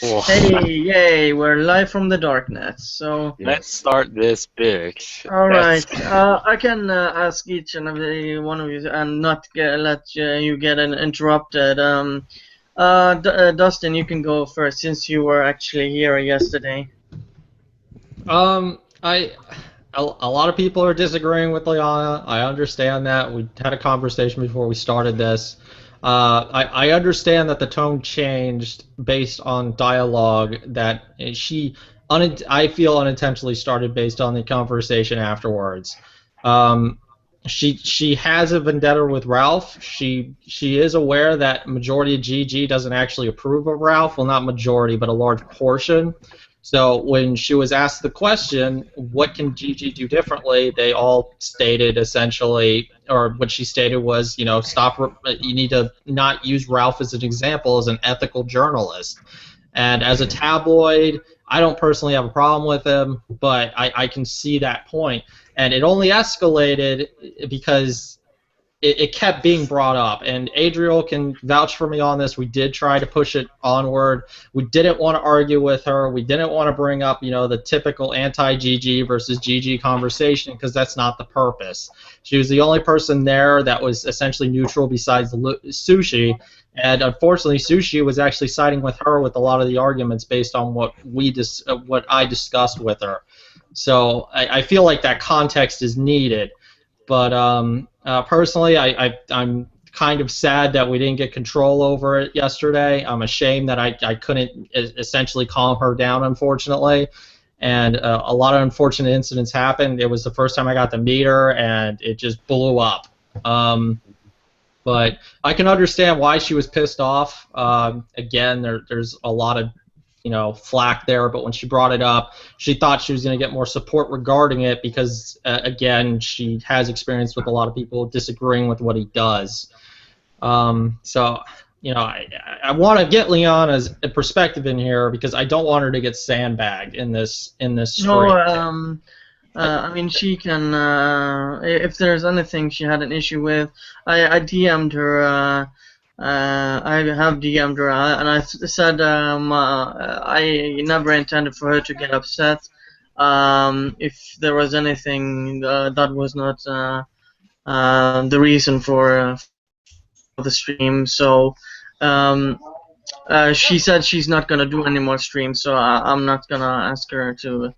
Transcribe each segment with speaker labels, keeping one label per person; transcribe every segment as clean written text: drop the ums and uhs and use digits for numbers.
Speaker 1: Oh,
Speaker 2: Hey, yay, we're live from the darknet. So,
Speaker 1: let's
Speaker 3: Yes.
Speaker 1: start this bitch.
Speaker 2: all
Speaker 1: That's
Speaker 2: right, I can ask each and every one of you and not let you get interrupted. Dustin, you can go first since you were actually here yesterday.
Speaker 4: A lot of people are disagreeing with Liana. I understand that. We had a conversation before we started this. I understand that the tone changed based on dialogue that I feel unintentionally started based on the conversation afterwards. Um, she has a vendetta with Ralph. She is aware that majority of GG doesn't actually approve of Ralph. Well, not majority, but a large portion. So when she was asked the question, what can Gigi do differently? They all stated essentially, or what she stated was, stop. You need to not use Ralph as an example as an ethical journalist. And as a tabloid, I don't personally have a problem with him, but I can see that point. And it only escalated because it kept being brought up, and Adriel can vouch for me on this. We did try to push it onward. We didn't want to argue with her. We didn't want to bring up, the typical anti-GG versus GG conversation because that's not the purpose. She was the only person there that was essentially neutral besides Sushi, and unfortunately, Sushi was actually siding with her with a lot of the arguments based on what I discussed with her. So I feel like that context is needed. But personally, I'm kind of sad that we didn't get control over it yesterday. I'm ashamed that I couldn't essentially calm her down, unfortunately. And a lot of unfortunate incidents happened. It was the first time I got to meet her, and it just blew up. But I can understand why she was pissed off. Again, there's a lot of flack there, but when she brought it up, she thought she was going to get more support regarding it because, again, she has experience with a lot of people disagreeing with what he does. So, I want to get Liana's perspective in here because I don't want her to get sandbagged in this
Speaker 2: No,
Speaker 4: stream.
Speaker 2: I mean, she can, if there's anything she had an issue with, I DM'd her, I have DM'd her, and I said I never intended for her to get upset. If there was anything that was not the reason for the stream, so she said she's not gonna do any more streams, so I'm not gonna ask her to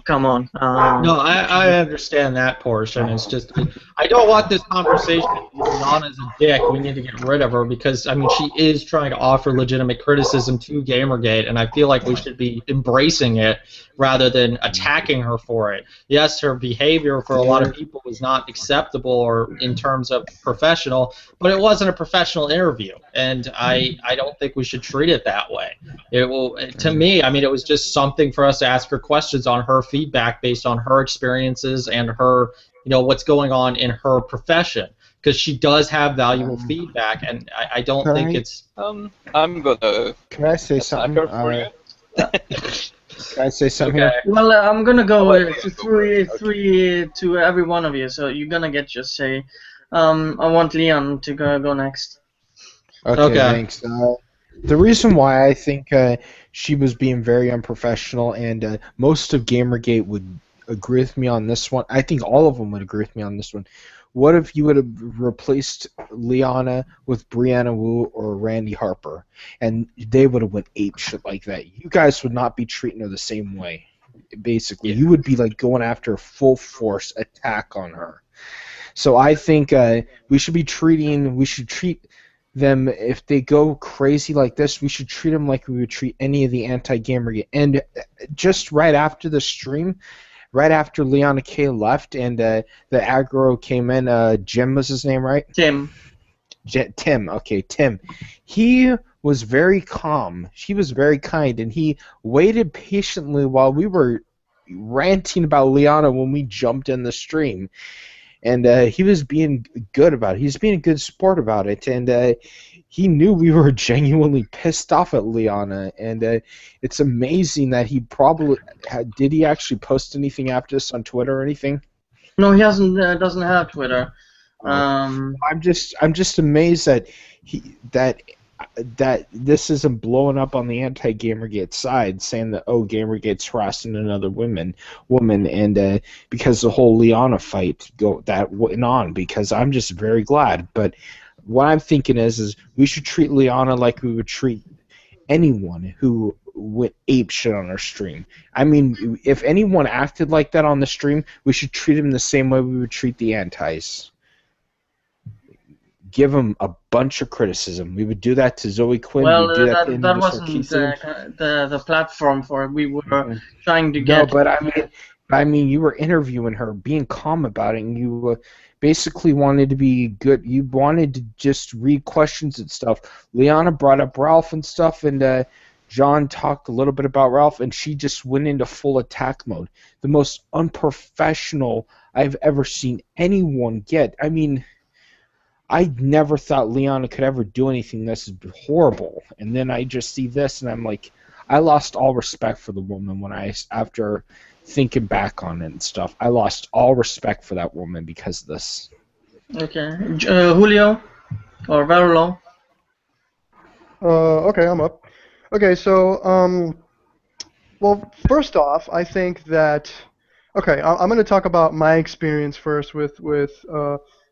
Speaker 2: come on.
Speaker 4: No, I understand that portion. It's just I don't want this conversation on as a dick. We need to get rid of her because I mean she is trying to offer legitimate criticism to Gamergate, and I feel like we should be embracing it rather than attacking her for it. Yes, her behavior for a lot of people was not acceptable or in terms of professional, but it wasn't a professional interview, and I don't think we should treat it that way. To me, I mean, it was just something for us to ask her questions on her feedback based on her experiences and her, what's going on in her profession. Because she does have valuable feedback, and I don't think it's.
Speaker 1: I'm gonna
Speaker 3: Can I say something?
Speaker 1: attack her for you.
Speaker 3: Can I say something
Speaker 4: Okay.
Speaker 3: here?
Speaker 2: Well, I'm gonna go
Speaker 1: Oh, wait,
Speaker 2: to
Speaker 1: wait,
Speaker 2: three to every one of you, so you're gonna get your say. I want Leon to go next.
Speaker 3: Okay,
Speaker 4: Okay.
Speaker 3: thanks. The reason why I think she was being very unprofessional, and most of Gamergate would agree with me on this one. I think all of them would agree with me on this one. What if you would have replaced Liana with Brianna Wu or Randy Harper, and they would have went ape shit like that? You guys would not be treating her the same way. Basically, you would be like going after a full force attack on her. So I think we should treat them, if they go crazy like this, we should treat them like we would treat any of the anti-Gamergate. And just right after the stream, right after Liana K left and the aggro came in, Jim was his name, right?
Speaker 2: Tim.
Speaker 3: Tim, okay, Tim. He was very calm. He was very kind, and he waited patiently while we were ranting about Liana when we jumped in the stream. And he was being good about it. He was being a good sport about it, and he knew we were genuinely pissed off at Liana. And it's amazing that he probably did. He actually post anything after this on Twitter or anything?
Speaker 2: No, he hasn't. Doesn't have Twitter.
Speaker 3: I'm just amazed that that this isn't blowing up on the anti-Gamergate side, saying that Gamergate's harassing another woman, and because the whole Liana fight that went on. Because I'm just very glad. But what I'm thinking is we should treat Liana like we would treat anyone who went ape shit on our stream. I mean, if anyone acted like that on the stream, we should treat him the same way we would treat the antis. Give him a bunch of criticism. We would do that to Zoe Quinn.
Speaker 2: Well,
Speaker 3: we do that
Speaker 2: that wasn't the platform for it. We were trying to get.
Speaker 3: No, but I mean, you were interviewing her, being calm about it, and you basically wanted to be good. You wanted to just read questions and stuff. Liana brought up Ralph and stuff, and John talked a little bit about Ralph, and she just went into full attack mode. The most unprofessional I've ever seen anyone get. I mean, I never thought Liana could ever do anything this horrible, and then I just see this, and I'm like, I lost all respect for the woman after thinking back on it and stuff. I lost all respect for that woman because of this.
Speaker 2: Okay, Julio or Verulo.
Speaker 5: Okay, I'm up. Okay, so well, first off, I think that I'm going to talk about my experience first with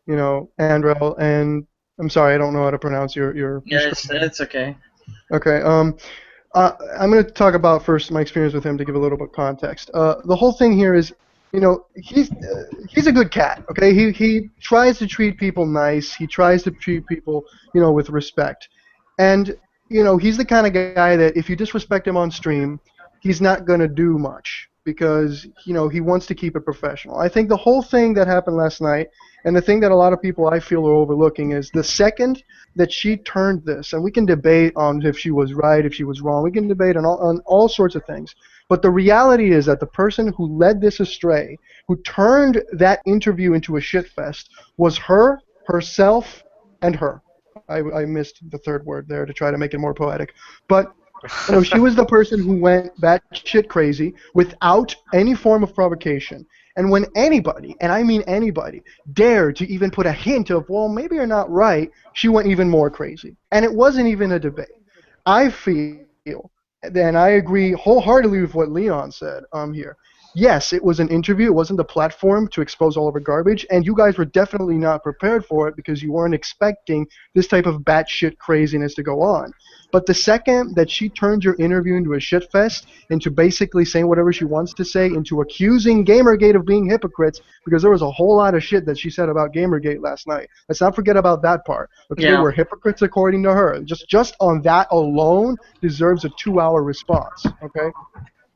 Speaker 5: Andrel, and I'm sorry, I don't know how to pronounce your
Speaker 2: Yeah, it's okay.
Speaker 5: Okay, I'm going to talk about first my experience with him to give a little bit of context. The whole thing here is, he's a good cat, okay? He tries to treat people nice. He tries to treat people, with respect. And, he's the kind of guy that if you disrespect him on stream, he's not going to do much because, he wants to keep it professional. I think the whole thing that happened last night, and the thing that a lot of people I feel are overlooking, is the second that she turned this, and we can debate on if she was right, if she was wrong, we can debate on all sorts of things, but the reality is that the person who led this astray, who turned that interview into a shitfest, was herself, and her. I missed the third word there to try to make it more poetic, but she was the person who went batshit crazy without any form of provocation. And when anybody, and I mean anybody, dared to even put a hint of, well, maybe you're not right, she went even more crazy. And it wasn't even a debate. I feel, and I agree wholeheartedly with what Leon said here. Yes, it was an interview. It wasn't the platform to expose all of her garbage, and you guys were definitely not prepared for it because you weren't expecting this type of batshit craziness to go on. But the second that she turned your interview into a shitfest, into basically saying whatever she wants to say, into accusing Gamergate of being hypocrites, because there was a whole lot of shit that she said about Gamergate last night. Let's not forget about that part. Okay,
Speaker 2: Yeah.
Speaker 5: we're hypocrites according to her. Just on that alone deserves a 2-hour response. Okay.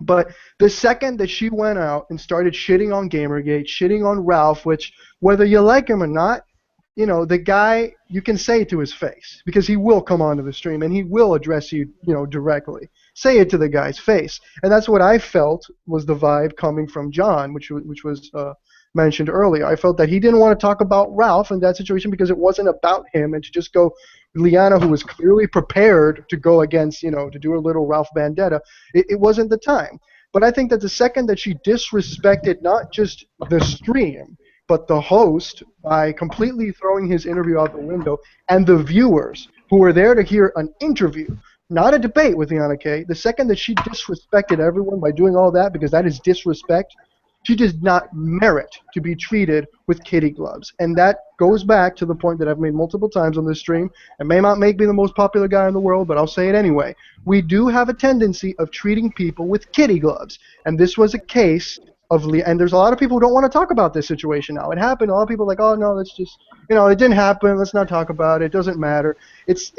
Speaker 5: But the second that she went out and started shitting on Gamergate, shitting on Ralph, which, whether you like him or not, the guy, you can say it to his face, because he will come onto the stream and he will address you, directly. Say it to the guy's face. And that's what I felt was the vibe coming from John, which was mentioned earlier. I felt that he didn't want to talk about Ralph in that situation because it wasn't about him, and to just go Liana, who was clearly prepared to go against, to do a little Ralph vendetta, it wasn't the time. But I think that the second that she disrespected not just the stream, but the host by completely throwing his interview out the window, and the viewers who were there to hear an interview, not a debate with Liana K, the second that she disrespected everyone by doing all that, because that is disrespect, she does not merit to be treated with kitty gloves. And that goes back to the point that I've made multiple times on this stream. It may not make me the most popular guy in the world, but I'll say it anyway. We do have a tendency of treating people with kitty gloves. And this was a case of and there's a lot of people who don't want to talk about this situation now. It happened. A lot of people are like, oh, no, let's just, it didn't happen. Let's not talk about it. It doesn't matter. It's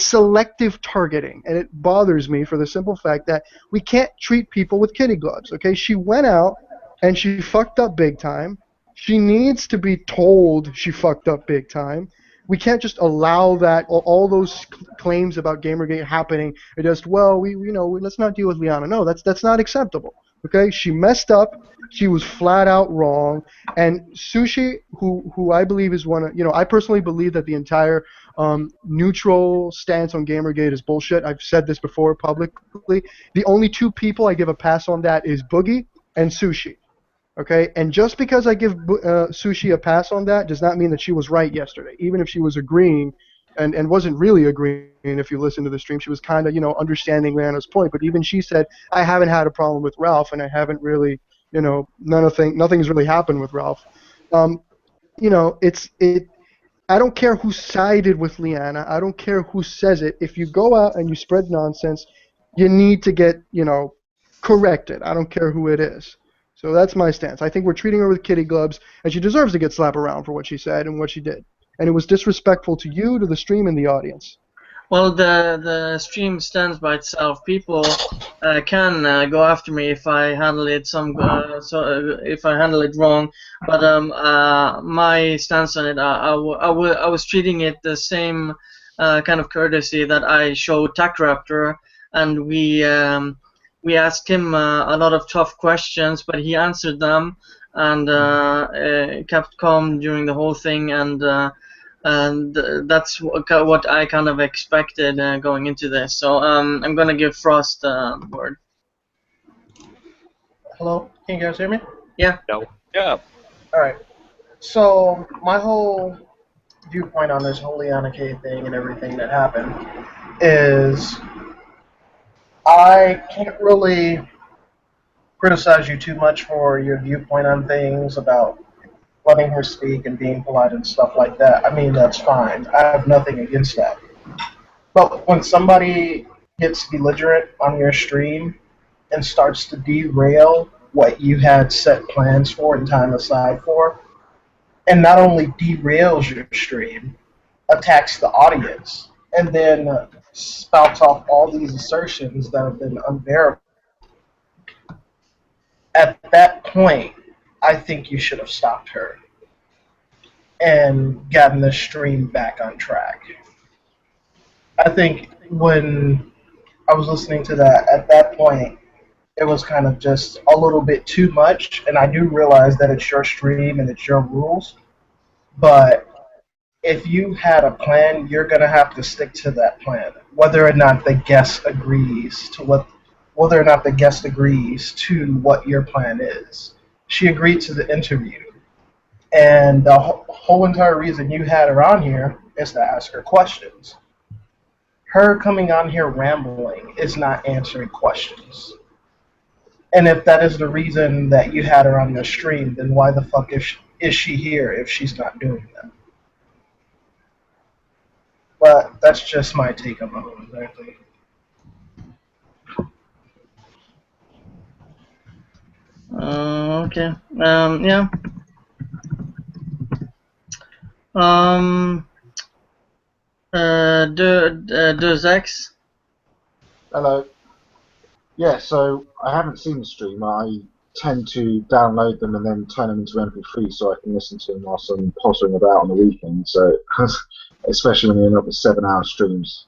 Speaker 5: selective targeting. And it bothers me for the simple fact that we can't treat people with kitty gloves, okay? She went out and she fucked up big time. She needs to be told she fucked up big time. We can't just allow that, all those claims about Gamergate happening, and just, well, let's not deal with Liana. No, that's not acceptable. Okay, she messed up. She was flat out wrong. And Sushi, who I believe is one of, I personally believe that the entire neutral stance on Gamergate is bullshit. I've said this before publicly. The only two people I give a pass on that is Boogie and Sushi. Okay, and just because I give Sushi a pass on that does not mean that she was right yesterday, even if she was agreeing and wasn't really agreeing. If you listen to the stream, she was kind of, understanding Rihanna's point. But even she said, I haven't had a problem with Ralph, and I haven't really, nothing's really happened with Ralph. I don't care who sided with Liana. I don't care who says it. If you go out and you spread nonsense, you need to get, corrected. I don't care who it is. So that's my stance. I think we're treating her with kitty gloves, and she deserves to get slapped around for what she said and what she did. And it was disrespectful to you, to the stream, and the audience.
Speaker 2: Well, the stream stands by itself. People can go after me if I handle it if I handle it wrong. But my stance on it, I was treating it the same kind of courtesy that I showed TechRaptor, and we asked him a lot of tough questions, but he answered them and kept calm during the whole thing, and that's what I kind of expected going into this. So I'm going to give Frost the word.
Speaker 6: Hello, can you guys hear me?
Speaker 2: Yeah.
Speaker 1: Yeah.
Speaker 6: Alright, so my whole viewpoint on this whole Liana K thing and everything that happened is I can't really criticize you too much for your viewpoint on things about letting her speak and being polite and stuff like that. I mean, that's fine. I have nothing against that. But when somebody gets belligerent on your stream and starts to derail what you had set plans for and time aside for, and not only derails your stream, attacks the audience, and then spouts off all these assertions that have been unverified, at that point, I think you should have stopped her and gotten the stream back on track. I think when I was listening to that, at that point, it was kind of just a little bit too much, and I do realize that it's your stream and it's your rules, but if you had a plan, you're going to have to stick to that plan, whether or not the guest agrees to what your plan is. She agreed to the interview, and the whole entire reason you had her on here is to ask her questions. Her coming on here rambling is not answering questions. And if that is the reason that you had her on your stream, then why the fuck is she here if she's not doing that? But that's just my take on the whole entire thing.
Speaker 2: Okay. Yeah. Does X?
Speaker 7: Hello. Yeah, so I haven't seen the stream. I tend to download them and then turn them into MP3 so I can listen to them whilst I'm pottering about on the weekend. So, especially when you're up with 7-hour streams,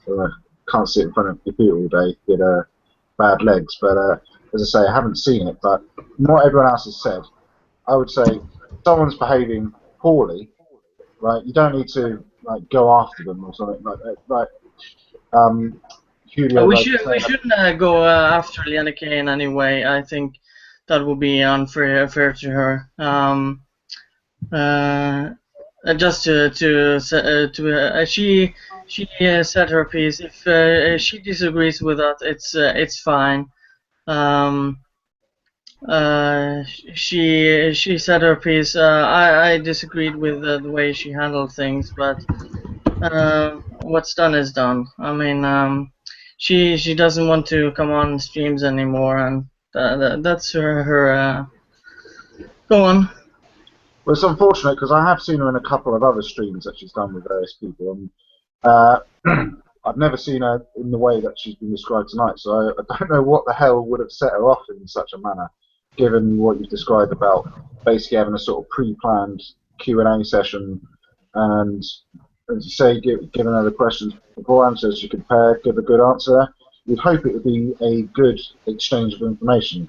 Speaker 7: can't sit in front of a computer all day, get bad legs. But as I say, I haven't seen it. But from what everyone else has said, I would say if someone's behaving poorly, right? You don't need to go after them or something like that. Julio,
Speaker 2: We shouldn't go after Liana K in any way. I think that would be unfair to her. Just she said her piece. If she disagrees with that, it's fine. She said her piece. I disagreed with the way she handled things, but what's done is done. I mean, she doesn't want to come on streams anymore, and that's her. Go on.
Speaker 7: Well, it's unfortunate because I have seen her in a couple of other streams that she's done with various people, and I've never seen her in the way that she's been described tonight. So I don't know what the hell would have set her off in such a manner, given what you've described about basically having a sort of pre-planned Q&A session, and as you say, giving her the questions beforehand so she could prepare, give a good answer. You'd hope it would be a good exchange of information.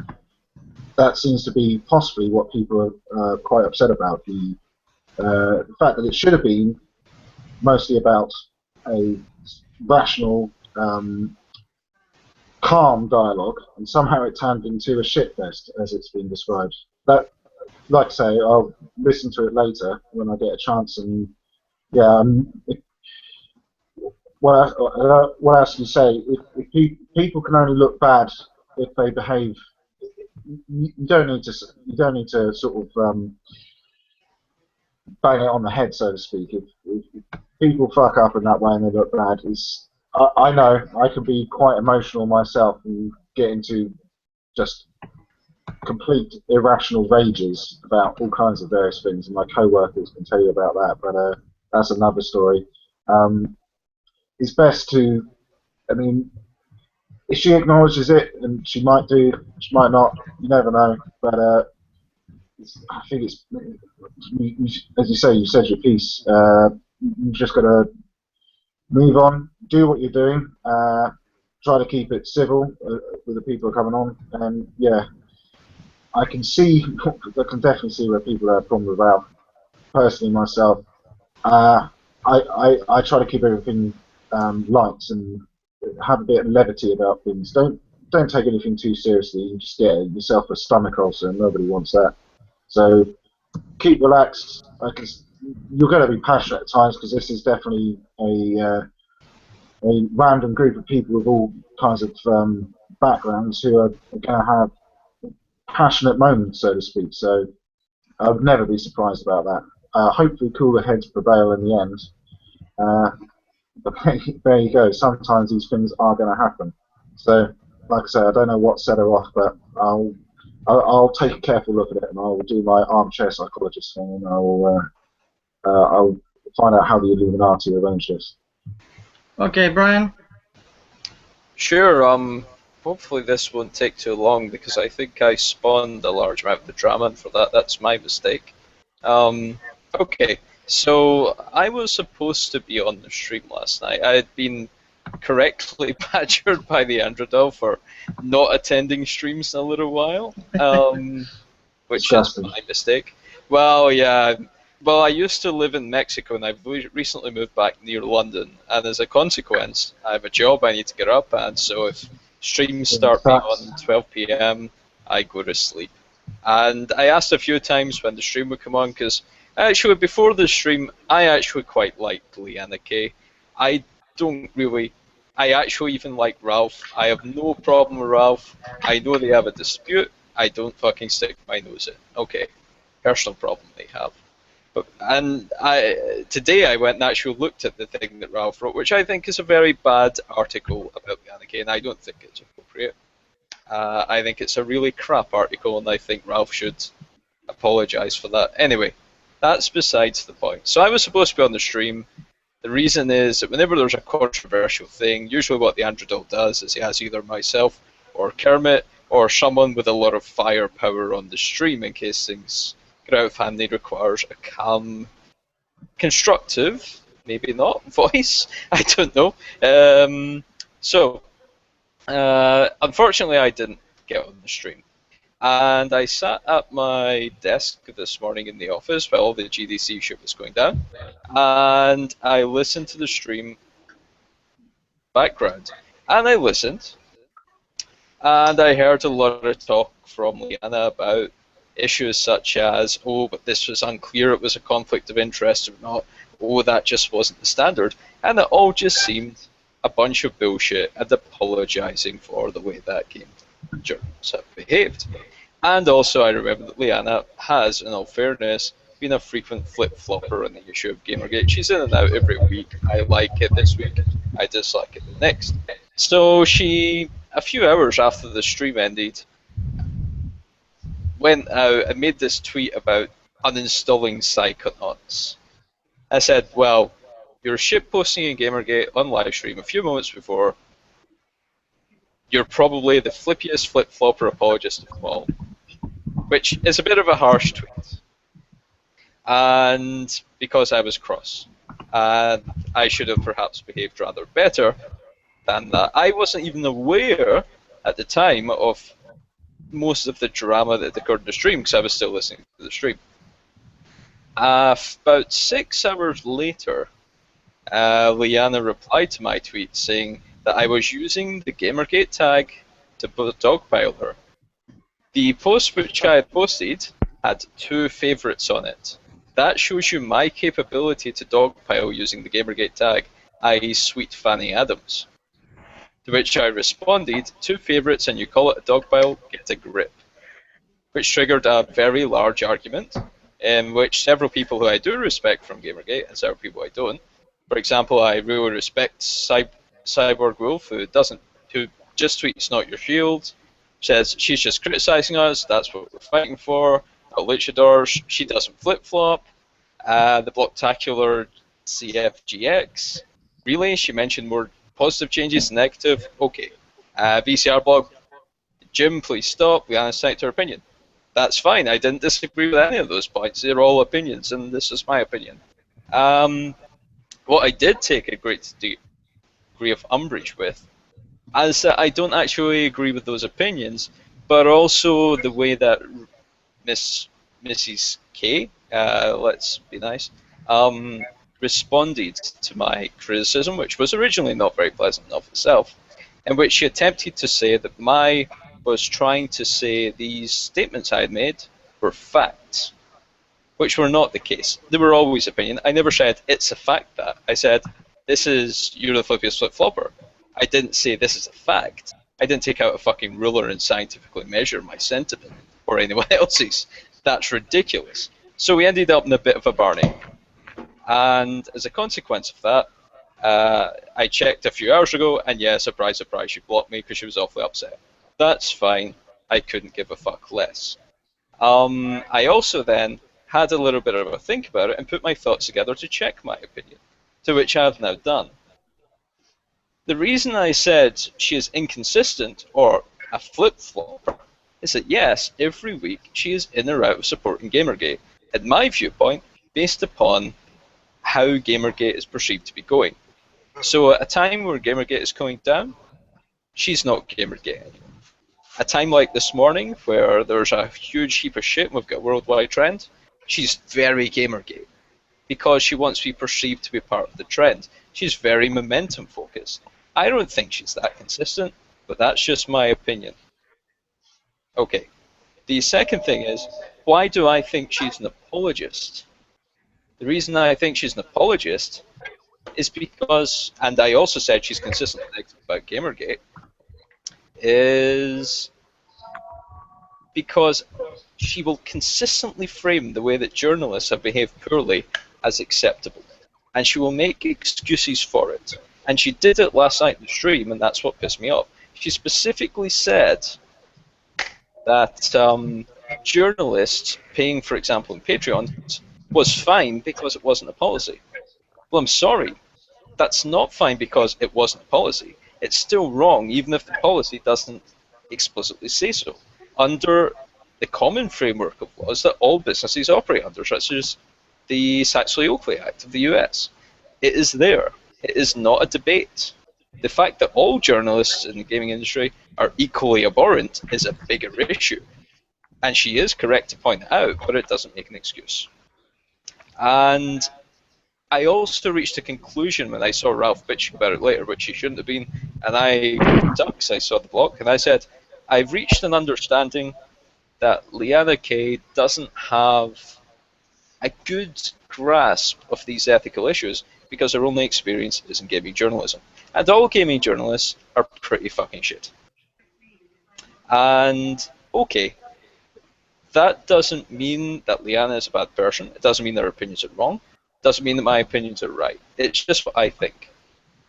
Speaker 7: That seems to be possibly what people are quite upset about. The fact that it should have been mostly about a rational, calm dialogue, and somehow it turned into a shitfest, as it's been described. That, like I say, I'll listen to it later when I get a chance, and yeah, what else do you say? If people can only look bad if they behave. You don't need to. You don't need to sort of bang it on the head, so to speak. If people fuck up in that way and they look bad, I know I can be quite emotional myself and get into just complete irrational rages about all kinds of various things, and my co-workers can tell you about that. But that's another story. It's best to. I mean, if she acknowledges it, and she might do, she might not. You never know. But I think it's, as you say, you said your piece. You've just got to move on, do what you're doing, try to keep it civil with the people coming on, and yeah, I can definitely see where people have a problem with Ralph. Personally, myself, I try to keep everything light and have a bit of levity about things. Don't take anything too seriously. You just get yourself a stomach ulcer, and nobody wants that. So keep relaxed. You're going to be passionate at times because this is definitely a random group of people with all kinds of backgrounds who are going to have passionate moments, so to speak. So I would never be surprised about that. Hopefully, cooler heads prevail in the end. But there you go. Sometimes these things are going to happen. So, like I say, I don't know what set her off, but I'll take a careful look at it and I'll do my armchair psychologist thing and I'll find out how the Illuminati arranged this.
Speaker 2: Okay, Brian.
Speaker 1: Sure. Hopefully this won't take too long because I think I spawned a large amount of the drama, and for that, that's my mistake. Okay. So I was supposed to be on the stream last night. I had been correctly badgered by the Androdel for not attending streams in a little while, which is my mistake. Well, yeah. Well, I used to live in Mexico, and I've recently moved back near London, and as a consequence, I have a job I need to get up at, so if streams start on 12 p.m., I go to sleep. And I asked a few times when the stream would come on, because actually, before the stream, I actually quite liked Leanna Kay. I actually even like Ralph. I have no problem with Ralph. I know they have a dispute. I don't fucking stick my nose in. Okay, personal problem they have. Today I went and actually looked at the thing that Ralph wrote, which I think is a very bad article about Leanna Kay, and I don't think it's appropriate. I think it's a really crap article, and I think Ralph should apologise for that. Anyway, that's besides the point. So I was supposed to be on the stream. The reason is that whenever there's a controversial thing, usually what the Androdel does is he has either myself or Kermit or someone with a lot of firepower on the stream in case things get out of hand. He requires a calm, constructive, maybe not, voice. I don't know. Unfortunately, I didn't get on the stream. And I sat at my desk this morning in the office while all the GDC shit was going down, and I listened to the stream background. And I listened, and I heard a lot of talk from Leanna about issues such as, oh, but this was unclear, it was a conflict of interest or not, oh, that just wasn't the standard, and it all just seemed a bunch of bullshit and apologising for the way that game journalists have behaved. And also I remember that Leanna has, in all fairness, been a frequent flip-flopper on the issue of Gamergate. She's in and out every week. I like it this week, I dislike it the next. So she, a few hours after the stream ended, went out and made this tweet about uninstalling Psychonauts. I said, well, you're shitposting in Gamergate on livestream a few moments before. You're probably the flippiest flip-flopper apologist of them all, which is a bit of a harsh tweet. And because I was cross, and I should have perhaps behaved rather better than that. I wasn't even aware at the time of most of the drama that occurred in the stream because I was still listening to the stream. About 6 hours later, Leanna replied to my tweet saying that I was using the Gamergate tag to dogpile her. The post which I had posted had 2 favourites on it. That shows you my capability to dogpile using the Gamergate tag. i.e. Sweet Fanny Adams. To which I responded, 2 favourites and you call it a dog pile, get a grip. Which triggered a very large argument, in which several people who I do respect from Gamergate and several people I don't. For example, I really respect Cyborg Wolf, who just tweets "Not Your Shield," says she's just criticising us. That's what we're fighting for. Luchadors, she doesn't flip flop. The Blocktacular CFGX, really, she mentioned more positive changes than negative. Okay. VCR blog, Jim, please stop. Liana cite her opinion. That's fine. I didn't disagree with any of those points. They're all opinions, and this is my opinion. What I did take a great degree of umbrage with is that I don't actually agree with those opinions, but also the way that Mrs. K, let's be nice, responded to my criticism, which was originally not very pleasant of itself, in which she attempted to say that I was trying to say these statements I had made were facts, which were not the case. They were always opinion. I never said, it's a fact that. I said, this is Euroflippia's flip-flopper. I didn't say this is a fact. I didn't take out a fucking ruler and scientifically measure my sentiment or anyone else's. That's ridiculous. So we ended up in a bit of a barney. And as a consequence of that, I checked a few hours ago, and yeah, surprise, surprise, she blocked me because she was awfully upset. That's fine. I couldn't give a fuck less. I also then had a little bit of a think about it and put my thoughts together to check my opinion, to which I have now done. The reason I said she is inconsistent or a flip-flopper is that yes, every week she is in or out of supporting Gamergate, in my viewpoint, based upon how Gamergate is perceived to be going. So at a time where Gamergate is going down, she's not Gamergate anymore. A time like this morning, where there's a huge heap of shit and we've got a worldwide trend, she's very Gamergate, because she wants to be perceived to be part of the trend. She's very momentum focused. I don't think she's that consistent, but that's just my opinion. Okay. The second thing is, why do I think she's an apologist? The reason I think she's an apologist is because, and I also said she's consistently negative about Gamergate, is because she will consistently frame the way that journalists have behaved poorly as acceptable. And she will make excuses for it. And she did it last night in the stream, and that's what pissed me off. She specifically said that journalists paying, for example, in Patreon was fine because it wasn't a policy. Well, I'm sorry. That's not fine because it wasn't a policy. It's still wrong, even if the policy doesn't explicitly say so. Under the common framework of laws that all businesses operate under, such as the Saxony-Oakley Act of the US. It is there. It is not a debate. The fact that all journalists in the gaming industry are equally abhorrent is a bigger issue. And she is correct to point it out, but it doesn't make an excuse. And I also reached a conclusion when I saw Ralph bitching about it later, which he shouldn't have been, and I saw the block, and I said, I've reached an understanding that Liana K doesn't have a good grasp of these ethical issues because her only experience is in gaming journalism. And all gaming journalists are pretty fucking shit. And, okay, that doesn't mean that Liana is a bad person. It doesn't mean that her opinions are wrong. It doesn't mean that my opinions are right. It's just what I think.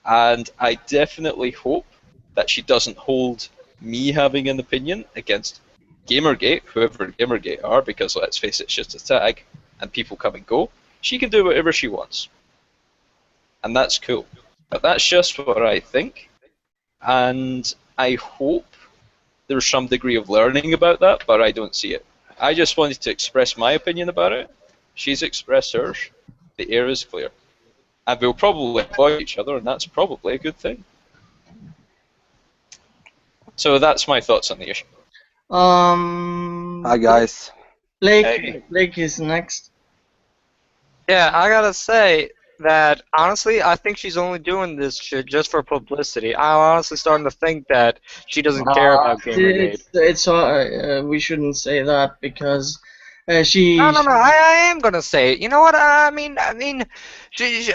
Speaker 1: And I definitely hope that she doesn't hold me having an opinion against Gamergate, whoever Gamergate are, because let's face it, it's just a tag, and people come and go. She can do whatever she wants. And that's cool. But that's just what I think. And I hope there's some degree of learning about that, but I don't see it. I just wanted to express my opinion about it. She's expressed hers. The air is clear. And we'll probably avoid each other, and that's probably a good thing. So that's my thoughts on the issue.
Speaker 8: Hi guys.
Speaker 2: Blake,
Speaker 1: Hey.
Speaker 2: Blake is next.
Speaker 8: Yeah, I gotta say that honestly, I think she's only doing this shit just for publicity. I'm honestly starting to think that she doesn't care about Gamergate.
Speaker 2: It's we shouldn't say that because
Speaker 8: No, I am gonna say it. You know what? She,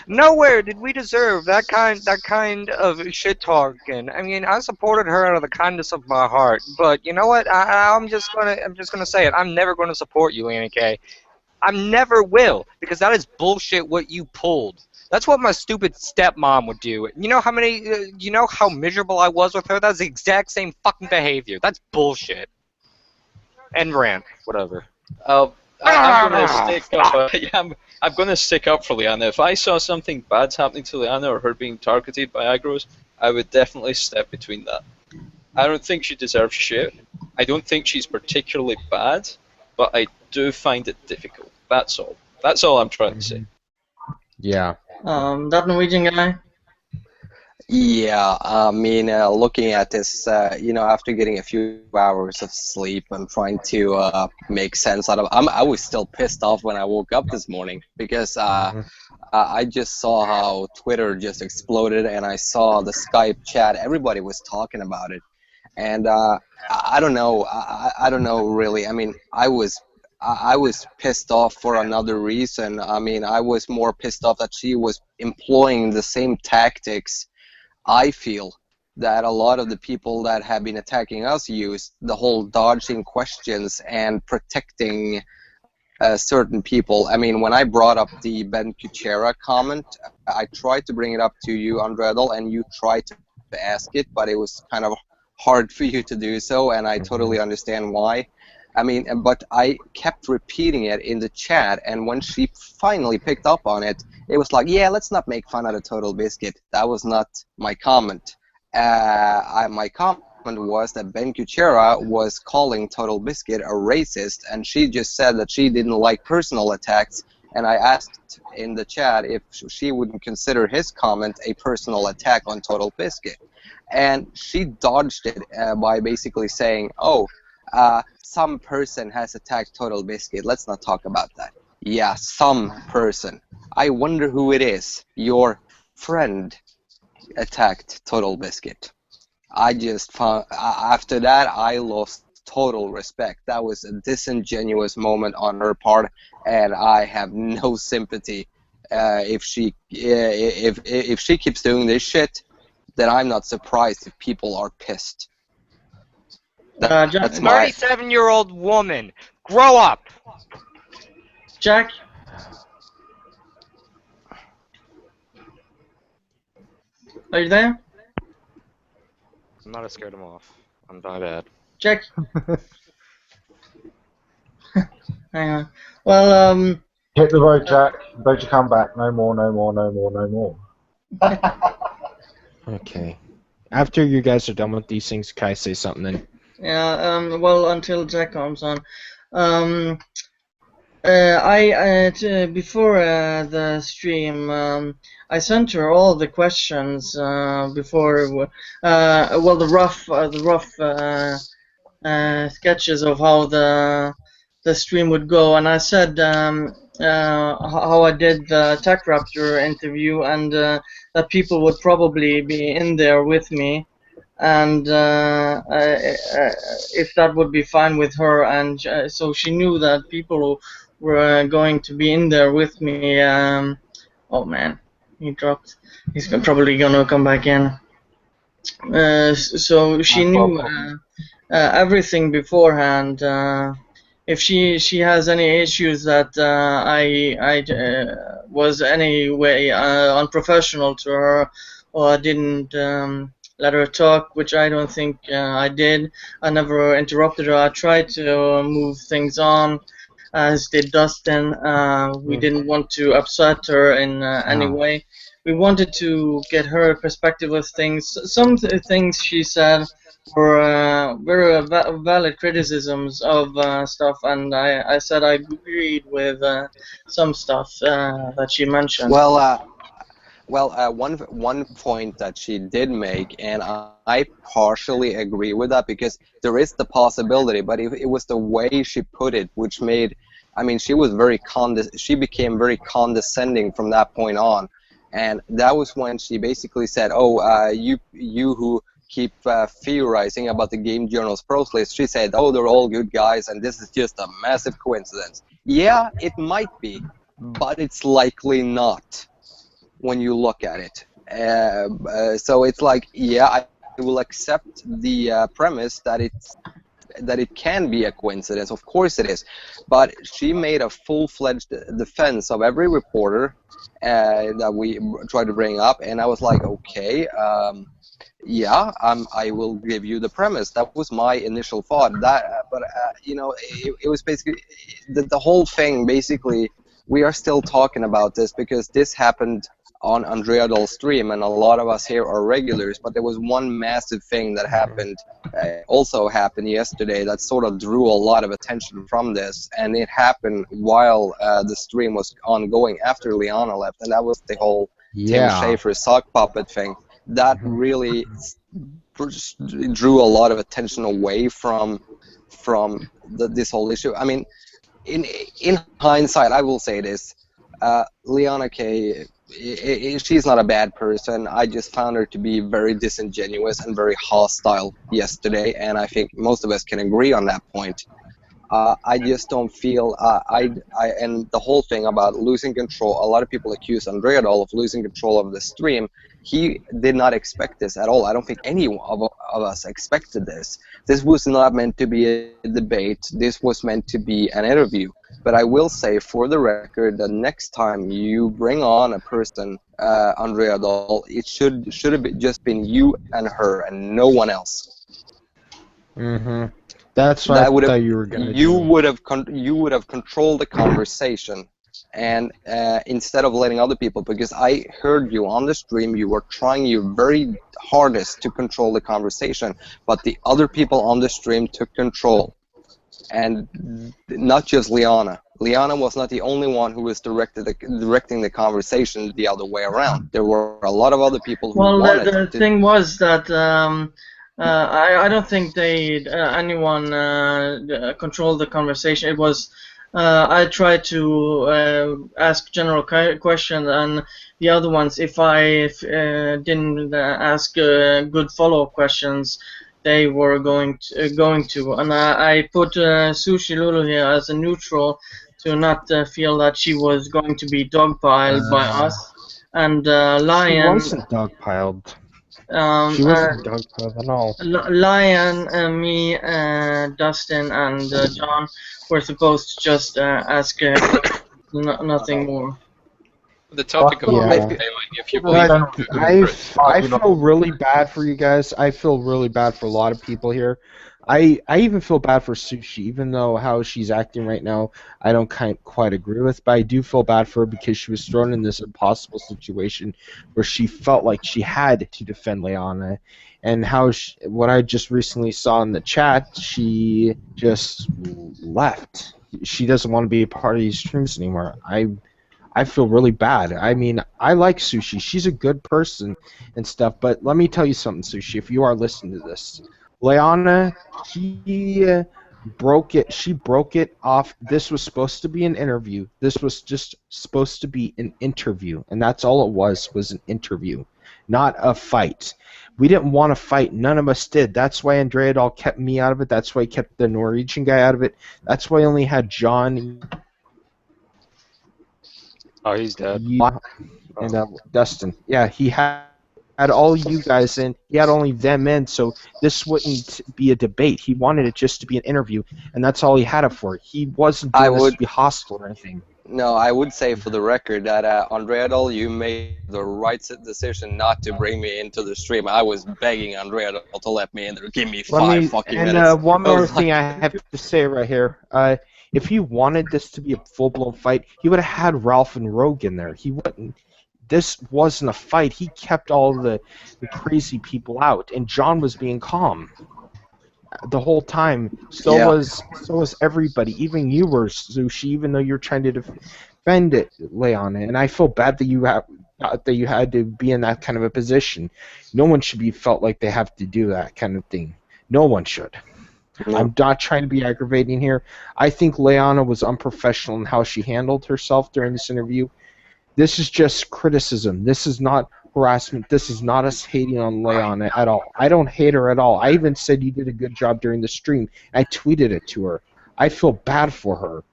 Speaker 8: nowhere did we deserve that kind of shit talking. I mean, I supported her out of the kindness of my heart. But you know what? I'm just gonna say it. I'm never gonna support you, Annie K. I never will, because that is bullshit. What you pulled. That's what my stupid stepmom would do. You know you know how miserable I was with her? That's the exact same fucking behavior. That's bullshit. End rant. Whatever.
Speaker 1: I'm going to stick up. I'm going to stick up for Liana. If I saw something bad happening to Liana or her being targeted by aggros, I would definitely step between that. I don't think she deserves shit. I don't think she's particularly bad, but I do find it difficult. That's all. That's all I'm trying to say.
Speaker 3: Yeah.
Speaker 2: That Norwegian guy.
Speaker 9: Yeah, I mean, looking at this, after getting a few hours of sleep, I'm trying to make sense out of. I was still pissed off when I woke up this morning because I just saw how Twitter just exploded, and I saw the Skype chat. Everybody was talking about it, and I don't know. I don't know really. I mean, I was pissed off for another reason. I mean, I was more pissed off that she was employing the same tactics I feel that a lot of the people that have been attacking us use, the whole dodging questions and protecting certain people. I mean, when I brought up the Ben Kuchera comment, I tried to bring it up to you, Andredel, and you tried to ask it, but it was kind of hard for you to do so, and I totally understand why. I mean, but I kept repeating it in the chat, and when she finally picked up on it, it was like, yeah, let's not make fun of the Total Biscuit. That was not my comment. My comment was that Ben Kuchera was calling Total Biscuit a racist, and she just said that she didn't like personal attacks, and I asked in the chat if she wouldn't consider his comment a personal attack on Total Biscuit. And she dodged it by basically saying, oh, some person has attacked Total Biscuit. Let's not talk about that. Yeah, some person. I wonder who it is. Your friend attacked Total Biscuit. I just found, after that, I lost total respect. That was a disingenuous moment on her part, and I have no sympathy. If she keeps doing this shit, then I'm not surprised if people are pissed. That's my
Speaker 8: 37-year-old woman. Grow up.
Speaker 2: Jack. Are you there?
Speaker 8: I'm not scared him off. I'm not bad.
Speaker 2: Jack. Hang on. Well,
Speaker 7: Hit the road, Jack. Don't you come back. No more, no more, no more, no more.
Speaker 3: Okay. After you guys are done with these things, can I say something then?
Speaker 2: yeah. Well, until Jack comes on. Before the stream, I sent her all the questions before. Well, the rough sketches of how the stream would go, and I said how I did the Tech Raptor interview, and that people would probably be in there with me, and if that would be fine with her, and so she knew that people were going to be in there with me. Oh man, he dropped. He's probably gonna come back in. So she knew everything beforehand. If she has any issues that I was any way unprofessional to her, or I didn't let her talk, which I don't think I did. I never interrupted her. I tried to move things on, as did Dustin. We didn't want to upset her in any way. We wanted to get her perspective of things. Some things she said were very valid criticisms of stuff, and I said I agreed with some stuff that she mentioned.
Speaker 9: Well, one point that she did make, and I partially agree with that, because there is the possibility, but it was the way she put it, which made, I mean, she was she became very condescending from that point on, and that was when she basically said, "Oh, you who keep theorizing about the Game Journal's pros list. She said, "Oh, they're all good guys, and this is just a massive coincidence." Yeah, it might be, but it's likely not when you look at it. So it's like, yeah, I will accept the premise that it can be a coincidence. Of course it is, but she made a full-fledged defense of every reporter that we tried to bring up, and I was like, okay, yeah, I will give you the premise. That was my initial thought. But you know, it was basically the whole thing. Basically, we are still talking about this because this happened on Andrea Doll's stream, and a lot of us here are regulars, but there was one massive thing that happened, also happened yesterday, that sort of drew a lot of attention from this, and it happened while the stream was ongoing after Liana left, and that was the whole Tim Schafer sock puppet thing. That really drew a lot of attention away from this whole issue. I mean, in hindsight, I will say this, Liana K, she's not a bad person. I just found her to be very disingenuous and very hostile yesterday, and I think most of us can agree on that point. I just don't feel and the whole thing about losing control. A lot of people accuse Andrea Doll of losing control of the stream. He did not expect this at all. I don't think any of us expected this. This was not meant to be a debate. This was meant to be an interview. But I will say, for the record, that next time you bring on a person, Andrea Doll, it should have just been you and her and no one else.
Speaker 3: Mm-hmm. That's what I thought you were going to do.
Speaker 9: You would have controlled the conversation, and instead of letting other people, because I heard you on the stream, you were trying your very hardest to control the conversation, but the other people on the stream took control. And not just Liana. Liana was not the only one who was directing the conversation the other way around. There were a lot of other people who wanted to...
Speaker 2: Well, the thing was that I don't think anyone controlled the conversation. It was I tried to ask general questions, and the other ones, if I didn't ask good follow-up questions, they were going to, and I put Sushi Lulu here as a neutral to not feel that she was going to be dogpiled by us. And Lion.
Speaker 3: She wasn't dogpiled. She wasn't dogpiled at all.
Speaker 2: Lion, me, Dustin, and John were supposed to just ask nothing more.
Speaker 1: The topic of if you believe
Speaker 3: I feel really bad for you guys. I feel really bad for a lot of people here. I even feel bad for Sushi, even though how she's acting right now, I don't quite agree with. But I do feel bad for her because she was thrown in this impossible situation where she felt like she had to defend Liana, and how what I just recently saw in the chat, she just left. She doesn't want to be a part of these streams anymore. I feel really bad. I mean, I like Sushi. She's a good person and stuff, but let me tell you something, Sushi, if you are listening to this. Liana, she broke it. She broke it off. This was supposed to be an interview. This was just supposed to be an interview, and that's all it was an interview, not a fight. We didn't want to fight. None of us did. That's why Andrea Doll kept me out of it. That's why he kept the Norwegian guy out of it. That's why I only had John...
Speaker 10: Oh, he's dead.
Speaker 3: And Dustin. Yeah, he had all you guys in. He had only them in, so this wouldn't be a debate. He wanted it just to be an interview, and that's all he had it for. He wasn't doing this to be hostile or anything.
Speaker 9: No, I would say for the record that Andrea Doll, you made the right decision not to bring me into the stream. I was begging Andrea Doll to let me in there. Give me five fucking minutes.
Speaker 3: And one more thing I have to say right here. If he wanted this to be a full-blown fight, he would have had Ralph and Rogue in there. He wouldn't. This wasn't a fight. He kept all the crazy people out, and John was being calm the whole time. So was everybody. Even you were, Sushi, even though you're trying to defend it, Liana. And I feel bad that you had to be in that kind of a position. No one should be felt like they have to do that kind of thing. No one should. I'm not trying to be aggravating here. I think Liana was unprofessional in how she handled herself during this interview. This is just criticism. This is not harassment. This is not us hating on Leona at all. I don't hate her at all. I even said you did a good job during the stream. I tweeted it to her. I feel bad for her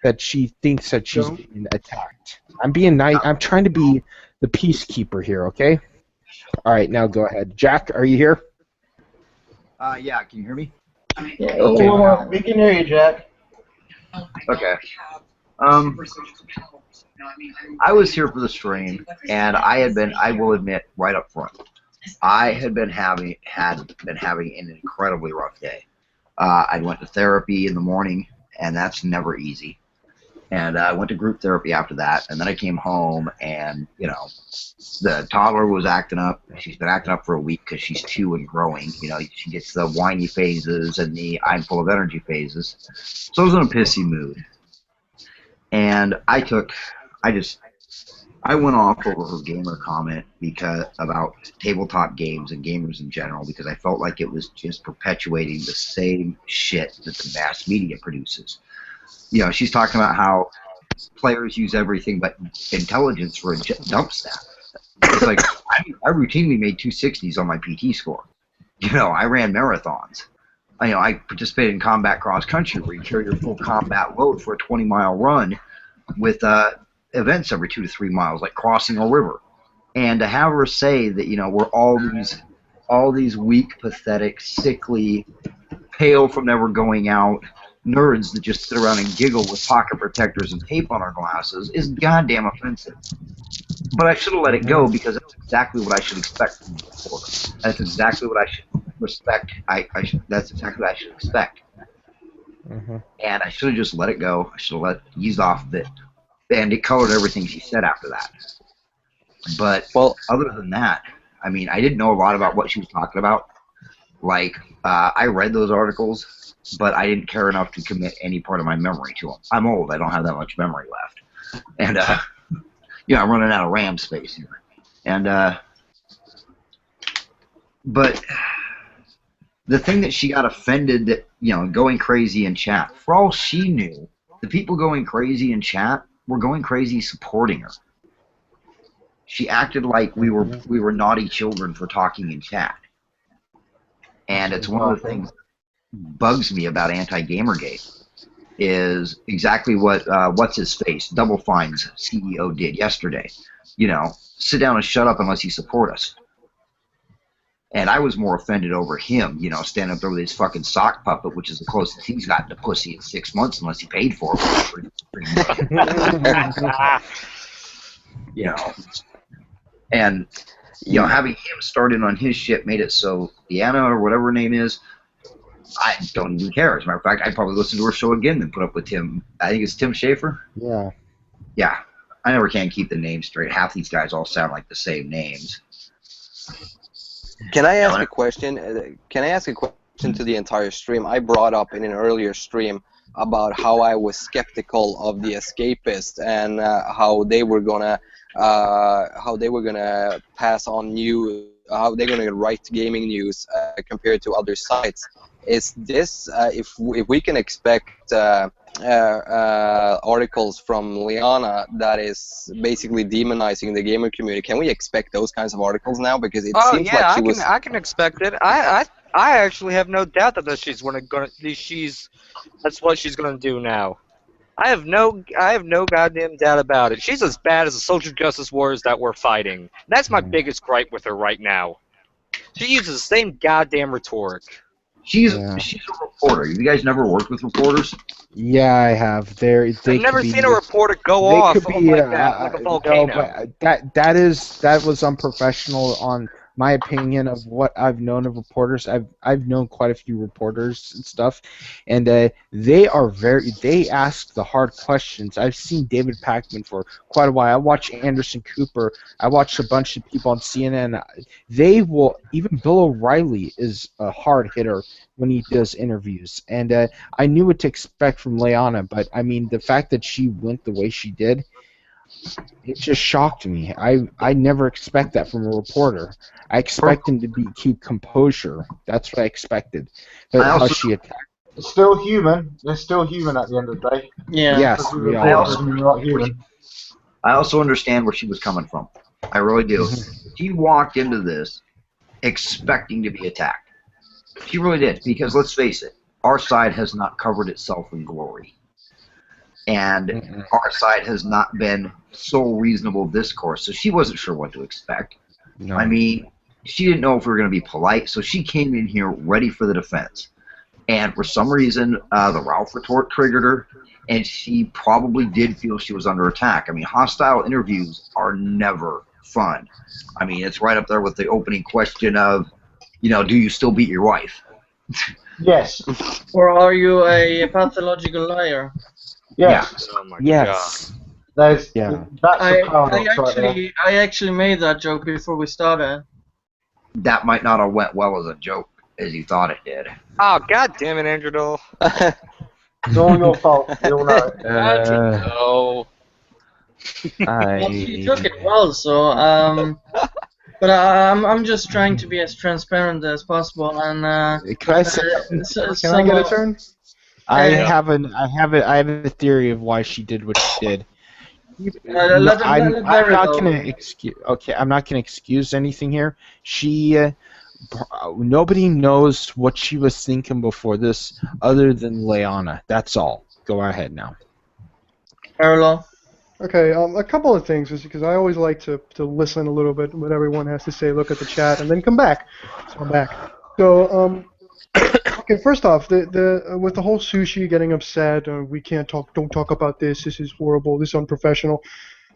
Speaker 3: that she thinks that she's being attacked. I'm being nice. I'm trying to be the peacekeeper here, okay? All right, now go ahead. Jack, are you here?
Speaker 10: Yeah, can you hear me?
Speaker 6: Yeah,
Speaker 3: Okay.
Speaker 6: we can hear you, Jack.
Speaker 10: Okay. I was here for the stream, and I will admit right up front, I had been having an incredibly rough day. I went to therapy in the morning, and that's never easy. And I went to group therapy after that, and then I came home, and, you know, the toddler was acting up. She's been acting up for a week because she's 2 and growing. You know, she gets the whiny phases and the I'm full of energy phases. So I was in a pissy mood. And I went off over her gamer comment about tabletop games and gamers in general, because I felt like it was just perpetuating the same shit that the mass media produces. You know, she's talking about how players use everything but intelligence for a dump stat. It's like, I routinely made 260s on my PT score. You know, I ran marathons. I participated in combat cross country, where you carry your full combat load for a 20-mile run with events every 2 to 3 miles, like crossing a river. And to have her say that, you know, we're all these weak, pathetic, sickly, pale from never going out nerds that just sit around and giggle with pocket protectors and tape on our glasses is goddamn offensive. But I should have let it go, because that's exactly what I should expect from the reporter. That's exactly what I should respect. That's exactly what I should expect.
Speaker 3: Mm-hmm.
Speaker 10: And I should have just let it go. I should have eased off of it. And it colored everything she said after that. But other than that, I mean, I didn't know a lot about what she was talking about. Like, I read those articles, but I didn't care enough to commit any part of my memory to them. I'm old. I don't have that much memory left. And, you know, I'm running out of RAM space here. And, but the thing that she got offended that, you know, going crazy in chat, for all she knew, the people going crazy in chat were going crazy supporting her. She acted like we were naughty children for talking in chat. And it's one of the things that bugs me about anti-Gamergate is exactly what what's-his-face, Double Fine's CEO did yesterday. You know, sit down and shut up unless you support us. And I was more offended over him, you know, standing up there with his fucking sock puppet, which is the closest he's gotten to pussy in 6 months, unless he paid for it. You know, and you know, having him start in on his shit made it so Deanna, or whatever her name is, I don't even care. As a matter of fact, I'd probably listen to her show again than put up with Tim. I think it's Tim Schafer.
Speaker 3: Yeah.
Speaker 10: Yeah. I never can keep the names straight. Half these guys all sound like the same names.
Speaker 9: Can I ask a question? Can I ask a question to the entire stream? I brought up in an earlier stream about how I was skeptical of the Escapist and how they were gonna pass on news, how they're gonna write gaming news compared to other sites. Is this if we can expect articles from Liana that is basically demonizing the gamer community? Can we expect those kinds of articles now? Because it seems like she was.
Speaker 8: I can expect it. I actually have no doubt that that's what she's gonna do now. I have no goddamn doubt about it. She's as bad as the social justice wars that we're fighting. That's my biggest gripe with her right now. She uses the same goddamn rhetoric.
Speaker 10: She's a reporter. You guys never worked with reporters?
Speaker 3: Yeah, I have.
Speaker 8: I've never seen a reporter go off like that, like a volcano.
Speaker 3: No, but that was unprofessional on my opinion of what I've known of reporters. I've known quite a few reporters and stuff, and they ask the hard questions. I've seen David Pakman for quite a while. I watch Anderson Cooper. I watched a bunch of people on CNN. Even Bill O'Reilly is a hard hitter when he does interviews, and I knew what to expect from Liana, but I mean the fact that she went the way she did, it just shocked me. I never expect that from a reporter. I expect him to keep composure. That's what I expected. But how she attacked.
Speaker 7: It's still human. They're still human at the end of the day.
Speaker 2: Yeah.
Speaker 3: Yes, we
Speaker 10: I
Speaker 3: are.
Speaker 10: also understand where she was coming from. I really do. She walked into this expecting to be attacked. She really did, because let's face it, our side has not covered itself in glory. And our side has not been so reasonable discourse, so she wasn't sure what to expect.
Speaker 3: No.
Speaker 10: I mean, she didn't know if we were going to be polite, so she came in here ready for the defense. And for some reason, the Ralph retort triggered her, and she probably did feel she was under attack. I mean, hostile interviews are never fun. I mean, it's right up there with the opening question of, you know, do you still beat your wife?
Speaker 6: Yes.
Speaker 2: Or are you a pathological liar?
Speaker 6: Yes.
Speaker 8: Oh my
Speaker 3: Yes.
Speaker 6: That's
Speaker 3: Yeah.
Speaker 6: that's
Speaker 2: I,
Speaker 6: the paradox right there.
Speaker 2: I actually made that joke before we started.
Speaker 10: That might not have went well as a joke as you thought it did.
Speaker 8: God. Oh, god damn it, Andrew Dole.
Speaker 6: It's all your fault. You'll know it.
Speaker 1: No.
Speaker 2: Well, she took it well, so but I'm just trying to be as transparent as possible, and
Speaker 3: Can I say?
Speaker 5: Can I get a turn?
Speaker 3: I have a theory of why she did what she did.
Speaker 2: let
Speaker 3: I'm
Speaker 2: Barry
Speaker 3: not
Speaker 2: go.
Speaker 3: gonna excuse. Okay, I'm not gonna excuse anything here. She, nobody knows what she was thinking before this, other than Leanna. That's all. Go ahead now.
Speaker 2: Carlo.
Speaker 5: Okay, a couple of things, because I always like to listen a little bit what everyone has to say, look at the chat, and then come back. So I'm back. So, okay, first off, the with the whole Sushi getting upset, we can't talk, don't talk about this is horrible, this is unprofessional.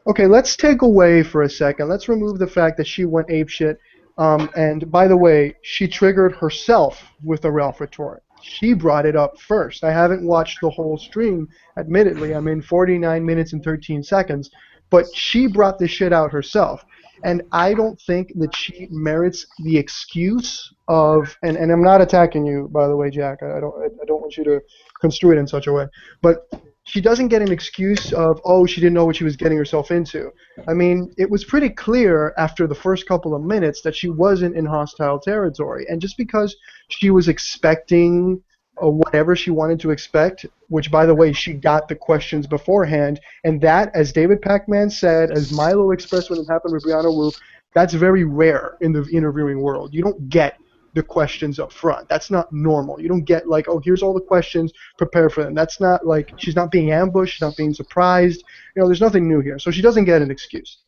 Speaker 5: Okay, let's take away for a second. Let's remove the fact that she went apeshit. And by the way, she triggered herself with the Ralph retort. She brought it up first. I haven't watched the whole stream, admittedly. I'm in 49 minutes and 13 seconds. But she brought this shit out herself. And I don't think that she merits the excuse of, and I'm not attacking you, by the way, Jack. I don't want you to construe it in such a way. But she doesn't get an excuse of, oh, she didn't know what she was getting herself into. I mean, it was pretty clear after the first couple of minutes that she wasn't in hostile territory. And just because she was expecting whatever she wanted to expect, which, by the way, she got the questions beforehand, and that, as David Pac-Man said, as Milo expressed when it happened with Brianna Wu, that's very rare in the interviewing world. You don't get the questions up front. That's not normal. You don't get like, oh, here's all the questions, prepare for them. That's not like, she's not being ambushed, she's not being surprised. You know, there's nothing new here. So she doesn't get an excuse.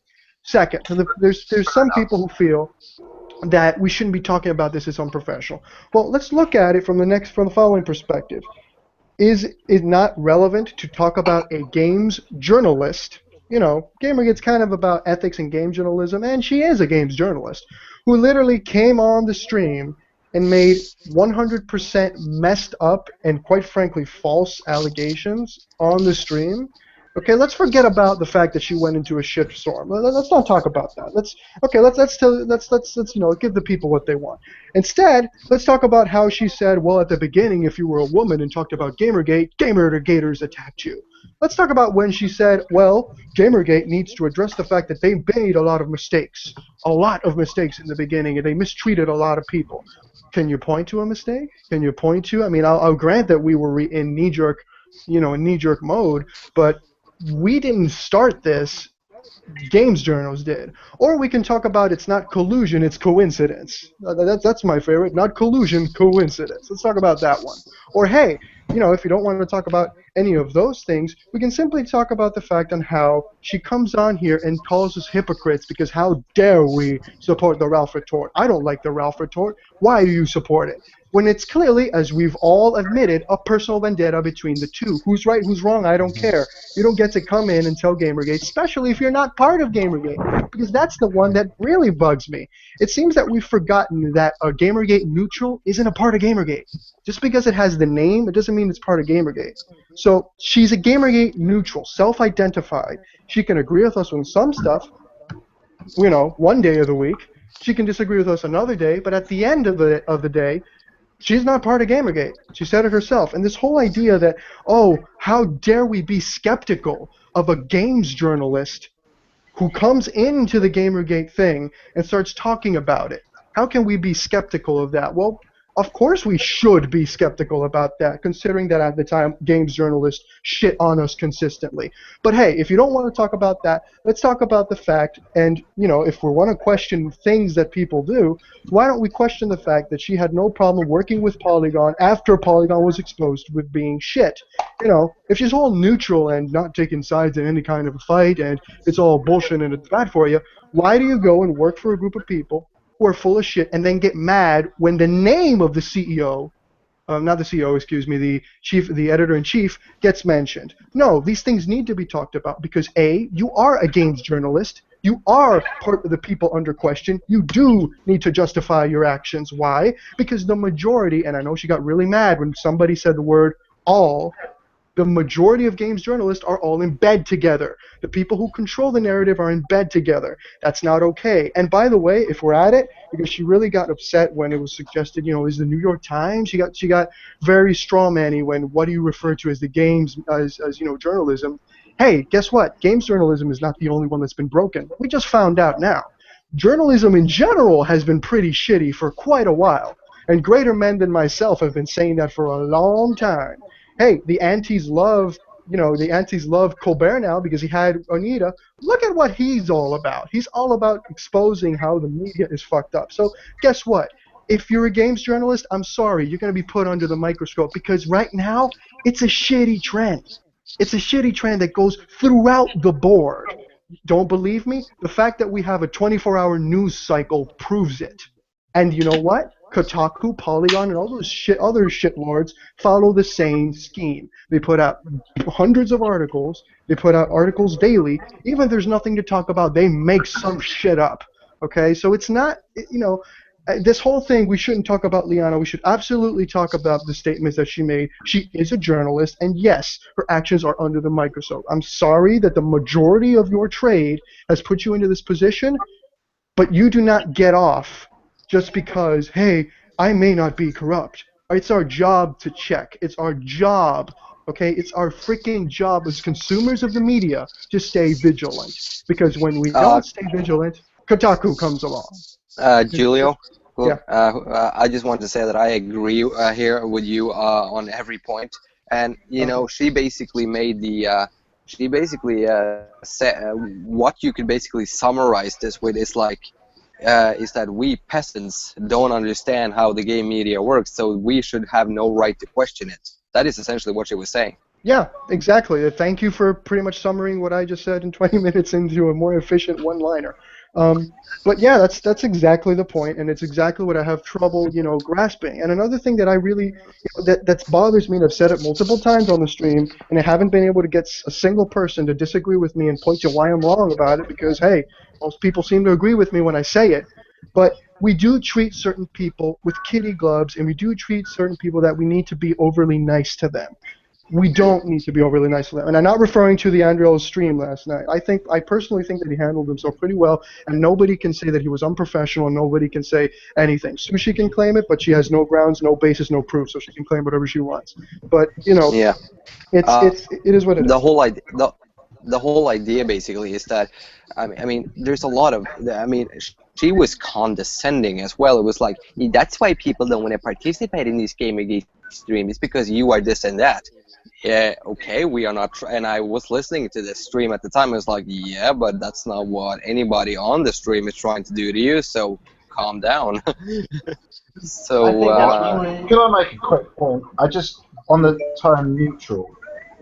Speaker 5: Second, there's some people who feel that we shouldn't be talking about this as unprofessional. Well, let's look at it from the following perspective. Is it not relevant to talk about a games journalist? You know, Gamergate's kind of about ethics and game journalism, and she is a games journalist who literally came on the stream and made 100% messed up and, quite frankly, false allegations on the stream. Okay, let's forget about the fact that she went into a shitstorm. Let's not talk about that. Let's you know, give the people what they want. Instead, let's talk about how she said, well, at the beginning, if you were a woman and talked about Gamergate, Gamergaters attacked you. Let's talk about when she said, well, Gamergate needs to address the fact that they made a lot of mistakes in the beginning, and they mistreated a lot of people. Can you point to a mistake? Can you point to? I mean, I'll grant that we were in knee-jerk mode, but we didn't start this. Games journals did. Or we can talk about it's not collusion, it's coincidence. That's my favorite. Not collusion, coincidence. Let's talk about that one. Or hey, you know, if you don't want to talk about any of those things, we can simply talk about the fact on how she comes on here and calls us hypocrites because how dare we support the Ralph retort. I don't like the Ralph retort. Why do you support it? When it's clearly, as we've all admitted, a personal vendetta between the two. Who's right, who's wrong, I don't care. You don't get to come in and tell Gamergate, especially if you're not part of Gamergate, because that's the one that really bugs me. It seems that we've forgotten that a Gamergate neutral isn't a part of Gamergate. Just because it has the name, it doesn't mean it's part of Gamergate. So she's a Gamergate neutral, self-identified. She can agree with us on some stuff, you know, one day of the week. She can disagree with us another day, but at the end of the day, she's not part of Gamergate. She said it herself. And this whole idea that, oh, how dare we be skeptical of a games journalist who comes into the Gamergate thing and starts talking about it. How can we be skeptical of that? Well, Of course we should be skeptical about that, considering that at the time games journalists shit on us consistently. But hey, if you don't want to talk about that, let's talk about the fact, and if we want to question things that people do, why don't we question the fact that she had no problem working with Polygon after Polygon was exposed with being shit? If she's all neutral and not taking sides in any kind of a fight and it's all bullshit and it's bad for you, why do you go and work for a group of people who are full of shit and then get mad when the name of the CEO, not the CEO, excuse me, the editor-in-chief gets mentioned? No, these things need to be talked about because A, you are a games journalist. You are part of the people under question. You do need to justify your actions. Why? Because the majority, and I know she got really mad when somebody said the word all, the majority of games journalists are all in bed together. The people who control the narrative are in bed together. That's not okay. And by the way, if we're at it, because she really got upset when it was suggested, is the New York Times? She got very strawmanny when what do you refer to as the games as journalism? Hey, guess what? Games journalism is not the only one that's been broken. We just found out now. Journalism in general has been pretty shitty for quite a while. And greater men than myself have been saying that for a long time. Hey, the antis love Colbert now because he had Anita. Look at what he's all about. He's all about exposing how the media is fucked up. So guess what? If you're a games journalist, I'm sorry, you're going to be put under the microscope because right now it's a shitty trend. It's a shitty trend that goes throughout the board. Don't believe me? The fact that we have a 24-hour news cycle proves it. And you know what? Kotaku, Polygon, and all those other shitlords follow the same scheme. They put out hundreds of articles. They put out articles daily. Even if there's nothing to talk about, they make some shit up. Okay? So it's not, this whole thing, we shouldn't talk about Liana. We should absolutely talk about the statements that she made. She is a journalist, and yes, her actions are under the microscope. I'm sorry that the majority of your trade has put you into this position, but you do not get off just because, hey, I may not be corrupt. It's our job to check. It's our job, okay? It's our freaking job as consumers of the media to stay vigilant. Because when we don't stay vigilant, Kotaku comes along.
Speaker 9: Julio?
Speaker 5: Yeah.
Speaker 9: I just want to say that I agree here with you on every point. And, she basically made the... she basically said what you could basically summarize this with is like... is that we peasants don't understand how the game media works, so we should have no right to question it. That is essentially what she was saying.
Speaker 5: Yeah, exactly. Thank you for pretty much summarizing what I just said in 20 minutes into a more efficient one-liner. But yeah, that's exactly the point, and it's exactly what I have trouble, grasping. And another thing that I really, that bothers me, and I've said it multiple times on the stream, and I haven't been able to get a single person to disagree with me and point to why I'm wrong about it, because hey, most people seem to agree with me when I say it. But we do treat certain people with kitty gloves, and we do treat certain people that we need to be overly nice to them. We don't need to be overly nice to them. And I'm not referring to the Andreo's stream last night. I personally think that he handled himself pretty well, and nobody can say that he was unprofessional, and nobody can say anything. Sushi can claim it, but she has no grounds, no basis, no proof, so she can claim whatever she wants. But,
Speaker 9: yeah.
Speaker 5: it is what it is.
Speaker 9: The whole idea basically is that, I mean, there's a lot of, she was condescending as well. It was like, that's why people don't want to participate in these Gamergate streams, because you are this and that. Yeah, okay, we are not, and I was listening to this stream at the time. I was like, yeah, but that's not what anybody on the stream is trying to do to you, so calm down. So,
Speaker 7: can I make a quick point? On the term neutral,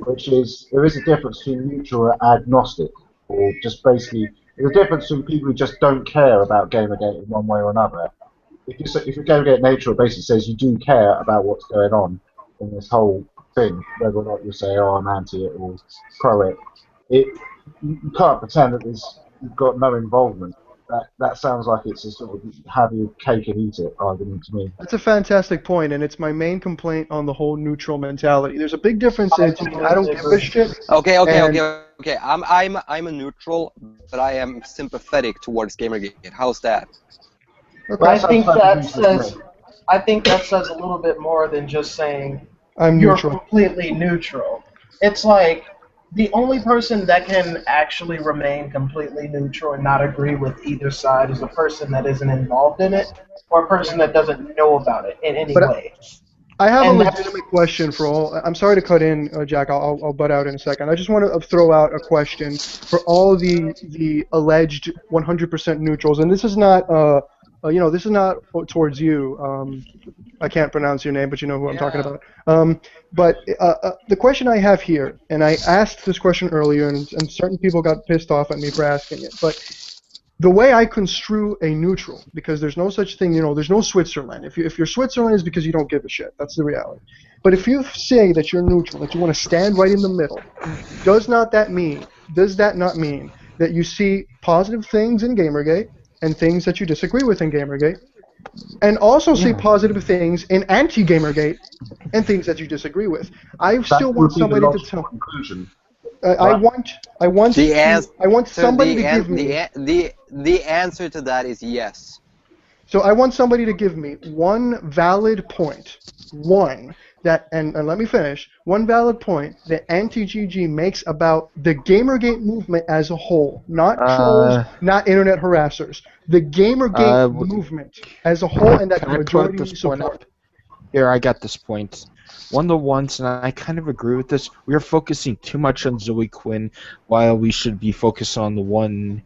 Speaker 7: which is, there is a difference between neutral and agnostic, or just basically, there's a difference between people who just don't care about Gamergate in one way or another. If you're Gamergate neutral, it basically says you do care about what's going on in this whole thing, whether or not you say, oh, I'm anti it or pro it. You can't pretend that you've got no involvement. That sounds like it's a sort of have your cake and eat it argument to me.
Speaker 5: That's a fantastic point, and it's my main complaint on the whole neutral mentality. There's a big difference in I don't give a shit.
Speaker 9: Okay. I'm a neutral, but I am sympathetic towards Gamergate. How's that?
Speaker 5: Okay.
Speaker 6: I think that says a little bit more than just saying
Speaker 5: I'm
Speaker 6: you're
Speaker 5: neutral.
Speaker 6: completely neutral. It's like the only person that can actually remain completely neutral and not agree with either side is a person that isn't involved in it or a person that doesn't know about it in any
Speaker 5: But
Speaker 6: way.
Speaker 5: I have a
Speaker 6: And that's
Speaker 5: legitimate question for all. I'm sorry to cut in, Jack. I'll butt out in a second. I just want to throw out a question for all the alleged 100% neutrals, and this is not this is not towards you. I can't pronounce your name, but you know who I'm talking about. But the question I have here, and I asked this question earlier, and certain people got pissed off at me for asking it, but the way I construe a neutral, because there's no such thing, there's no Switzerland. If you're Switzerland, it's because you don't give a shit. That's the reality. But if you say that you're neutral, that you want to stand right in the middle, does that not mean that you see positive things in Gamergate and things that you disagree with in Gamergate, and also see positive things in anti-Gamergate and things that you disagree with? I still want somebody to tell.
Speaker 7: Conclusion.
Speaker 5: I want somebody to give me.
Speaker 9: The answer to that is yes.
Speaker 5: So I want somebody to give me one valid point, and let me finish, one valid point that anti-GG makes about the Gamergate movement as a whole, not trolls, not internet harassers, the Gamergate movement as a whole, and that the majority of support.
Speaker 3: Here, I got this point. One of the ones, and I kind of agree with this, we are focusing too much on Zoe Quinn while we should be focused on the one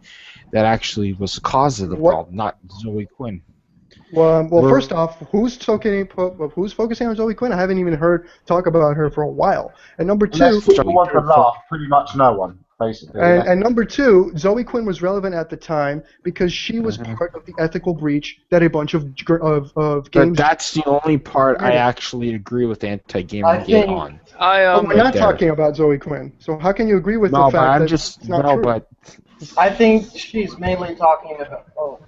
Speaker 3: that actually was the cause of the problem, not Zoe Quinn.
Speaker 5: Well, first off, who's focusing on Zoe Quinn? I haven't even heard talk about her for a while. And number two,
Speaker 7: people want to laugh, pretty much no one, basically.
Speaker 5: And number two, Zoe Quinn was relevant at the time because she was part of the ethical breach that a bunch of games.
Speaker 3: But that's the only part I actually agree with anti-Gamergate on.
Speaker 5: We're not talking about Zoe Quinn. So how can you agree with the fact that it's not true?
Speaker 3: But
Speaker 6: I think she's mainly talking about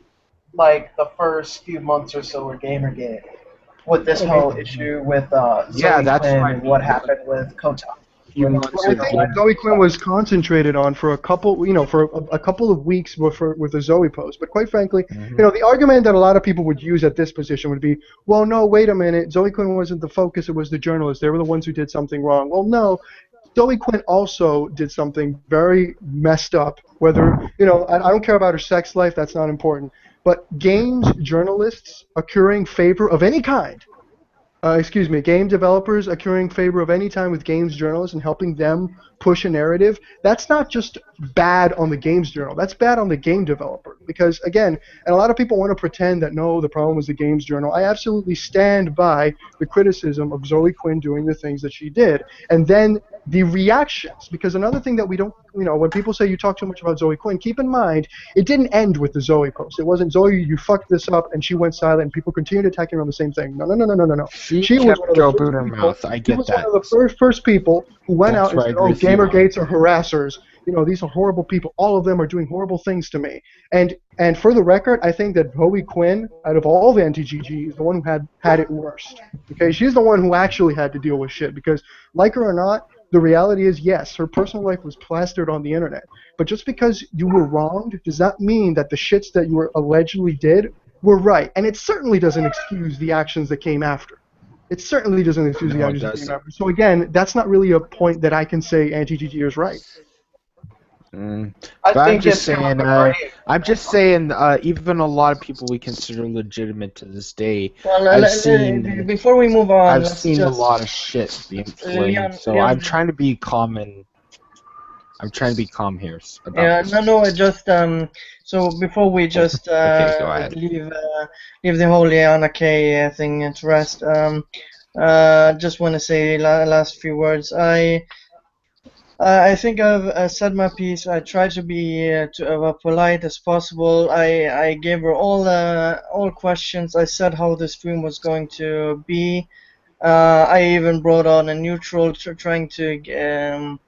Speaker 6: like the first few months or so of Gamergate, with this whole issue with Zoe Quinn and what happened with Kotak.
Speaker 5: I think Zoe Quinn was concentrated on for a couple of weeks with the Zoe post. But quite frankly, the argument that a lot of people would use at this position would be, well, no, wait a minute, Zoe Quinn wasn't the focus; it was the journalists. They were the ones who did something wrong. Well, no. Zoe Quinn also did something very messed up. Whether, I don't care about her sex life, that's not important. But games journalists accruing favor of any kind, game developers accruing favor of any time with games journalists and helping them push a narrative, that's not just bad on the games journal, that's bad on the game developer. Because, again, and a lot of people want to pretend that, no, the problem was the games journal. I absolutely stand by the criticism of Zoe Quinn doing the things that she did. And then the reactions, because another thing that we don't, when people say you talk too much about Zoe Quinn, keep in mind, it didn't end with the Zoe post. It wasn't, Zoe, you fucked this up, and she went silent, and people continued attacking her on the same thing. No. She was one of the first people, she was one of the first people who went out and said, oh, Gamergates are harassers. These are horrible people. All of them are doing horrible things to me. And for the record, I think that Zoe Quinn, out of all the anti-GG, is the one who had it worst. Okay, she's the one who actually had to deal with shit, because, like her or not, the reality is, yes, her personal life was plastered on the internet. But just because you were wronged does not mean that the shits that you were allegedly did were right. And it certainly doesn't excuse the actions that came after. It certainly doesn't excuse the actions that came after. So again, that's not really a point that I can say anti-GG is right.
Speaker 3: I'm just saying, even a lot of people we consider legitimate to this day,
Speaker 2: before we move on,
Speaker 3: I've seen a lot of shit being flamed, so I'm trying to be calm I'm trying to be calm here.
Speaker 2: So before we just leave the whole Liana K thing to rest, just want to say last few words. I think I've said my piece. I tried to be as polite as possible. I gave her all questions. I said how the stream was going to be. I even brought on a neutral, trying to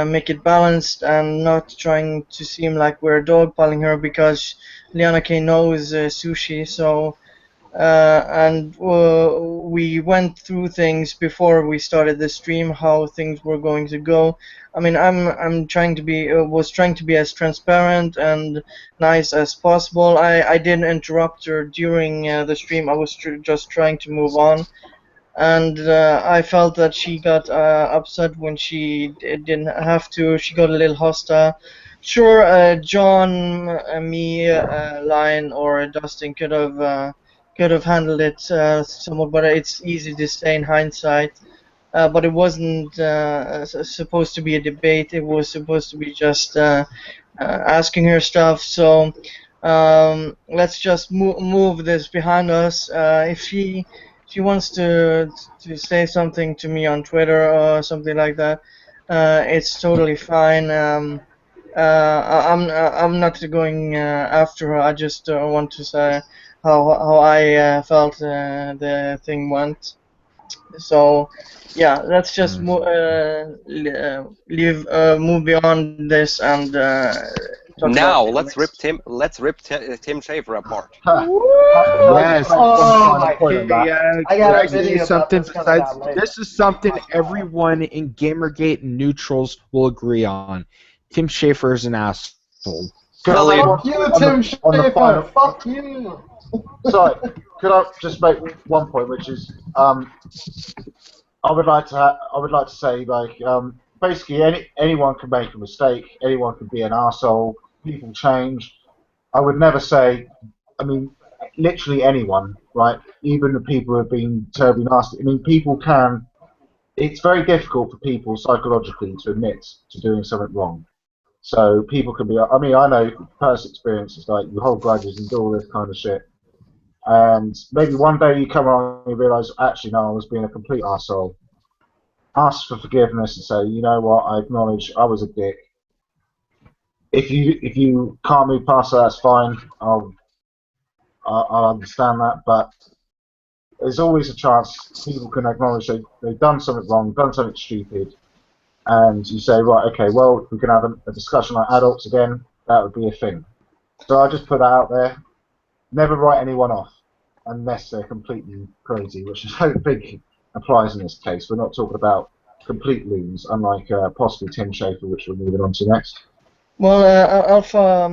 Speaker 2: make it balanced and not trying to seem like we're dogpiling her, because Liana K knows sushi. So we went through things before we started the stream, how things were going to go. I mean, I'm trying to be was trying to be as transparent and nice as possible. I didn't interrupt her during the stream. I was just trying to move on. and I felt that she got upset when she didn't have to. She got a little hostile. Sure, John, me, Lion, or Dustin could have handled it somewhat better. It's easy to say in hindsight, but it wasn't supposed to be a debate. It was supposed to be just asking her stuff. So let's just move this behind us. If she wants to say something to me on Twitter or something like that, it's totally fine. I'm not going after her. I just want to say how I felt the thing went. So yeah, let's just move beyond this and talk
Speaker 9: Now
Speaker 2: about
Speaker 9: let's rip Tim Schafer apart.
Speaker 3: Yes.
Speaker 6: Oh my
Speaker 3: Okay,
Speaker 6: God. I got
Speaker 3: can
Speaker 6: a
Speaker 3: I say
Speaker 6: video about
Speaker 3: something
Speaker 6: this coming
Speaker 3: besides?
Speaker 6: out later.
Speaker 3: This is something everyone in Gamergate and neutrals will agree on. Tim Schafer is an asshole.
Speaker 6: Fuck you, Tim
Speaker 7: on the final,
Speaker 6: Schafer. Fuck you.
Speaker 7: Sorry, could I just make one point, which is I would like to say, like, basically anyone can make a mistake, anyone can be an arsehole, people change. I would never say, I mean, literally anyone, right? Even the people who have been terribly nasty. I mean, people can. It's very difficult for people psychologically to admit to doing something wrong. So people can be. I mean, I know from personal experiences, like you hold grudges and do all this kind of shit. And maybe one day you come along and you realise, actually, no, I was being a complete arsehole. Ask for forgiveness and say, you know what, I acknowledge I was a dick. If you can't move past that, that's fine. I'll understand that, but there's always a chance people can acknowledge they've done something wrong, done something stupid, and you say, right, okay, well, if we can have a discussion like adults again, that would be a thing. So I just put that out there. Never write anyone off unless they're completely crazy, which I don't think applies in this case. We're not talking about complete loons, unlike possibly Tim Schafer, which we're moving on to next.
Speaker 2: Well, Alpha,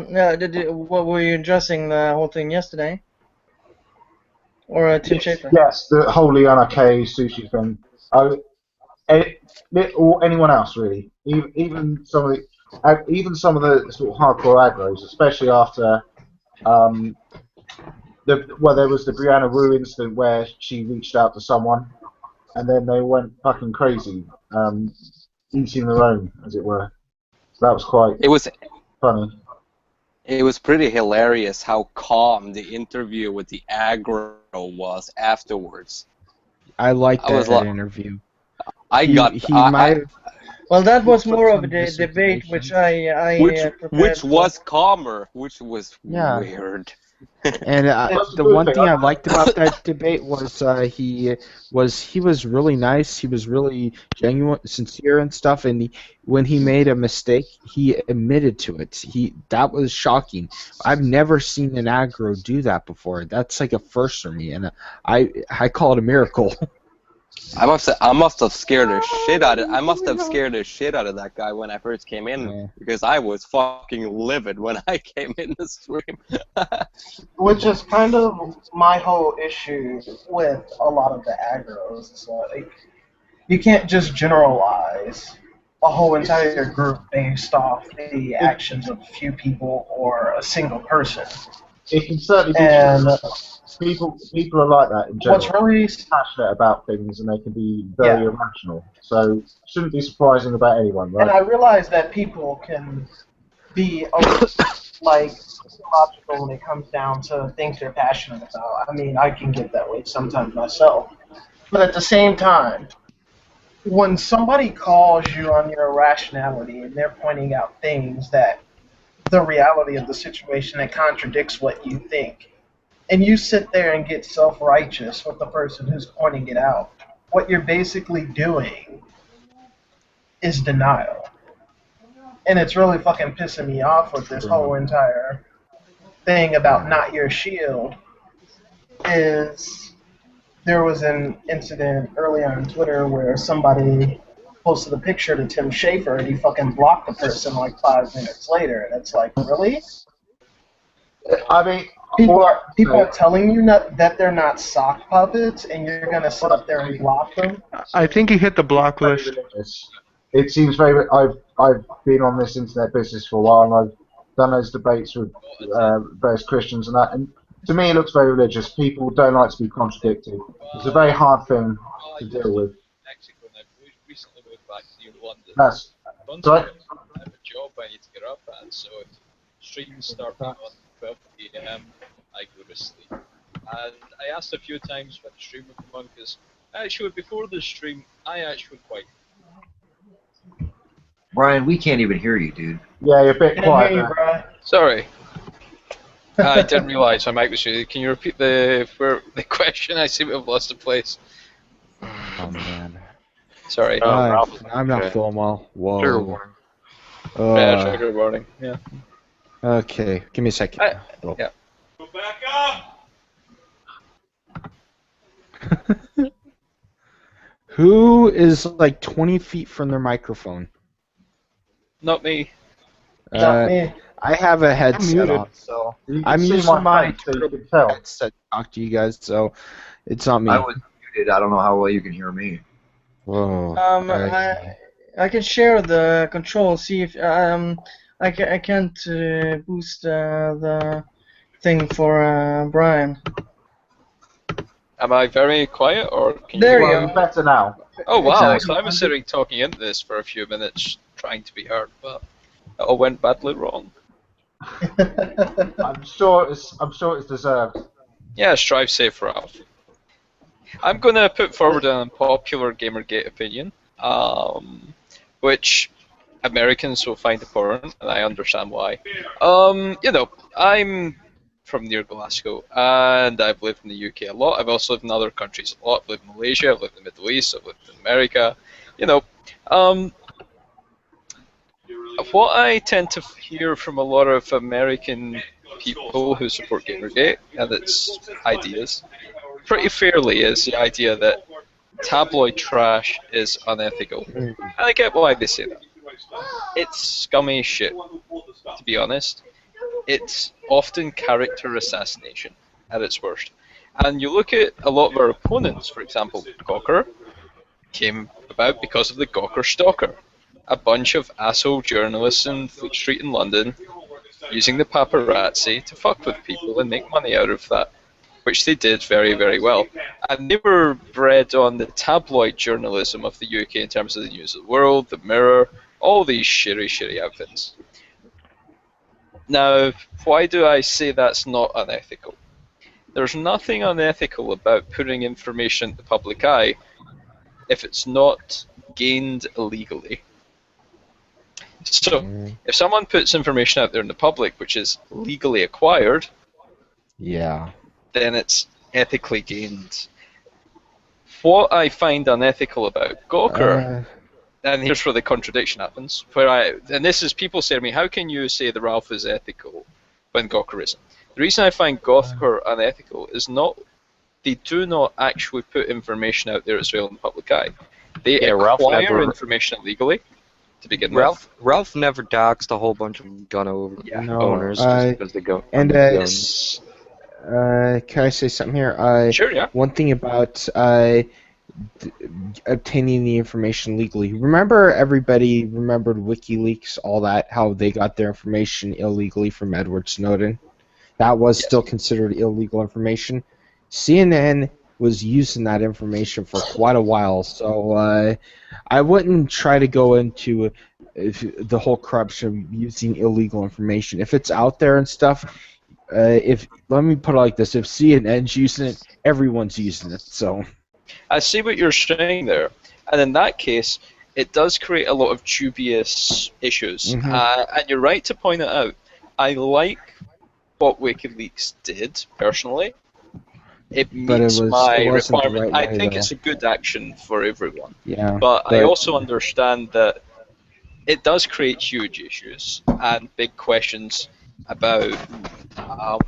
Speaker 2: what were you addressing the whole thing yesterday? Or Tim Schafer?
Speaker 7: Yes, the whole Liana K sushi thing. Or anyone else really. Even some of the sort of hardcore aggros, especially after there was the Brianna Wu incident where she reached out to someone, and then they went fucking crazy, eating their own, as it were. So that was quite funny.
Speaker 9: It was pretty hilarious how calm the interview with the aggro was afterwards.
Speaker 3: I liked that interview.
Speaker 2: Well, that was more of a debate, which
Speaker 9: which was calmer, which was weird.
Speaker 3: And the one thing I liked about that debate was he was really nice. He was really genuine, sincere, and stuff. And when he made a mistake, he admitted to it. That was shocking. I've never seen an aggro do that before. That's like a first for me, and I call it a miracle.
Speaker 9: I must have scared the shit out of that guy when I first came in, because I was fucking livid when I came in the stream.
Speaker 6: Which is kind of my whole issue with a lot of the aggros. So, you can't just generalize a whole entire group based off the actions of a few people or a single person.
Speaker 7: It can certainly be. People are like that in general.
Speaker 6: What's really
Speaker 7: passionate about things, and they can be very irrational. So shouldn't be surprising about anyone, right?
Speaker 6: And I realize that people can be logical when it comes down to things they're passionate about. I mean, I can get that way sometimes myself. But at the same time, when somebody calls you on your irrationality and they're pointing out things that the reality of the situation that contradicts what you think, and you sit there and get self-righteous with the person who's pointing it out, what you're basically doing is denial. And it's really fucking pissing me off with this whole entire thing about not your shield. Is there was an incident earlier on Twitter where somebody posted a picture to Tim Schafer and he fucking blocked the person like 5 minutes later, and it's like, really?
Speaker 7: I mean,
Speaker 6: People are telling you that they're not sock puppets, and you're gonna sit up there and block them.
Speaker 5: I think he hit the block list.
Speaker 7: It seems very. I've been on this internet business for a while, and I've done those debates with various Christians and that. And to me, it looks very religious. People don't like to be contradicted. It's a very hard thing to deal with.
Speaker 1: Mexico, and I've recently moved back to New London.
Speaker 7: That's
Speaker 1: I have a job I need to get up at, so if streams start on 12 a.m., I go to sleep. And I asked a few times when the stream would come on, because actually before the stream, I actually quite.
Speaker 10: Brian, we can't even hear you, dude.
Speaker 7: Yeah, you're a bit quiet.
Speaker 1: Sorry. I didn't realise my mic was muted. Can you repeat the question? I seem to have lost the place.
Speaker 3: Oh man.
Speaker 1: Sorry.
Speaker 3: I'm not feeling well. Whoa.
Speaker 1: Trigger warning. Yeah, trigger warning. Yeah.
Speaker 3: Okay, give me a second.
Speaker 1: Yeah.
Speaker 11: Go back up!
Speaker 3: Who is like 20 feet from their microphone?
Speaker 1: Not me.
Speaker 6: Not me.
Speaker 3: I have a headset on, so I'm using my headset to talk to you guys, so it's not me.
Speaker 10: I was muted. I don't know how well you can hear me.
Speaker 3: Whoa.
Speaker 2: I can share the control. See if I can't boost the thing for Brian.
Speaker 1: Am I very quiet, or can
Speaker 2: There
Speaker 1: you?
Speaker 2: you go.
Speaker 7: Better now.
Speaker 1: Oh wow!
Speaker 2: Exactly.
Speaker 1: So I was sitting talking into this for a few minutes, trying to be heard, but it all went badly wrong.
Speaker 7: I'm sure it's deserved.
Speaker 1: Yeah, strive safe, Ralph. I'm going to put forward an unpopular Gamergate opinion, which Americans will find abhorrent, and I understand why. I'm from near Glasgow, and I've lived in the UK a lot. I've also lived in other countries a lot. I've lived in Malaysia, I've lived in the Middle East, I've lived in America. What I tend to hear from a lot of American people who support Gamergate and its ideas, pretty fairly, is the idea that tabloid trash is unethical. And I get why they say that. It's scummy shit, to be honest. It's often character assassination at its worst. And you look at a lot of our opponents, for example, Gawker came about because of the Gawker Stalker. A bunch of asshole journalists in Fleet Street in London using the paparazzi to fuck with people and make money out of that, which they did very, very well. And they were bred on the tabloid journalism of the UK in terms of the News of the World, the Mirror, all these shitty outfits. Now, why do I say that's not unethical? There's nothing unethical about putting information in the public eye if it's not gained illegally. So, if someone puts information out there in the public which is legally acquired,
Speaker 3: yeah,
Speaker 1: then it's ethically gained. What I find unethical about Gawker, and here's where the contradiction happens, and this is people say to me, how can you say the Ralph is ethical when Gawker isn't? The reason I find Gawker unethical is they do not actually put information out there as well in the public eye. They acquire information illegally. To begin with.
Speaker 8: Ralph never doxed a whole bunch of gun owners just because they go.
Speaker 3: And
Speaker 8: guns.
Speaker 3: Can I say something here?
Speaker 1: Sure, yeah.
Speaker 3: One thing about obtaining the information legally. Everybody remembered WikiLeaks, all that, how they got their information illegally from Edward Snowden. That was still considered illegal information. CNN was using that information for quite a while, so I wouldn't try to go into the whole corruption of using illegal information. If it's out there and stuff, let me put it like this: if CNN's using it, everyone's using it. So
Speaker 1: I see what you're saying there, and in that case, it does create a lot of dubious issues. And you're right to point it out. I like what WikiLeaks did personally. It meets my requirement. I think it's a good action for everyone.
Speaker 3: Yeah.
Speaker 1: But I also understand that it does create huge issues and big questions about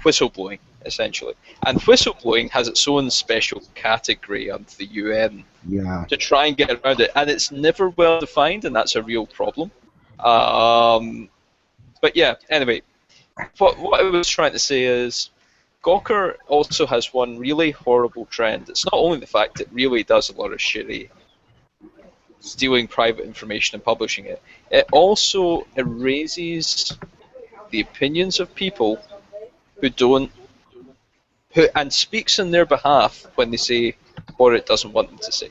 Speaker 1: whistleblowing, essentially. And whistleblowing has its own special category under the UN to try and get around it. And it's never well defined, and that's a real problem. But yeah, anyway, what I was trying to say is, Gawker also has one really horrible trend. It's not only the fact it really does a lot of shitty stealing private information and publishing it, it also erases the opinions of people and speaks on their behalf when they say what it doesn't want them to say.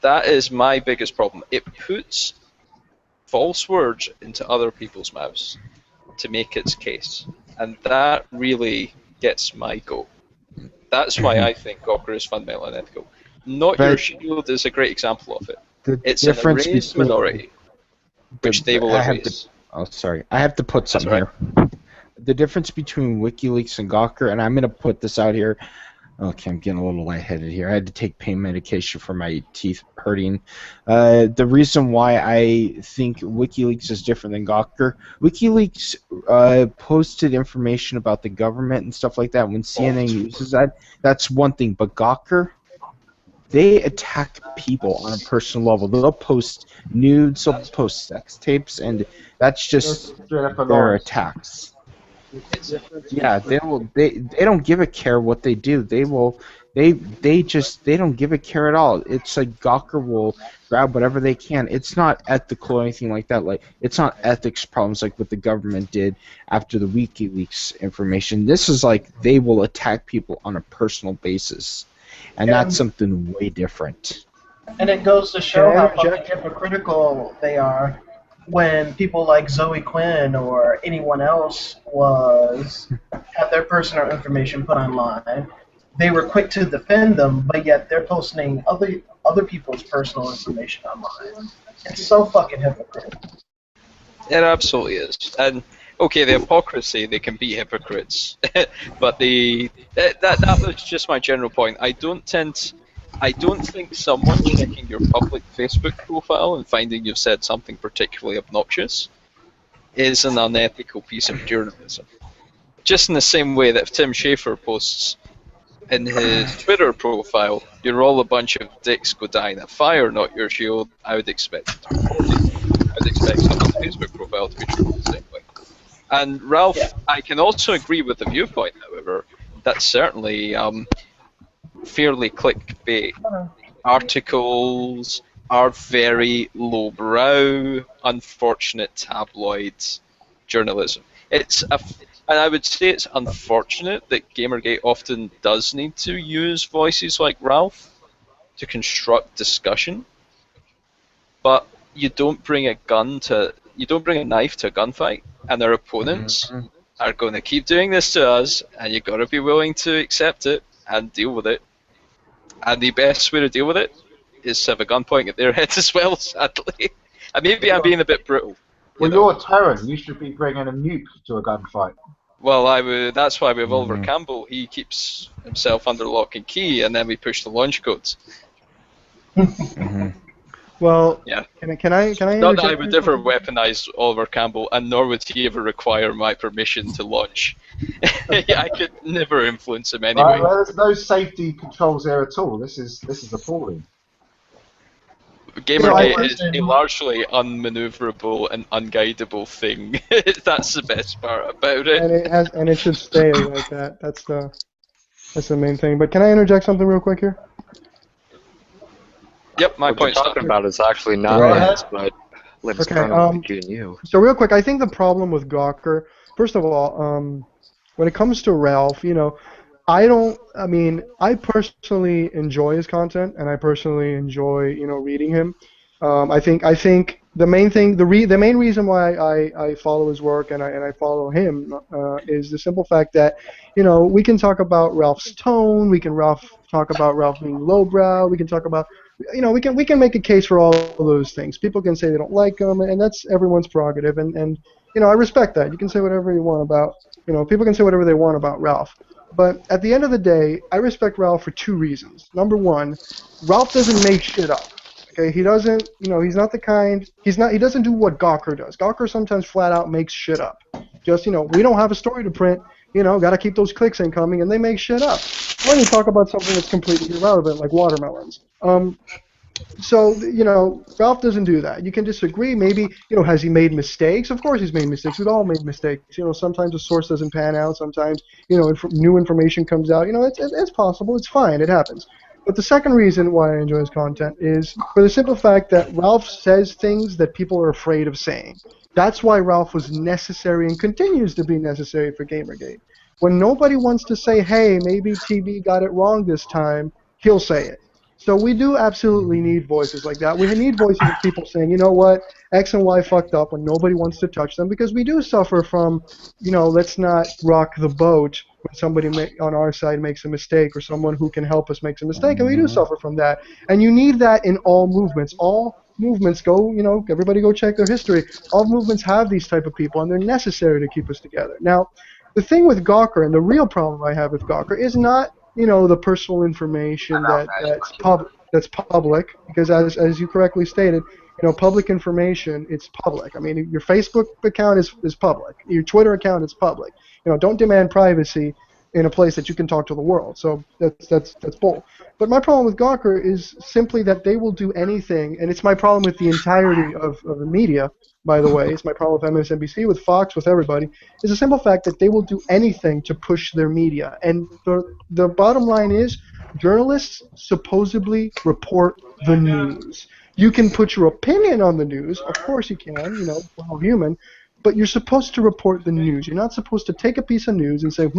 Speaker 1: That is my biggest problem. It puts false words into other people's mouths to make its case, and that really gets my goat. That's why I think Gawker is fundamentally unethical. Not Your Shield is a great example of it. It's an erased minority, which they will erase.
Speaker 3: I have to put something here. The difference between WikiLeaks and Gawker, and I'm going to put this out here. Okay, I'm getting a little lightheaded here. I had to take pain medication for my teeth hurting. The reason why I think WikiLeaks is different than Gawker, WikiLeaks posted information about the government and stuff like that. When CNN uses that, that's one thing. But Gawker, they attack people on a personal level. They'll post nudes, they'll post sex tapes, and that's just their attacks. Yeah, they don't give a care what they do. They don't give a care at all. It's like Gawker will grab whatever they can. It's not ethical or anything like that. Like, it's not ethics problems like what the government did after the WikiLeaks information. This is like they will attack people on a personal basis, and that's something way different.
Speaker 6: And it goes to show how fucking hypocritical they are when people like Zoe Quinn or anyone else had their personal information put online. They were quick to defend them, but yet they're posting other people's personal information online. It's so fucking hypocritical.
Speaker 1: It absolutely is. And okay, the hypocrisy, they can be hypocrites, but that was just my general point. I don't think someone checking your public Facebook profile and finding you've said something particularly obnoxious is an unethical piece of journalism. Just in the same way that if Tim Schafer posts in his Twitter profile, "You're all a bunch of dicks, go die in a fire, not your shield," I would expect it to be reported. I would expect someone's Facebook profile to be treated the same way. And Ralph, I can also agree with the viewpoint, however, that certainly fairly clickbait articles are very lowbrow, unfortunate tabloid journalism. And I would say it's unfortunate that Gamergate often does need to use voices like Ralph to construct discussion, but you don't bring a knife to a gunfight, and our opponents are going to keep doing this to us, and you've got to be willing to accept it and deal with it. And the best way to deal with it is to have a gun pointing at their heads as well, sadly. And maybe I'm being a bit brutal.
Speaker 7: Well, you're Terran. You should be bringing a nuke to a gunfight.
Speaker 1: Well, that's why we have Oliver Campbell. He keeps himself under lock and key, and then we push the launch codes.
Speaker 5: Well,
Speaker 1: yeah.
Speaker 5: Can I?
Speaker 1: Not that I would ever weaponize Oliver Campbell, and nor would he ever require my permission to launch. I could never influence him anyway.
Speaker 7: There's no safety controls there at all. This is appalling.
Speaker 1: Gamergate is a largely unmaneuverable and unguidable thing. That's the best part about it.
Speaker 5: And it should stay like that. That's the main thing. But can I interject something real quick here?
Speaker 1: Yep, my
Speaker 8: point. What you're talking about is actually not this, but Linus between you.
Speaker 5: So real quick, I think the problem with Gawker, first of all, when it comes to Ralph, I personally enjoy his content, and I personally enjoy, reading him. I think the main reason why I follow his work and I follow him is the simple fact that, we can talk about Ralph's tone, we can talk about Ralph being lowbrow, we can talk about, we can make a case for all of those things. People can say they don't like him, and that's everyone's prerogative, and I respect that. You can say whatever you want about, people can say whatever they want about Ralph. But at the end of the day, I respect Ralph for two reasons. Number one, Ralph doesn't make shit up. Okay, he doesn't, he's not the kind, he doesn't do what Gawker does. Gawker sometimes flat out makes shit up. Just, we don't have a story to print, gotta keep those clicks incoming, and they make shit up. When you talk about something that's completely irrelevant, like watermelons. So, you know, Ralph doesn't do that. You can disagree. Maybe, you know, has he made mistakes? Of course he's made mistakes. We've all made mistakes. You know, sometimes a source doesn't pan out. Sometimes, you know, new information comes out. You know, it's possible. It's fine. It happens. But the second reason why I enjoy his content is for the simple fact that Ralph says things that people are afraid of saying. That's why Ralph was necessary and continues to be necessary for Gamergate. When nobody wants to say, hey, maybe TV got it wrong this time, he'll say it. So we do absolutely need voices like that. We need voices of people saying, you know what, X and Y fucked up when nobody wants to touch them, because we do suffer from, you know, let's not rock the boat when somebody on our side makes a mistake, or someone who can help us makes a mistake, and we do suffer from that. And you need that in all movements. All movements go, you know, everybody go check their history. All movements have these type of people, and they're necessary to keep us together. Now, the thing with Gawker, and the real problem I have with Gawker, is not, you know, the personal information that's public, because as you correctly stated, you know, public information, it's public. I mean, your Facebook account is public. Your Twitter account is public. You know, don't demand privacy in a place that you can talk to the world. So that's bull. But my problem with Gawker is simply that they will do anything, and it's my problem with the entirety of the media, by the way. It's my problem with MSNBC, with Fox, with everybody. Is the simple fact that they will do anything to push their media. And the bottom line is, journalists supposedly report the news. You can put your opinion on the news, of course you can, you know, we're all human, but you're supposed to report the news. You're not supposed to take a piece of news and say,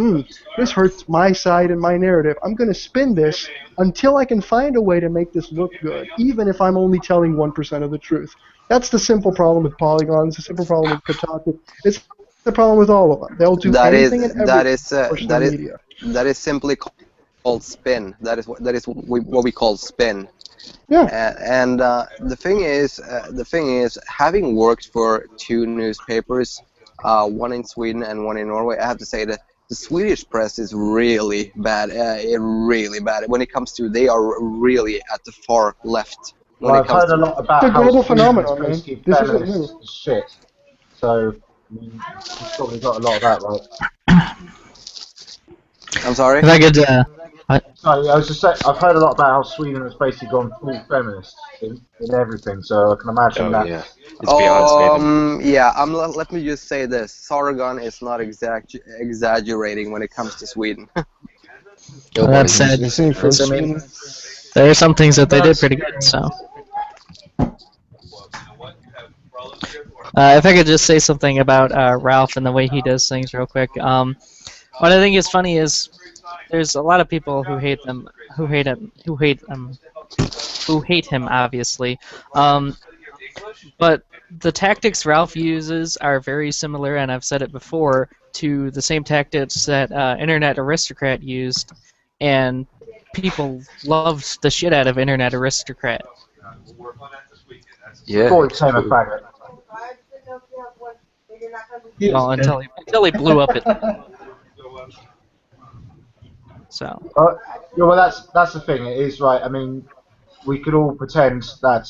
Speaker 5: this hurts my side and my narrative. I'm going to spin this until I can find a way to make this look good, even if I'm only telling 1% of the truth. That's the simple problem with Polygon. It's the simple problem with Kotaku. It's the problem with all of them. They'll do anything and everything to push the media.
Speaker 9: That is simply called spin. That is what we call spin.
Speaker 5: Yeah.
Speaker 9: And the thing is, having worked for two newspapers, one in Sweden and one in Norway, I have to say that the Swedish press is really bad. Really bad. When it comes to, they are really at the far left.
Speaker 7: Well, I've heard a lot about
Speaker 5: it's a
Speaker 7: how
Speaker 5: global
Speaker 7: Sweden
Speaker 5: phenomenon,
Speaker 7: is basically
Speaker 5: man. This isn't
Speaker 7: feminist
Speaker 5: new.
Speaker 7: as shit. So, I mean, you've probably got a lot of that, right?
Speaker 9: I'm sorry?
Speaker 12: If I could,
Speaker 7: Sorry, I was just saying, I've heard a lot about how Sweden has basically gone full feminist in everything, so I can imagine that.
Speaker 13: Yeah. It's beyond Sweden.
Speaker 9: Yeah, let me just say this. Sargon is not exaggerating when it comes to Sweden.
Speaker 12: well, that said,
Speaker 3: Isn't he from Sweden?
Speaker 12: there are some things that they did pretty good, so. If I could just say something about Ralph and the way he does things real quick. What I think is funny is there's a lot of people who hate him, who hate him, obviously. But the tactics Ralph uses are very similar, and I've said it before, to the same tactics that Internet Aristocrat used, and people loved the shit out of Internet Aristocrat.
Speaker 13: Yeah.
Speaker 7: Before he became a faggot.
Speaker 12: Well, until he blew up it. So.
Speaker 7: Yeah, well, that's the thing. It is right. I mean, we could all pretend that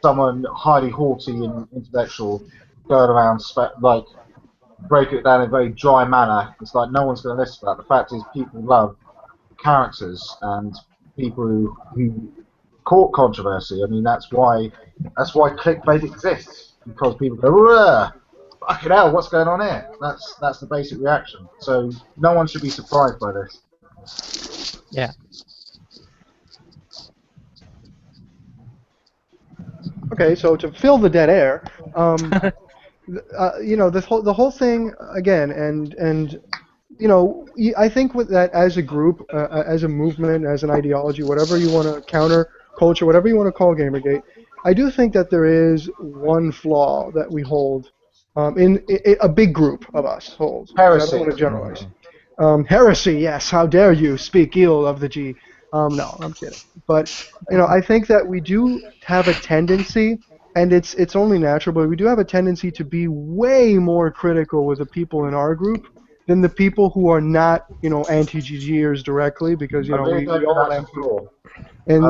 Speaker 7: someone highly haughty and intellectual going around like break it down in a very dry manner. It's like no one's going to listen to that. The fact is, people love characters and people who court controversy. I mean, that's why clickbait exists, because people go, fucking hell, what's going on here? That's the basic reaction. So no one should be surprised by this.
Speaker 12: Yeah.
Speaker 5: Okay, so to fill the dead air, you know, the whole thing again, and you know, I think with that as a group, as a movement, as an ideology, whatever you want to counter culture, whatever you want to call Gamergate, I do think that there is one flaw that we hold, in a big group of us holds.
Speaker 7: Heresy.
Speaker 5: I don't want to generalize. Heresy, yes. How dare you speak ill of the G? No, I'm kidding. But you know, I think that we do have a tendency, and it's only natural, but we do have a tendency to be way more critical with the people in our group than the people who are not, you know, anti-GGers directly, because you know we all have. And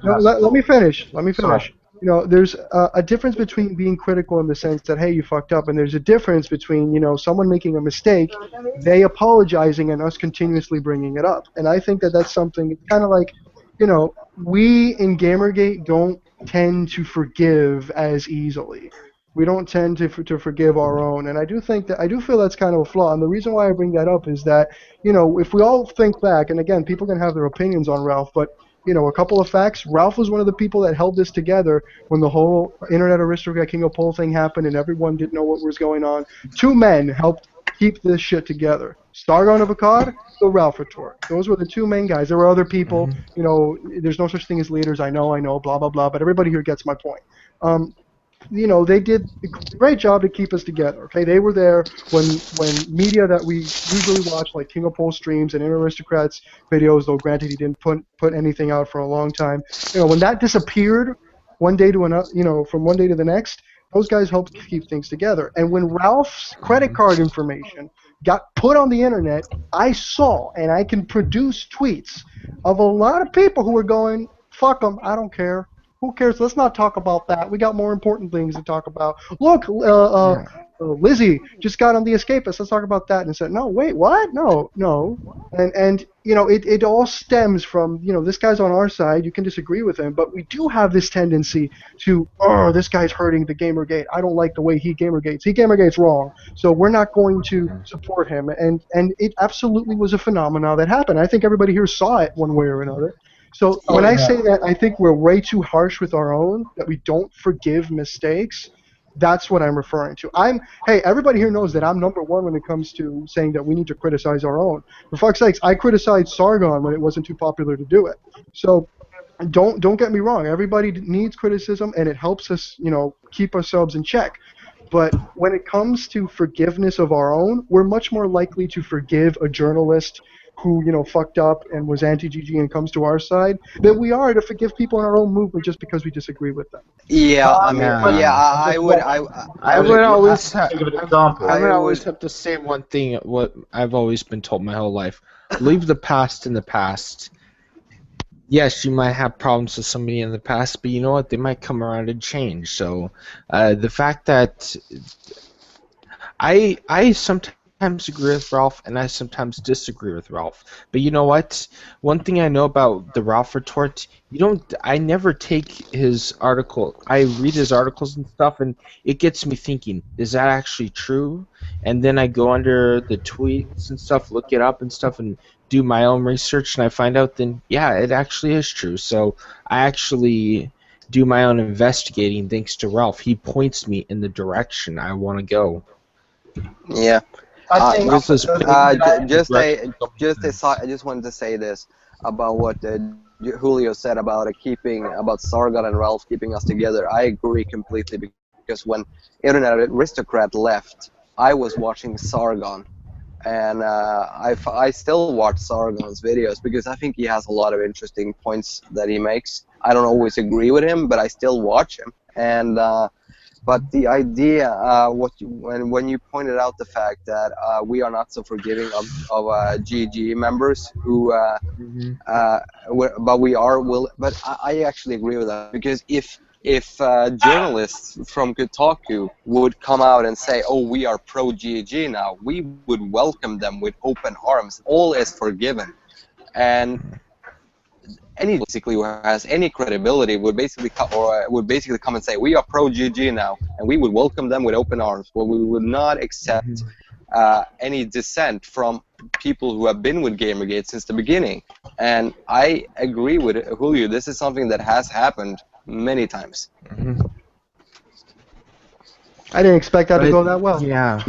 Speaker 5: no, let me finish.
Speaker 7: Sorry.
Speaker 5: You know, there's a difference between being critical in the sense that, hey, you fucked up, and there's a difference between, you know, someone making a mistake, they apologizing, and us continuously bringing it up. And I think that that's something, kind of like, you know, we in Gamergate don't tend to forgive as easily. We don't tend to forgive our own, and I do feel that's kind of a flaw. And the reason why I bring that up is that, you know, if we all think back, and again, people can have their opinions on Ralph, but you know, a couple of facts. Ralph was one of the people that held this together when the whole Internet Aristocrat King of Pole thing happened and everyone didn't know what was going on. Two men helped keep this shit together. Stargon of Akkad, the Ralph Retort. Those were the two main guys. There were other people, you know, there's no such thing as leaders, I know, blah, blah, blah, but everybody here gets my point. You know, they did a great job to keep us together. Okay, they were there when media that we usually watch, like King of Pole streams and Inner Aristocrats videos, though granted he didn't put anything out for a long time. You know, when that disappeared one day to another, you know, from one day to the next, those guys helped keep things together. And when Ralph's credit card information got put on the internet, I saw, and I can produce tweets of a lot of people who were going, "Fuck them, I don't care. Who cares? Let's not talk about that. We got more important things to talk about. Look, Lizzie just got on The Escapist. Let's talk about that." And said, "No, wait, what? No." And you know, it all stems from, you know, this guy's on our side. You can disagree with him, but we do have this tendency to, oh, this guy's hurting the Gamergate. I don't like the way he Gamergates. He Gamergates wrong, so we're not going to support him. And it absolutely was a phenomenon that happened. I think everybody here saw it one way or another. So when I say that I think we're way too harsh with our own, that we don't forgive mistakes, that's what I'm referring to. Hey, everybody here knows that I'm number one when it comes to saying that we need to criticize our own. For fuck's sakes, I criticized Sargon when it wasn't too popular to do it. So don't get me wrong. Everybody needs criticism, and it helps us, you know, keep ourselves in check. But when it comes to forgiveness of our own, we're much more likely to forgive a journalist who, you know, fucked up and was anti-GG and comes to our side, than we are to forgive people in our own movement just because we disagree with them.
Speaker 9: Yeah, I mean, I would
Speaker 3: always have to say one thing. What I've always been told my whole life: leave the past in the past. Yes, you might have problems with somebody in the past, but you know what? They might come around and change. So, the fact that I sometimes agree with Ralph, and I sometimes disagree with Ralph. But you know what? One thing I know about the Ralph Retort, I never take his article. I read his articles and stuff, and it gets me thinking, is that actually true? And then I go under the tweets and stuff, look it up and stuff, and do my own research, and I find out then, yeah, it actually is true. So I actually do my own investigating thanks to Ralph. He points me in the direction I want to go.
Speaker 9: Yeah. I just wanted to say this about what Julio said about Sargon and Ralph keeping us together. I agree completely, because when Internet Aristocrat left, I was watching Sargon, and I still watch Sargon's videos because I think he has a lot of interesting points that he makes. I don't always agree with him, but I still watch him. And but the idea, when you pointed out the fact that we are not so forgiving of GG members who, but we are but I actually agree with that, because if journalists from Kotaku would come out and say, "Oh, we are pro GG now," we would welcome them with open arms. All is forgiven, and any basically who has any credibility would basically come and say, "We are pro GG now," and we would welcome them with open arms. But we would not accept any dissent from people who have been with Gamergate since the beginning. And I agree with Julio. This is something that has happened many times.
Speaker 5: I didn't expect that to go that well.
Speaker 3: Yeah.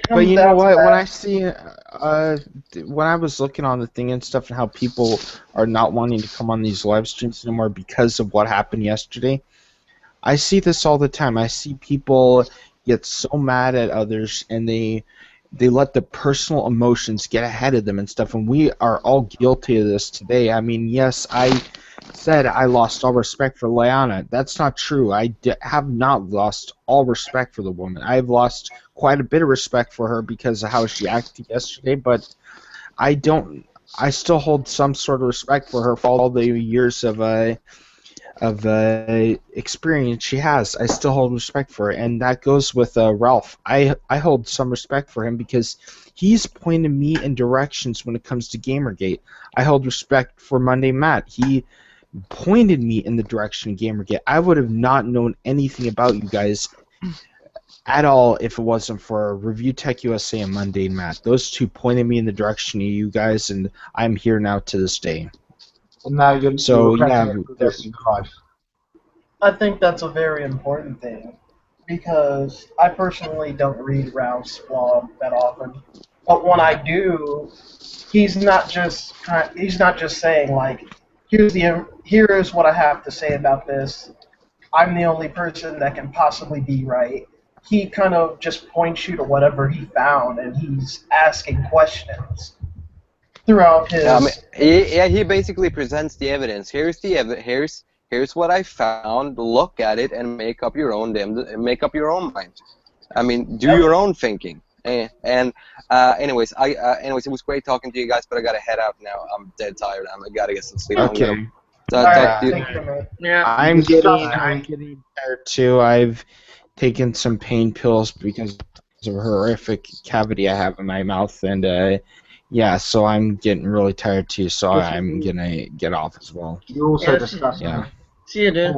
Speaker 3: But you know what? When I see, when I was looking on the thing and stuff, and how people are not wanting to come on these live streams anymore because of what happened yesterday, I see this all the time. I see people get so mad at others, and they let the personal emotions get ahead of them and stuff, and we are all guilty of this today. I mean, yes, I said I lost all respect for Lyanna. That's not true. I have not lost all respect for the woman. I've lost quite a bit of respect for her because of how she acted yesterday, but I still hold some sort of respect for her for all the years of of experience she has. I still hold respect for her, and that goes with Ralph. I hold some respect for him because he's pointed me in directions when it comes to Gamergate. I hold respect for Monday Matt. He pointed me in the direction of Gamergate. I would have not known anything about you guys at all if it wasn't for Review Tech USA and Monday Matt. Those two pointed me in the direction of you guys, and I'm here now to this day.
Speaker 7: And now you're regretting it for the rest of your life.
Speaker 6: I think that's a very important thing because I personally don't read Ralph's blog that often, but when I do, he's not just saying like, here is what I have to say about this. I'm the only person that can possibly be right. He kind of just points you to whatever he found, and he's asking questions throughout his.
Speaker 9: He basically presents the evidence. Here's the here's what I found. Look at it and make up your own mind. I mean, do your own thinking. Anyways, it was great talking to you guys, but I gotta head out now. I'm dead tired. I gotta get some sleep.
Speaker 3: Okay. I'm getting tired too. I've taken some pain pills because of a horrific cavity I have in my mouth, and yeah, so I'm getting really tired too. So I'm gonna get off as well.
Speaker 7: You also discussed.
Speaker 3: Yeah.
Speaker 2: See you, dude.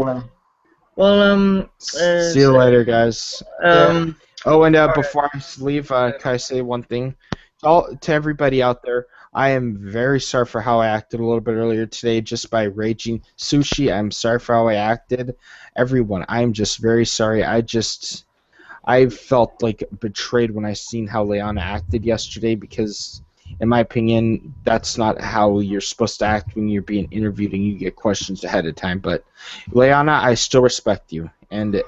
Speaker 2: Well,
Speaker 3: see you later, guys. Oh, and before I leave, can I say one thing? To everybody out there, I am very sorry for how I acted a little bit earlier today just by raging. Sushi, I'm sorry for how I acted. Everyone, I'm just very sorry. I felt like betrayed when I seen how Leanna acted yesterday because, in my opinion, that's not how you're supposed to act when you're being interviewed and you get questions ahead of time. But, Leanna, I still respect you. And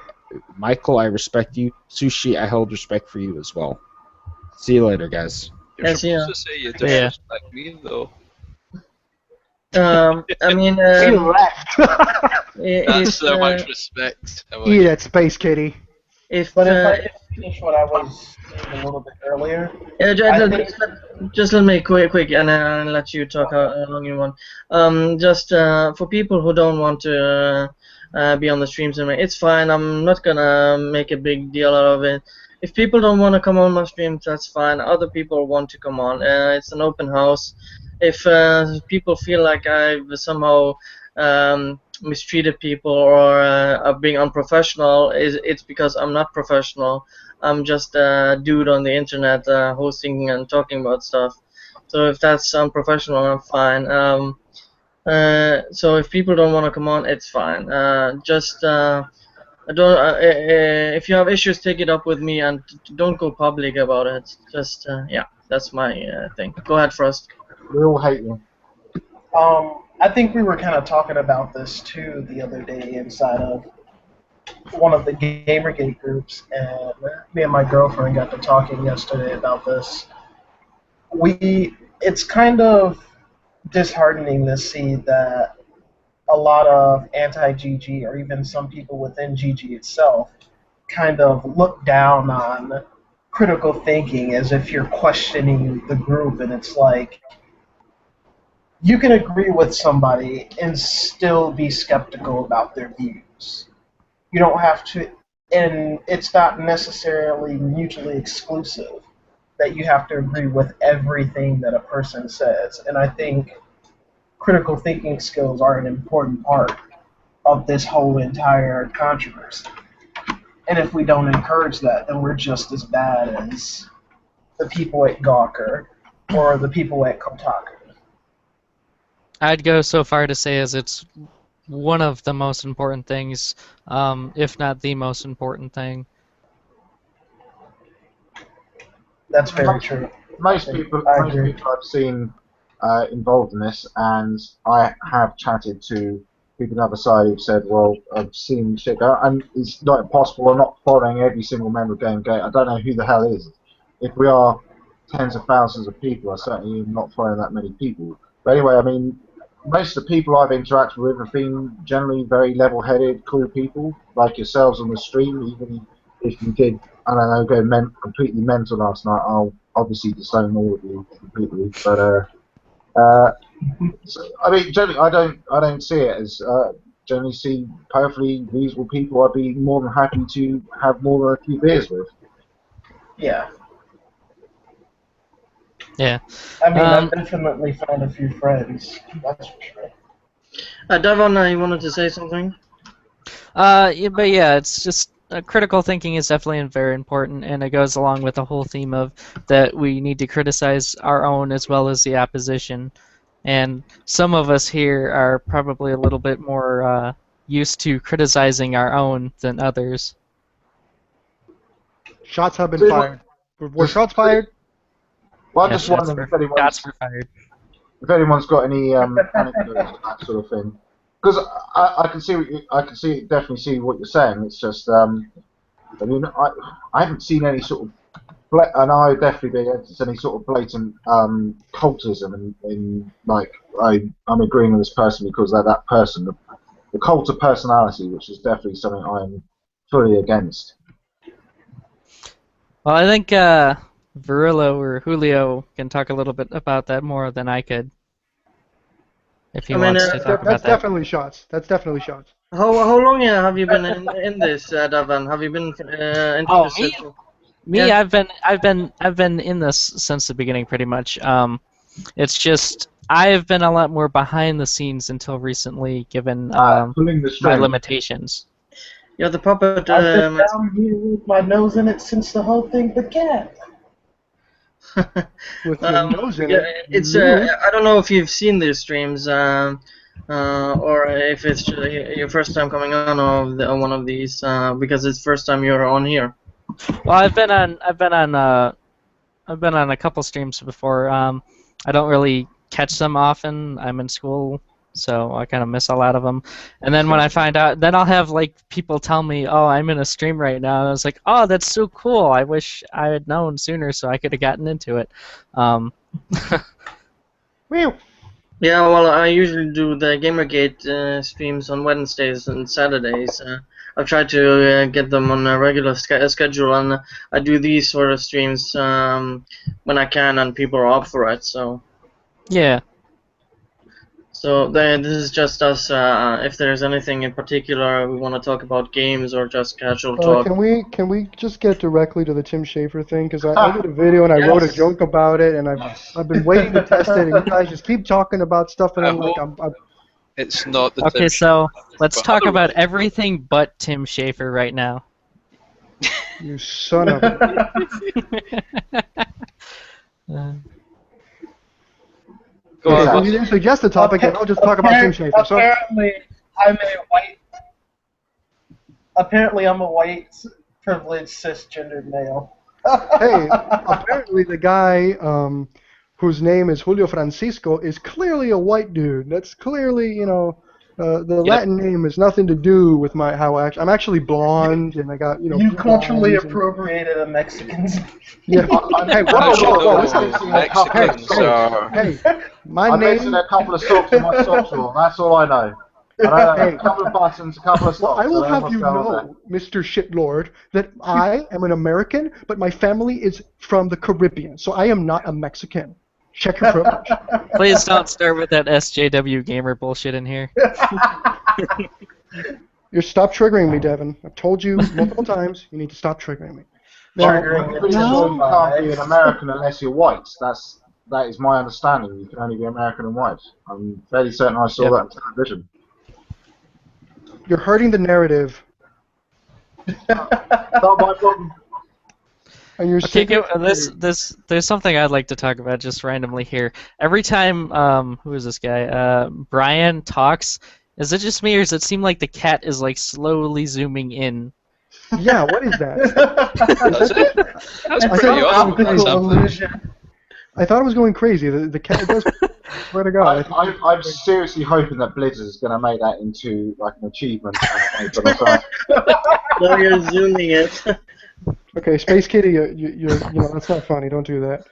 Speaker 3: Michael, I respect you. Sushi, I hold respect for you as well. See you later, guys.
Speaker 1: You're supposed to say you don't respect me, though.
Speaker 2: I mean,
Speaker 5: he left.
Speaker 1: That's so much respect.
Speaker 5: Eat that space kitty.
Speaker 2: If
Speaker 6: I finish what I was saying a little bit earlier,
Speaker 2: just let me quick, and I'll let you talk how long you want. Just for people who don't want to be on the streams, it's fine. I'm not gonna make a big deal out of it. If people don't want to come on my streams, that's fine. Other people want to come on. It's an open house. If people feel like I've somehow mistreated people or are being unprofessional, it's because I'm not professional. I'm just a dude on the internet hosting and talking about stuff. So if that's unprofessional, I'm fine. So if people don't want to come on, it's fine. If you have issues, take it up with me and don't go public about it. Just yeah, that's my thing. Go ahead, Frost.
Speaker 7: We all hate you.
Speaker 6: I think we were kind of talking about this too the other day inside of one of the Gamergate groups, and me and my girlfriend got to talking yesterday about this. It's kind of disheartening to see that a lot of anti-GG, or even some people within GG itself, kind of look down on critical thinking as if you're questioning the group, and it's like, you can agree with somebody and still be skeptical about their views. You don't have to, and it's not necessarily mutually exclusive that you have to agree with everything that a person says. And I think critical thinking skills are an important part of this whole entire controversy. And if we don't encourage that, then we're just as bad as the people at Gawker or the people at Kotaku.
Speaker 12: I'd go so far to say as it's one of the most important things, if not the most important thing.
Speaker 6: That's very true.
Speaker 7: Most people I've seen involved in this, and I have chatted to people on the other side who've said, well, I've seen shit go, and it's not impossible. I'm not following every single member of GameGate. I don't know who the hell is. If we are tens of thousands of people, I certainly am not following that many people. But anyway, I mean, most of the people I've interacted with have been generally very level-headed, cool people, like yourselves on the stream. Even if you did, I don't know, go completely mental last night, I'll obviously disown all of you completely. But so, I mean, generally, I don't see it as generally see perfectly reasonable people I'd be more than happy to have more than a few beers with.
Speaker 6: Yeah.
Speaker 12: Yeah.
Speaker 6: I mean, I've definitely found a few friends. That's for sure.
Speaker 2: Devon, you wanted to say something?
Speaker 12: Yeah, but yeah, it's just critical thinking is definitely very important, and it goes along with the whole theme of that we need to criticize our own as well as the opposition. And some of us here are probably a little bit more used to criticizing our own than others.
Speaker 5: Shots have been fired. Were shots fired?
Speaker 7: Well, I'm
Speaker 12: Yeah,
Speaker 7: just wondering
Speaker 12: shots were fired.
Speaker 7: if anyone's got any anecdotes on that sort of thing. Because I can definitely see what you're saying. It's just, I mean, I haven't seen any sort of, and I would definitely be against any sort of blatant cultism in like I'm agreeing with this person because they're that person. The cult of personality, which is definitely something I'm fully against.
Speaker 12: Well, I think Virillo or Julio can talk a little bit about that more than I could. If he wants to talk about
Speaker 5: that's
Speaker 12: that.
Speaker 5: definitely shots. That's definitely shots.
Speaker 2: How long have you been in this, Devon? Have you been interested?
Speaker 12: Me,
Speaker 2: Yeah.
Speaker 12: I've been in this since the beginning, pretty much. It's just I've been a lot more behind the scenes until recently, given
Speaker 7: pulling the
Speaker 12: my
Speaker 7: string.
Speaker 12: limitations.
Speaker 2: You're the puppet.
Speaker 6: I've been down here with my nose in it since the whole thing began.
Speaker 5: With your nose in
Speaker 2: yeah,
Speaker 5: it.
Speaker 2: it's I don't know if you've seen these streams, or if it's your first time coming on one of these, because it's first time you're on here.
Speaker 12: Well, I've been on a couple streams before. I don't really catch them often. I'm in school, so I kind of miss a lot of them. And then when I find out, then I'll have like people tell me, "Oh, I'm in a stream right now," and I was like, "Oh, that's so cool! I wish I had known sooner, so I could have gotten into it."
Speaker 2: Yeah, well, I usually do the Gamergate streams on Wednesdays and Saturdays. I've tried to get them on a regular schedule, and I do these sort of streams when I can, and people are up for it. So.
Speaker 12: Yeah.
Speaker 2: So this is just us. If there's anything in particular we want to talk about, games or just casual talk.
Speaker 5: Can we just get directly to the Tim Schafer thing? Because I did a video and I wrote a joke about it, and I've been waiting to test it, and you guys just keep talking about stuff, and I'm like,
Speaker 1: It's not the
Speaker 12: Okay,
Speaker 1: Tim
Speaker 12: so
Speaker 1: Schafer.
Speaker 12: let's talk about everything but Tim Schafer right now.
Speaker 5: You son of a...
Speaker 2: Go
Speaker 5: you suggest a topic, and I'll just talk about Tim Schafer. So,
Speaker 6: Apparently, I'm a white, privileged, cisgendered male.
Speaker 5: hey, apparently the guy whose name is Julio Francisco is clearly a white dude. That's clearly, you know, the Latin name has nothing to do with I'm actually blonde, and I got, you know.
Speaker 6: You culturally appropriated a Mexican's.
Speaker 5: Yeah. Hey, whoa,
Speaker 1: Mexicans are.
Speaker 5: Hey, my
Speaker 7: I'm
Speaker 5: name.
Speaker 7: missing a couple of socks in my socks drawer. That's all I know. I know a couple of buttons, a couple of socks.
Speaker 5: I will
Speaker 7: I don't
Speaker 5: have
Speaker 7: know
Speaker 5: you
Speaker 7: what's going on
Speaker 5: know, Mr. Shitlord, that I am an American, but my family is from the Caribbean, so I am not a Mexican. Check your privilege.
Speaker 12: Please don't start with that SJW gamer bullshit in here.
Speaker 5: Stop triggering me, Devin. I've told you multiple times. You need to stop triggering me.
Speaker 7: You can't be an American unless you're white. That is my understanding. You can only be American and white. I'm fairly certain I saw that on television.
Speaker 5: You're hurting the narrative.
Speaker 7: Not my problem.
Speaker 5: And you're
Speaker 12: there's something I'd like to talk about just randomly here. Every time, who is this guy? Brian talks. Is it just me, or does it seem like the cat is like slowly zooming in?
Speaker 5: Yeah, what is that?
Speaker 1: That's pretty awesome.
Speaker 5: I thought it was going crazy. The cat does. Swear to God.
Speaker 7: I'm seriously hoping that Blizzard is going to make that into like an achievement.
Speaker 2: So you're zooming it.
Speaker 5: Okay, Space Kitty, you know that's not funny. Don't do that.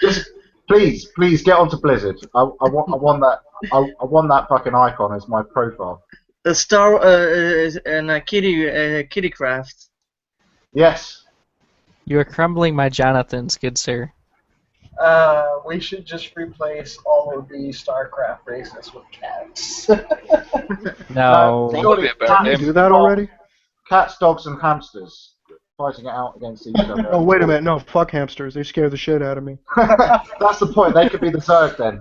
Speaker 7: Just please get onto Blizzard. I want that fucking icon as my profile.
Speaker 2: The star and kitty craft.
Speaker 7: Yes.
Speaker 12: You are crumbling my Jonathans, good sir.
Speaker 6: We should just replace all of the StarCraft races with cats.
Speaker 12: No.
Speaker 1: Probably a better
Speaker 7: Cats,
Speaker 1: name.
Speaker 5: Do that already?
Speaker 7: Cats, dogs, and hamsters fighting it out against each other.
Speaker 5: Oh, wait a minute. No, fuck hamsters. They scare the shit out of me.
Speaker 7: That's the point. They could be the Zerg then.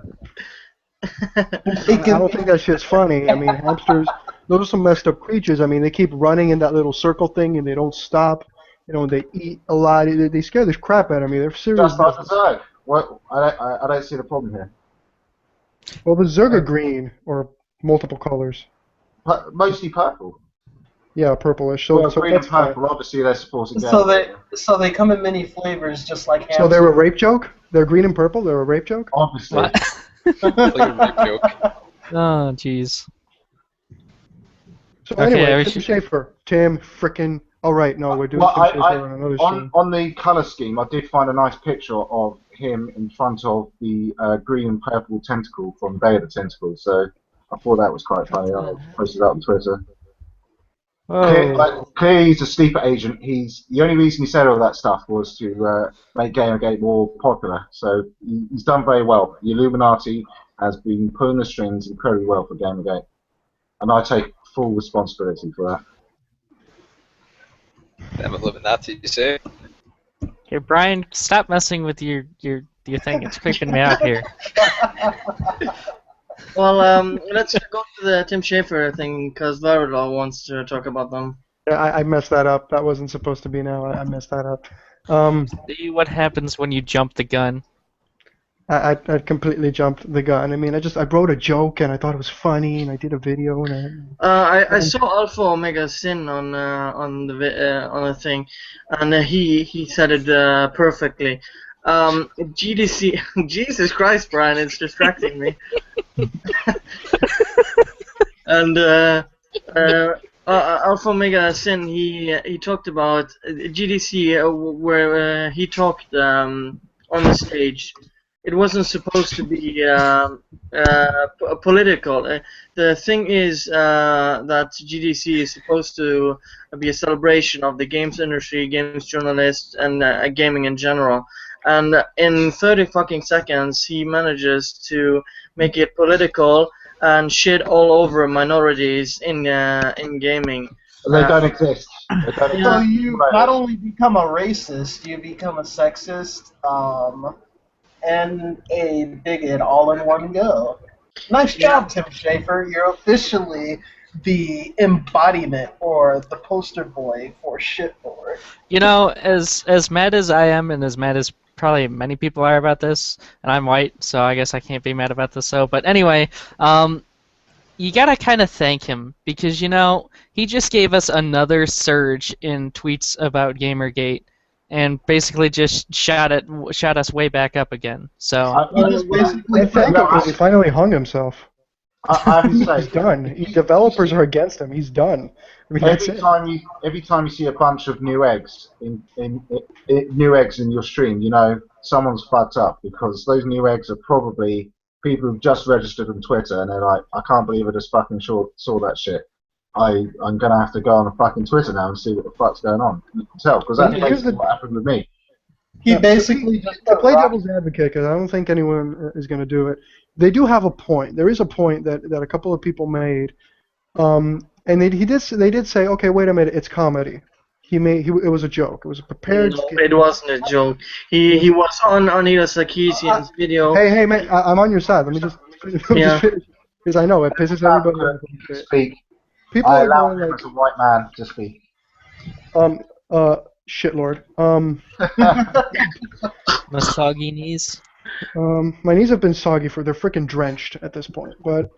Speaker 5: I don't think that shit's funny. I mean, hamsters, those are some messed up creatures. I mean, they keep running in that little circle thing and they don't stop. You know, they eat a lot. They scare the crap out of me. They're serious.
Speaker 7: Just like the Zerg. What? I don't see the problem here.
Speaker 5: Well, the Zerg are green or multiple colors.
Speaker 7: Mostly purple.
Speaker 5: Yeah, purplish. So,
Speaker 7: Well,
Speaker 5: so
Speaker 7: green and
Speaker 5: that's fine.
Speaker 7: purple. Obviously, they're supporting.
Speaker 6: So they come in many flavors, just like hamsters.
Speaker 5: So they're a rape joke? They're green and purple? They're a rape joke?
Speaker 7: Obviously.
Speaker 1: Like a rape joke.
Speaker 12: Oh, jeez.
Speaker 5: So
Speaker 12: Okay,
Speaker 5: anyway,
Speaker 12: we
Speaker 5: Tim
Speaker 12: should-
Speaker 5: Schafer. Tim frickin'... Oh, right, no, we're doing
Speaker 7: Well,
Speaker 5: Tim Schafer on another stream.
Speaker 7: on the colour scheme, I did find a nice picture of him in front of the green and purple tentacle from Day of the Tentacle, so I thought that was quite funny. I posted that on Twitter.
Speaker 12: Oh.
Speaker 7: Clearly he's a sleeper agent. The only reason he said all that stuff was to make Gamergate more popular, so he's done very well. The Illuminati has been pulling the strings incredibly well for Gamergate, and I take full responsibility for that.
Speaker 1: Damn Illuminati, you say?
Speaker 12: Here, Brian, stop messing with your thing. It's creeping me out here.
Speaker 2: Well, let's go to the Tim Schafer thing because Varadol wants to talk about them.
Speaker 5: Yeah, I messed that up. That wasn't supposed to be now. I messed that up.
Speaker 12: See what happens when you jump the gun.
Speaker 5: I completely jumped the gun. I mean, I wrote a joke and I thought it was funny and I did a video and
Speaker 2: I saw Alpha Omega Sin on the thing, and he said it perfectly. GDC, Jesus Christ, Brian, it's distracting me. And Alpha Omega Sin, he talked about GDC where he talked on the stage. It wasn't supposed to be political. The thing is that GDC is supposed to be a celebration of the games industry, games journalists, and gaming in general. And in 30 fucking seconds, he manages to make it political and shit all over minorities in gaming.
Speaker 7: They don't exist.
Speaker 6: So you not only become a racist, you become a sexist, and a bigot all in one go. Nice job, Tim Schafer. You're officially the embodiment or the poster boy for shitboard.
Speaker 12: You know, as mad as I am, and as mad as probably many people are about this, and I'm white, so I guess I can't be mad about this. So, but anyway, you gotta kind of thank him because you know he just gave us another surge in tweets about Gamergate. And basically just shot us way back up again. So
Speaker 5: I thank him because he finally hung himself.
Speaker 7: I have to say,
Speaker 5: he's done. Developers are against him. He's done. I mean,
Speaker 7: every time you see a bunch of new eggs in your stream, you know someone's fucked up because those new eggs are probably people who've just registered on Twitter and they're like, I can't believe I just fucking saw that shit. I'm gonna have to go on fucking Twitter now and see what the fuck's going on. You can tell because that's basically what happened with me.
Speaker 6: He basically just
Speaker 5: to play devil's advocate because I don't think anyone is going to do it. They do have a point. There is a point that a couple of people made, and they did say, okay, wait a minute, it's comedy. It was a joke. It was a prepared.
Speaker 2: No, it wasn't a joke. He was on Anita Sarkeesian's video.
Speaker 5: Hey man, I'm on your side. Let me just
Speaker 2: Yeah.
Speaker 5: because I know it pisses everybody off.
Speaker 7: Speak.
Speaker 5: People
Speaker 7: I
Speaker 5: are
Speaker 7: allow
Speaker 5: going
Speaker 7: him
Speaker 5: like,
Speaker 7: as a white man to speak.
Speaker 5: shitlord.
Speaker 12: my soggy knees.
Speaker 5: My knees have been soggy they're freaking drenched at this point. But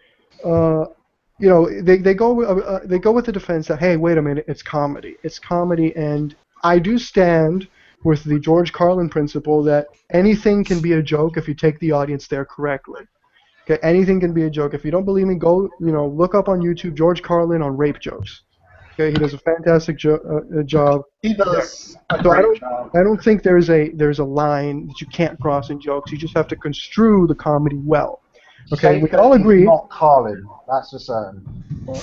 Speaker 5: you know, they go with the defense that hey, wait a minute, it's comedy. It's comedy, and I do stand with the George Carlin principle that anything can be a joke if you take the audience there correctly. Okay, anything can be a joke. If you don't believe me, go look up on YouTube George Carlin on rape jokes. Okay, he does a fantastic job.
Speaker 6: He does a
Speaker 5: So
Speaker 6: great job.
Speaker 5: I don't think there's a line that you can't cross in jokes. You just have to construe the comedy well. Okay, we can all agree.
Speaker 7: He's not Carlin, that's for certain.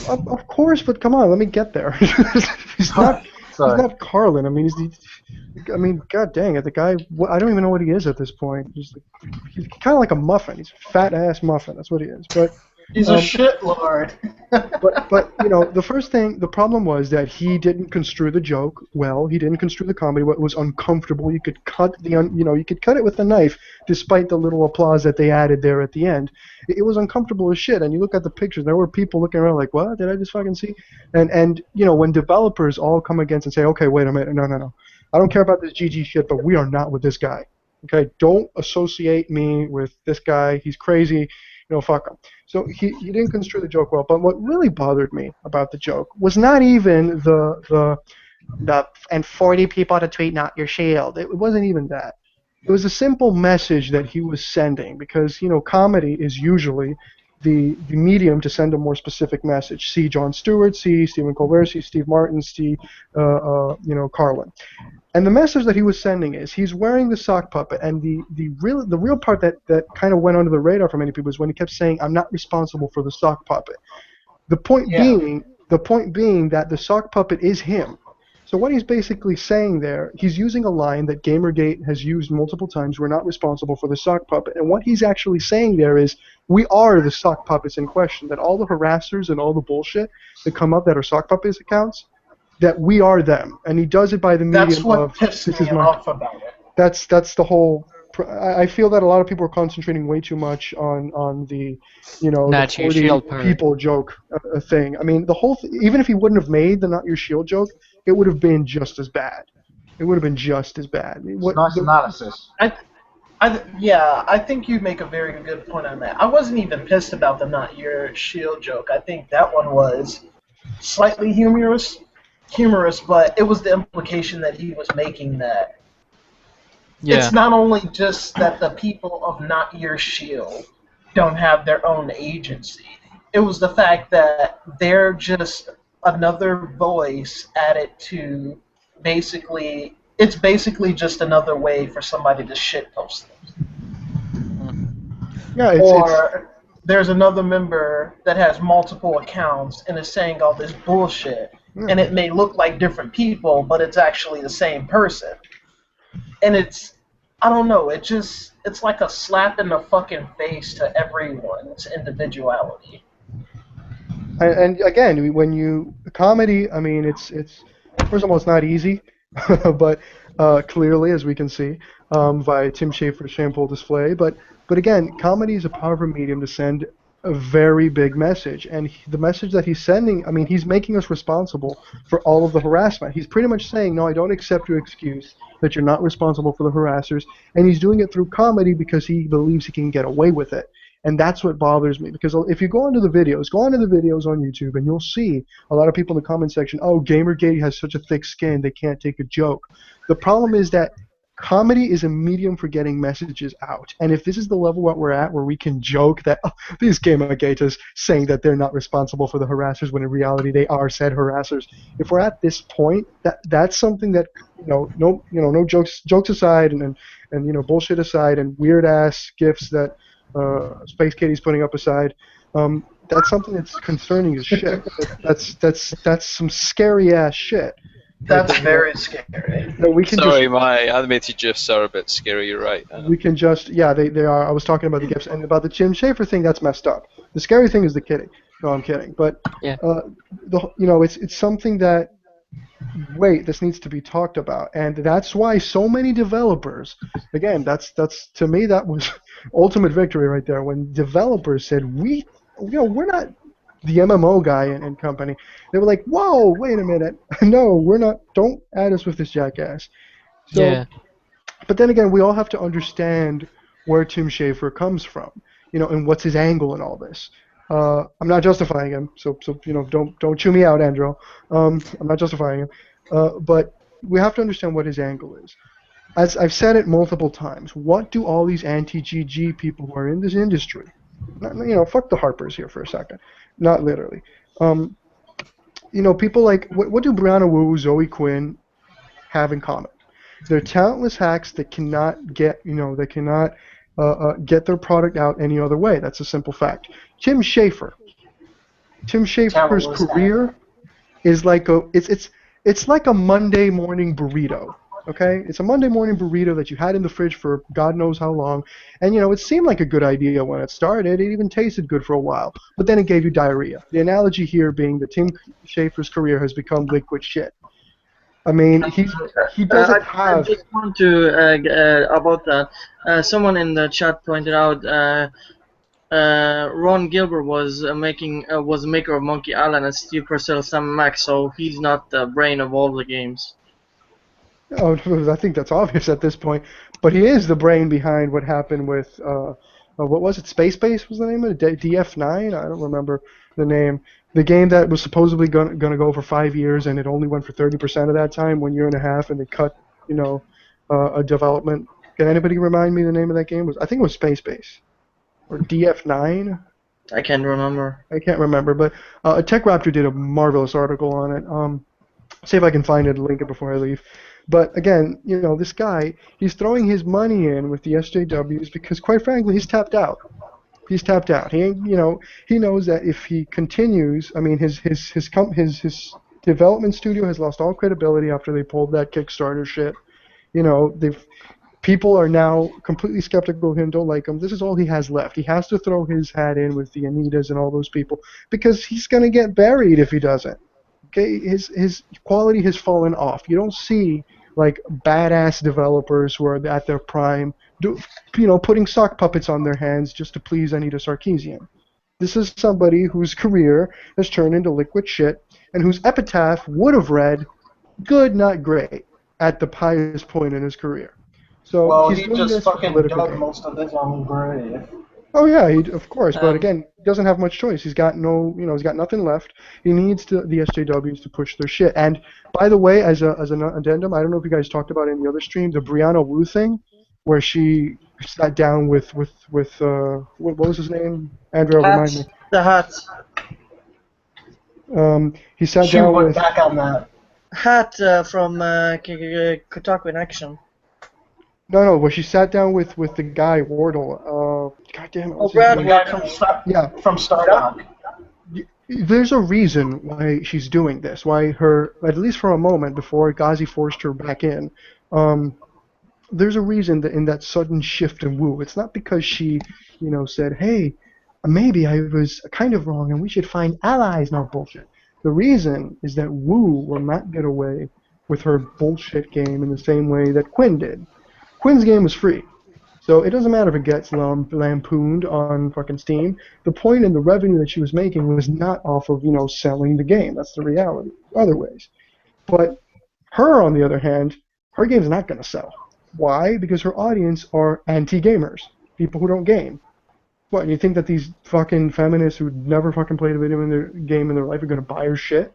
Speaker 5: Of course, but come on, let me get there. He's not Carlin. I mean, god dang it, the guy. I don't even know what he is at this point. He's kind of like a muffin. He's a fat ass muffin. That's what he is. But
Speaker 6: He's a shit lord.
Speaker 5: but you know, the problem was that he didn't construe the joke well. He didn't construe the comedy. What was uncomfortable, you could cut you could cut it with a knife, despite the little applause that they added there at the end. It was uncomfortable as shit. And you look at the pictures, there were people looking around like, what did I just fucking see? And you know, when developers all come against and say, okay, wait a minute, no, I don't care about this GG shit, but we are not with this guy. Okay, don't associate me with this guy. He's crazy. You know, fuck him. So he didn't construe the joke well. But what really bothered me about the joke was not even the and 40 people to tweet not your shield. It wasn't even that. It was a simple message that he was sending, because you know, comedy is usually the medium to send a more specific message. See Jon Stewart, see Stephen Colbert, see Steve Martin, see Carlin. And the message that he was sending is he's wearing the sock puppet, and the real part that kind of went under the radar for many people is when he kept saying, "I'm not responsible for the sock puppet." The point being that the sock puppet is him. So what he's basically saying there, he's using a line that Gamergate has used multiple times. We're not responsible for the sock puppet. And what he's actually saying there is, we are the sock puppets in question. That all the harassers and all the bullshit that come up that are sock puppets accounts, that we are them. And he does it by the medium
Speaker 6: That's what
Speaker 5: of,
Speaker 6: pissed
Speaker 5: this
Speaker 6: me
Speaker 5: is my...
Speaker 6: off about it.
Speaker 5: That's the whole... I feel that a lot of people are concentrating way too much on the, you know,
Speaker 12: Not
Speaker 5: the
Speaker 12: your
Speaker 5: 40
Speaker 12: shield part.
Speaker 5: people joke thing. I mean, the whole even if he wouldn't have made the not your shield joke, it would have been just as bad. It would have been just as bad.
Speaker 7: Nice analysis.
Speaker 6: I think you make a very good point on that. I wasn't even pissed about the not your shield joke. I think that one was slightly humorous, but it was the implication that he was making that it's not only just that the people of Not Your Shield don't have their own agency. It was the fact that they're just another voice added to it's basically just another way for somebody to shitpost them. Yeah, there's another member that has multiple accounts and is saying all this bullshit, and it may look like different people, but it's actually the same person. And I don't know, it's like a slap in the fucking face to everyone's individuality.
Speaker 5: And again, comedy, I mean, it's first of all, it's not easy, but clearly, as we can see, via Tim Schafer's shameful display. But again, comedy is a powerful medium to send a very big message, and the message that he's sending, I mean, he's making us responsible for all of the harassment. He's pretty much saying, no, I don't accept your excuse that you're not responsible for the harassers, and he's doing it through comedy because he believes he can get away with it. And that's what bothers me, because if you go onto the videos on YouTube, and you'll see a lot of people in the comment section, oh, Gamergate has such a thick skin, they can't take a joke. The problem is that comedy is a medium for getting messages out. And if this is the level that we're at, where we can joke that these Gamergaters saying that they're not responsible for the harassers, when in reality they are said harassers, if we're at this point, that's something that, no jokes aside, and bullshit aside, and weird ass gifs that Space Katie's putting up aside, that's something that's concerning as shit. That's some scary ass shit.
Speaker 6: That's very scary.
Speaker 1: Sorry, my animated GIFs are a bit scary, you're right.
Speaker 5: We can just, they are. I was talking about the GIFs, and about the Tim Schafer thing, that's messed up. The scary thing is the kidding. No, I'm kidding. But, it's something that, this needs to be talked about. And that's why so many developers, again, that's to me, that was ultimate victory right there, when developers said, we're not the MMO guy and company. They were like, whoa, wait a minute. No, we're not. Don't add us with this jackass. So, but then again, we all have to understand where Tim Schafer comes from, and what's his angle in all this. I'm not justifying him, so don't chew me out, Andrew. I'm not justifying him. But we have to understand what his angle is. As I've said it multiple times, what do all these anti-GG people who are in this industry, fuck the Harpers here for a second, not literally. People like, what do Brianna Wu, Zoe Quinn have in common? They're talentless hacks that cannot get, get their product out any other way. That's a simple fact. Tim Schafer's career is like it's like a Monday morning burrito. Okay, it's a Monday morning burrito that you had in the fridge for God knows how long, and it seemed like a good idea when it started. It even tasted good for a while, but then it gave you diarrhea. The analogy here being that Tim Schafer's career has become liquid shit. I mean, he doesn't
Speaker 2: I
Speaker 5: have.
Speaker 2: just want to about that. Someone in the chat pointed out Ron Gilbert was was a maker of Monkey Island, and Steve Purcell Sam Max, so he's not the brain of all the games.
Speaker 5: Oh, I think that's obvious at this point. But he is the brain behind what happened with, what was it? Space Base was the name of it? DF9? I don't remember the name. The game that was supposedly going to go for 5 years, and it only went for 30% of that time, 1 year and a half, and they cut, a development. Can anybody remind me the name of that game? I think it was Space Base. Or DF9?
Speaker 2: I can't remember.
Speaker 5: I can't remember, but TechRaptor did a marvelous article on it. See if I can find it and link it before I leave. But again, this guy, he's throwing his money in with the SJWs because, quite frankly, he's tapped out. He's tapped out. He knows that if he continues, I mean, his development studio has lost all credibility after they pulled that Kickstarter shit. People are now completely skeptical of him, don't like him. This is all he has left. He has to throw his hat in with the Anitas and all those people because he's going to get buried if he doesn't. Okay, his quality has fallen off. You don't see like badass developers who are at their prime, putting sock puppets on their hands just to please Anita Sarkeesian. This is somebody whose career has turned into liquid shit and whose epitaph would have read, "Good, not great," at the highest point in his career. So
Speaker 6: he
Speaker 5: doing
Speaker 6: just
Speaker 5: this for
Speaker 6: fucking
Speaker 5: political
Speaker 6: dug
Speaker 5: gain.
Speaker 6: most of his own grave.
Speaker 5: Oh yeah, of course, but again, he doesn't have much choice. He's got he's got nothing left. He needs the SJWs to push their shit. And by the way, as an addendum, I don't know if you guys talked about it in the other stream, the Brianna Wu thing, where she sat down with what was his name? Andrew, remind me.
Speaker 2: The Hat.
Speaker 5: He sat
Speaker 6: She
Speaker 5: down
Speaker 6: went
Speaker 5: with.
Speaker 6: back on that.
Speaker 2: Hat from Kotaku in Action.
Speaker 5: No, where she sat down with the guy Wardle. God damn it. what's his
Speaker 2: Brad
Speaker 5: name?
Speaker 6: Guy from Stardock.
Speaker 5: There's a reason why she's doing this. Why her, at least for a moment before Ghazi forced her back in. There's a reason that in that sudden shift in Wu. It's not because she, said, "Hey, maybe I was kind of wrong, and we should find allies." No bullshit. The reason is that Wu will not get away with her bullshit game in the same way that Quinn did. Quinn's game was free, so it doesn't matter if it gets lampooned on fucking Steam. The point in the revenue that she was making was not off of, selling the game. That's the reality. Other ways. But her, on the other hand, her game's not going to sell. Why? Because her audience are anti-gamers, people who don't game. What, you think that these fucking feminists who never fucking played a video game in their life are going to buy her shit?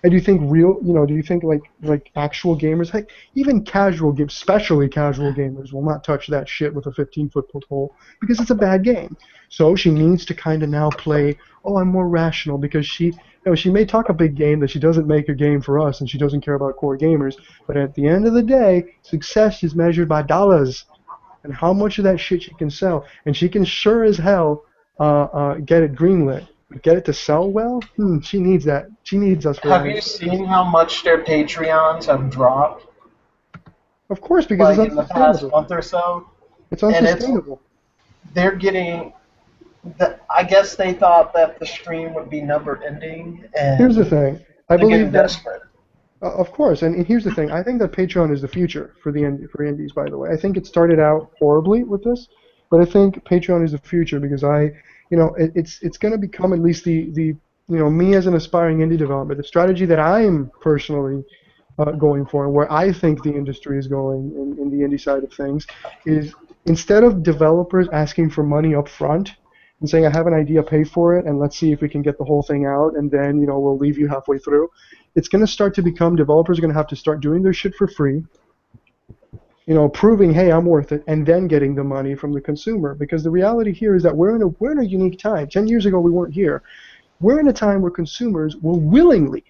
Speaker 5: And do you think do you think like actual gamers, heck, even casual gamers, especially casual gamers, will not touch that shit with a 15-foot pole because it's a bad game. So she needs to kind of now play, I'm more rational because she may talk a big game that she doesn't make a game for us and she doesn't care about core gamers, but at the end of the day, success is measured by dollars and how much of that shit she can sell. And she can sure as hell get it greenlit. Get it to sell well? She needs that. She needs us for
Speaker 6: Have
Speaker 5: that.
Speaker 6: you seen how much their Patreons have dropped?
Speaker 5: Of course, because it's
Speaker 6: in the past
Speaker 5: unsustainable.
Speaker 6: month or so?
Speaker 5: It's unsustainable.
Speaker 6: They're getting... I guess they thought that the stream would be never ending, and
Speaker 5: Here's the thing. I
Speaker 6: they're
Speaker 5: believe
Speaker 6: getting
Speaker 5: that.
Speaker 6: desperate.
Speaker 5: Of course, and here's the thing. I think that Patreon is the future for indies. By the way, I think it started out horribly with this, but I think Patreon is the future because it's going to become at least the me as an aspiring indie developer, the strategy that I'm personally going for, and where I think the industry is going in the indie side of things, is instead of developers asking for money up front and saying, I have an idea, pay for it, and let's see if we can get the whole thing out, and then we'll leave you halfway through. It's going to start to become, developers are going to have to start doing their shit for free, proving, hey, I'm worth it, and then getting the money from the consumer. Because the reality here is that we're in a unique time. 10 years ago, we weren't here. We're in a time where consumers will willingly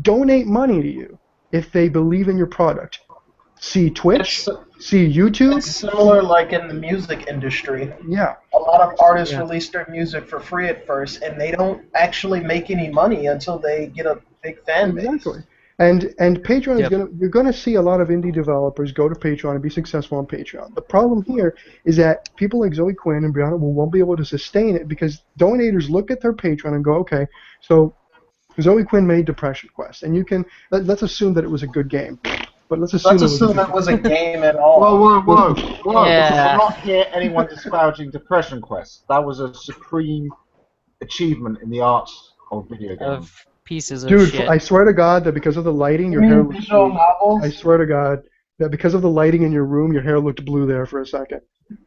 Speaker 5: donate money to you if they believe in your product. See Twitch, see YouTube.
Speaker 6: It's similar like in the music industry.
Speaker 5: Yeah.
Speaker 6: A lot of artists release their music for free at first, and they don't actually make any money until they get a big fan base.
Speaker 5: Exactly. And Patreon
Speaker 12: Yep.
Speaker 5: you're gonna see a lot of indie developers go to Patreon and be successful on Patreon. The problem here is that people like Zoe Quinn and Brianna won't be able to sustain it because donators look at their Patreon and go, okay, so Zoe Quinn made Depression Quest, and let's assume that it was a good game, but let's assume
Speaker 6: it was a game at all.
Speaker 7: Whoa!
Speaker 12: Yeah.
Speaker 7: I'm not hear anyone disparaging Depression Quest. That was a supreme achievement in the arts of video games.
Speaker 12: Of pieces of
Speaker 5: Dude,
Speaker 12: shit.
Speaker 5: I swear to God that because of the lighting, your
Speaker 6: You
Speaker 5: hair
Speaker 6: mean
Speaker 5: looked
Speaker 6: visual
Speaker 5: blue.
Speaker 6: novels?
Speaker 5: I swear to God that because of the lighting in your room, your hair looked blue there for a second.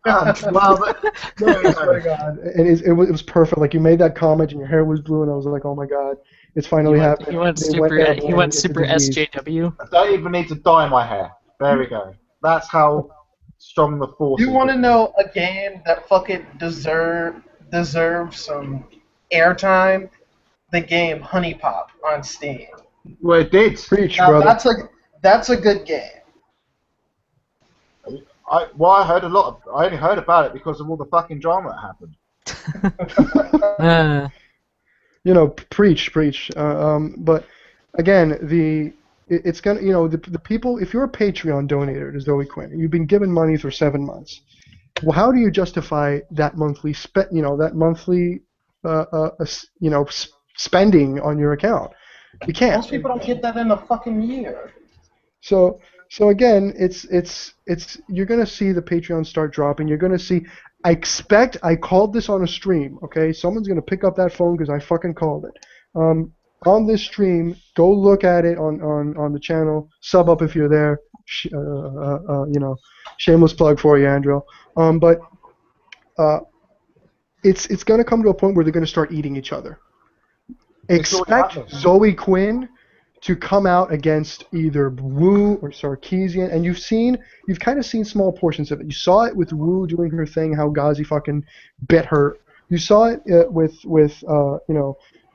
Speaker 7: Well,
Speaker 5: I swear to God, and it was perfect. Like you made that comment, and your hair was blue, and I was like, oh my God, it's finally happened.
Speaker 12: He went
Speaker 5: They
Speaker 12: super.
Speaker 5: airborne,
Speaker 12: He went
Speaker 5: it's a
Speaker 12: super
Speaker 5: disease.
Speaker 12: SJW.
Speaker 7: I don't even need to dye my hair. There we go. That's how strong the force is.
Speaker 6: You want to know a game that fucking deserves some airtime? The game Honey Pop on Steam.
Speaker 7: Well, it did.
Speaker 5: Preach,
Speaker 6: Now,
Speaker 5: brother.
Speaker 6: that's a good game.
Speaker 7: I only heard about it because of all the fucking drama that happened.
Speaker 5: You know, preach. But again, it's gonna, you know, the people. If you're a Patreon donator to Zoe Quinn, and you've been given money for 7 months, well, how do you justify that monthly spending on your account? You can't.
Speaker 6: Most people don't get that in a fucking year.
Speaker 5: So again, it's you're gonna see the Patreon start dropping. You're gonna see. I called this on a stream. Okay, someone's gonna pick up that phone because I fucking called it. On this stream, go look at it on the channel. Sub up if you're there. You know, shameless plug for you, Andrew. But it's gonna come to a point where they're gonna start eating each other. Expect Zoe Quinn to come out against either Wu or Sarkeesian, and you've kind of seen small portions of it. You saw it with Wu doing her thing, how Ghazi fucking bit her. You saw it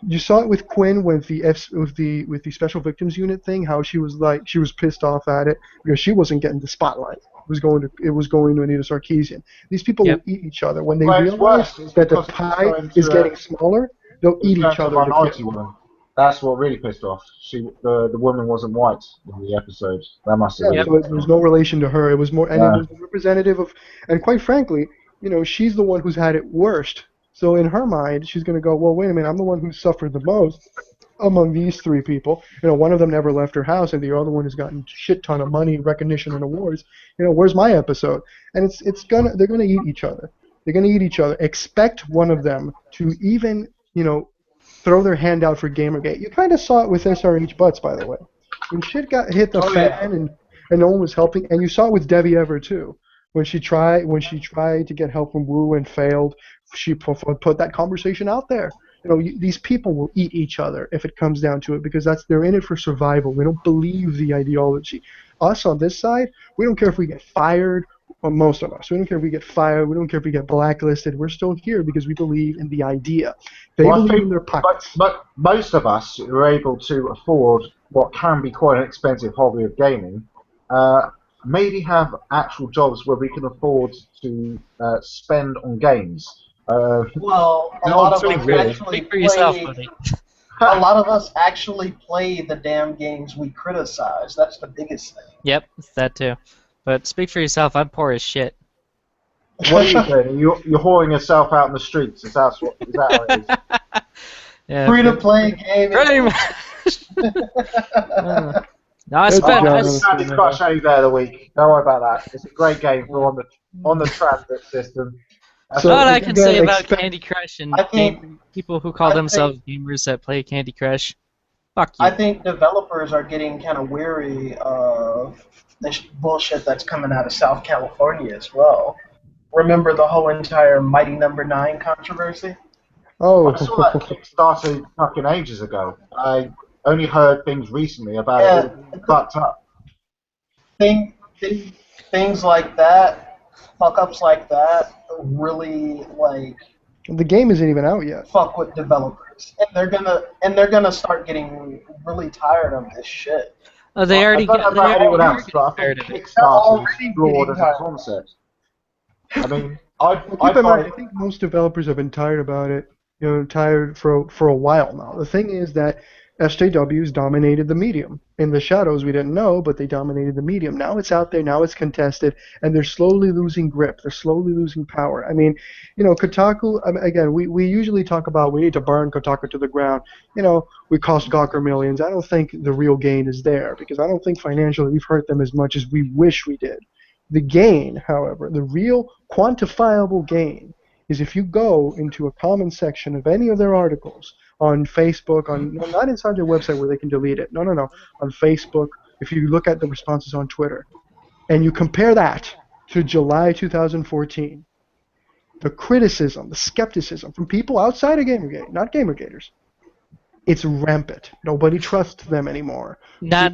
Speaker 5: you saw it with Quinn with the Special Victims Unit thing, how she was pissed off at it because she wasn't getting the spotlight. It was going to Anita Sarkeesian. These people will eat each other when they realize that the pie is getting smaller. They'll eat each other.
Speaker 7: Minority woman. That's what really pissed off. The woman wasn't white in the episode. That must have been.
Speaker 5: So there was no relation to her. It was more, and it was representative of, and quite frankly, you know, she's the one who's had it worst. So in her mind, she's going to go, well, wait a minute, I'm the one who suffered the most among these three people. You know, one of them never left her house, and the other one has gotten shit ton of money, recognition, and awards. You know, where's my episode? And they're gonna eat each other. They're gonna eat each other. Expect one of them to even, you know, throw their hand out for Gamergate. You kind of saw it with SRH Butts, by the way. When shit got hit the fan and no one was helping, and you saw it with Debbie Ever too. When she tried to get help from Wu and failed, she put that conversation out there. You know, these people will eat each other if it comes down to it because they're in it for survival. They don't believe the ideology. Us on this side, we don't care if we get fired. Well, most of us, we don't care if we get fired. We don't care if we get blacklisted. We're still here because we believe in the idea. They believe in their pockets.
Speaker 7: But most of us who are able to afford what can be quite an expensive hobby of gaming, maybe have actual jobs where we can afford to spend on games.
Speaker 6: Well, a lot of us actually play. A lot of us actually play the damn games we criticize. That's the biggest thing.
Speaker 12: Yep, it's that too. But speak for yourself. I'm poor as shit.
Speaker 7: What are you doing? You're whoring yourself out in the streets. Is that how it is?
Speaker 12: Yeah,
Speaker 6: Free to play game.
Speaker 12: Pretty much. No, I spent.
Speaker 7: Candy Crush any day of the week. Don't worry about that. It's a great game for on the transit system.
Speaker 12: That's what I can say about Candy Crush and people who call themselves gamers that play Candy Crush. Fuck you.
Speaker 6: I think developers are getting kind of weary of this bullshit that's coming out of South California as well. Remember the whole entire Mighty Number 9 controversy?
Speaker 5: Oh.
Speaker 7: I saw that Kickstarter fucking ages ago. I only heard things recently about it being fucked up.
Speaker 6: Things like that, fuck-ups like that, really, like...
Speaker 5: The game isn't even out yet.
Speaker 6: Fuck with developers. And they're gonna start getting really tired of this shit.
Speaker 12: Oh, they already
Speaker 7: I don't know about anyone else, but I
Speaker 12: tired
Speaker 7: think
Speaker 12: of it.
Speaker 7: Kickstarter is flawed as a concept. I mean,
Speaker 5: Keep in mind, I think most developers have been tired about it tired for a while now. The thing is that SJWs dominated the medium. In the shadows, we didn't know, but they dominated the medium. Now it's out there, now it's contested, and they're slowly losing grip. They're slowly losing power. I mean, Kotaku, again, we usually talk about we need to burn Kotaku to the ground. We cost Gawker millions. I don't think the real gain is there, because I don't think financially we've hurt them as much as we wish we did. The gain, however, the real quantifiable gain, is if you go into a comment section of any of their articles, on Facebook, not inside their website where they can delete it. No. On Facebook, if you look at the responses on Twitter, and you compare that to July 2014, the criticism, the skepticism from people outside of Gamergate, not Gamergaters, it's rampant. Nobody trusts them anymore.
Speaker 12: Not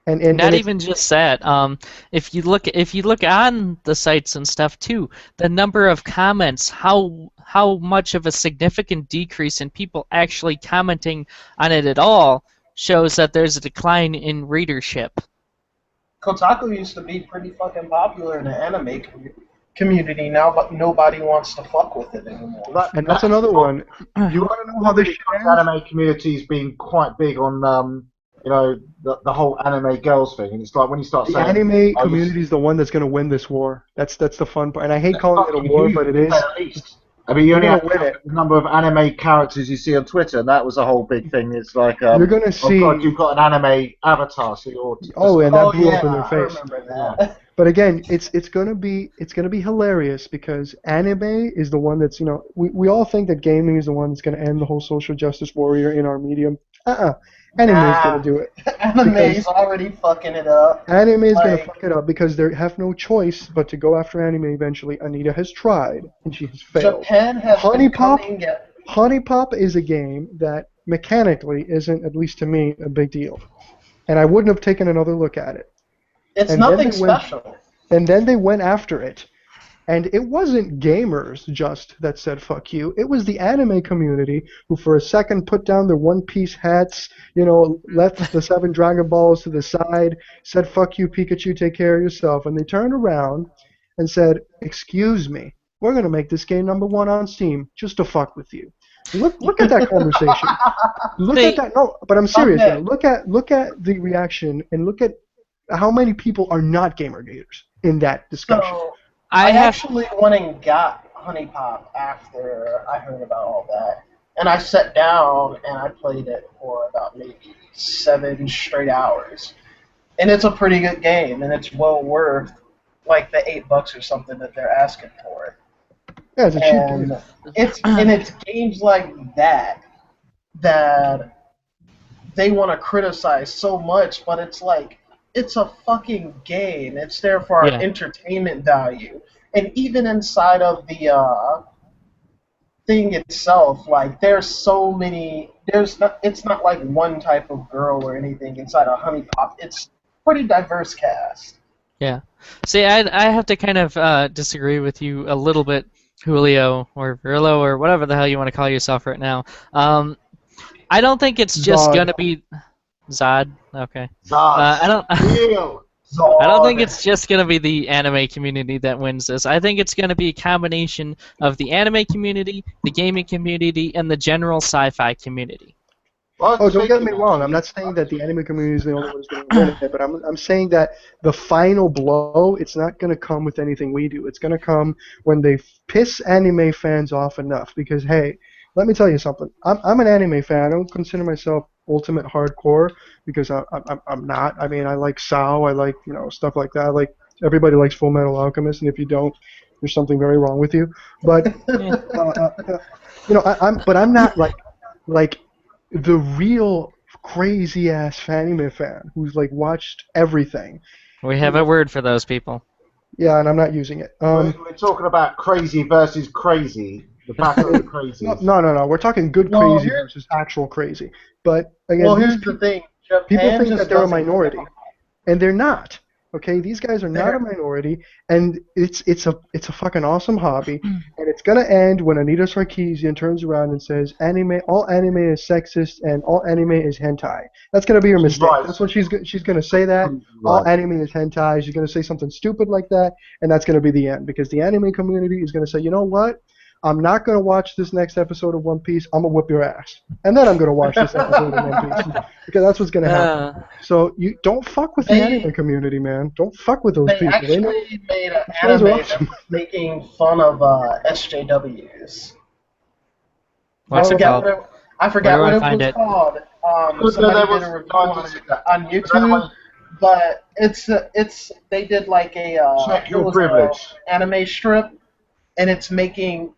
Speaker 12: even just that. If you look on the sites and stuff too, the number of comments, how much of a significant decrease in people actually commenting on it at all shows that there's a decline in readership.
Speaker 6: Kotaku used to be pretty fucking popular in the anime community now, but nobody wants to fuck with it anymore.
Speaker 5: And that's another one. You want to know how this shit ends?
Speaker 7: Anime community's been quite big on the whole anime girls thing, and it's like when you start saying
Speaker 5: the anime community is the one that's going to win this war. That's the fun part, and I hate calling it a war, but it is.
Speaker 7: At least. I mean, you only have the number of anime characters you see on Twitter, and that was a whole big thing. It's like
Speaker 5: you're going to see.
Speaker 7: Oh God, you've got an anime avatar, so you're.
Speaker 5: And that blew up in their face.
Speaker 6: I remember that.
Speaker 5: But again, it's gonna be hilarious because anime is the one that's we all think that gaming is the one that's gonna end the whole social justice warrior in our medium. Anime is gonna do it.
Speaker 6: Anime is already fucking it up.
Speaker 5: Anime is gonna fuck it up because they have no choice but to go after anime eventually. Anita has tried and she has failed.
Speaker 6: Japan has
Speaker 5: Honey Pop is a game that mechanically isn't, at least to me, a big deal, and I wouldn't have taken another look at it.
Speaker 6: It's nothing special.
Speaker 5: And then they went after it. And it wasn't gamers just that said fuck you. It was the anime community who for a second put down their one-piece hats, left the 7 Dragon Balls to the side, said fuck you Pikachu, take care of yourself. And they turned around and said, excuse me, we're going to make this game #1 on Steam just to fuck with you. Look at that conversation. Look at that. No, but I'm serious now. Look at the reaction and look at how many people are not Gamergaters in that discussion.
Speaker 6: So, I actually went and got Honey Pop after I heard about all that. And I sat down and I played it for about maybe 7 straight hours. And it's a pretty good game, and it's well worth like the $8 or something that they're asking for it.
Speaker 5: Yeah, it's a cheap game.
Speaker 6: It's games like that they want to criticize so much, but it's like, it's a fucking game. It's there for our entertainment value. And even inside of the thing itself, like there's so many. It's not like one type of girl or anything inside of Honey Pop. It's pretty diverse cast.
Speaker 12: Yeah. See, I have to kind of disagree with you a little bit, Julio or Virillo or whatever the hell you want to call yourself right now. I don't think it's just gonna be. Zod, okay.
Speaker 7: Zod.
Speaker 12: I don't think it's just gonna be the anime community that wins this. I think it's gonna be a combination of the anime community, the gaming community, and the general sci-fi community.
Speaker 5: Don't get me wrong. I'm not saying that the anime community is the only one who's going to win it, but I'm saying that the final blow, it's not going to come with anything we do. It's going to come when they piss anime fans off enough. Because hey, let me tell you something. I'm an anime fan. I don't consider myself ultimate hardcore because I'm not. I mean, I like SAO. I like stuff like that. Like everybody likes Full Metal Alchemist, and if you don't, there's something very wrong with you. But I'm not like the real crazy ass anime fan who's like watched everything.
Speaker 12: We have a word for those people.
Speaker 5: Yeah, and I'm not using it.
Speaker 7: We're talking about crazy versus crazy. The battle of the crazies.
Speaker 5: No. We're talking good crazy versus actual crazy. But again,
Speaker 6: here's the thing.
Speaker 5: People think that they're a minority, and they're not. Okay, these guys are not a minority, and it's a fucking awesome hobby, and it's gonna end when Anita Sarkeesian turns around and says all anime is sexist and all anime is hentai. That's gonna be her mistake. Right. That's what she's gonna say that all anime is hentai. She's gonna say something stupid like that, and that's gonna be the end because the anime community is gonna say, you know what? I'm not going to watch this next episode of One Piece. I'm going to whip your ass. And then I'm going to watch this episode of One Piece. Because that's what's going to happen. So you don't fuck with the anime community, man. Don't fuck with those
Speaker 6: They
Speaker 5: people.
Speaker 6: actually made an
Speaker 5: Those are
Speaker 6: anime
Speaker 5: awesome.
Speaker 6: making fun of SJWs.
Speaker 12: What's it called?
Speaker 6: I forgot
Speaker 12: Where
Speaker 6: what
Speaker 12: do I
Speaker 6: it
Speaker 12: find
Speaker 6: was
Speaker 12: it?
Speaker 6: called.
Speaker 7: Good,
Speaker 6: Somebody
Speaker 7: there
Speaker 6: did
Speaker 7: was
Speaker 6: a review on YouTube,
Speaker 7: Anyway,
Speaker 6: but it's they did like a
Speaker 7: check
Speaker 6: it
Speaker 7: your
Speaker 6: was
Speaker 7: privilege.
Speaker 6: a anime strip, and it's making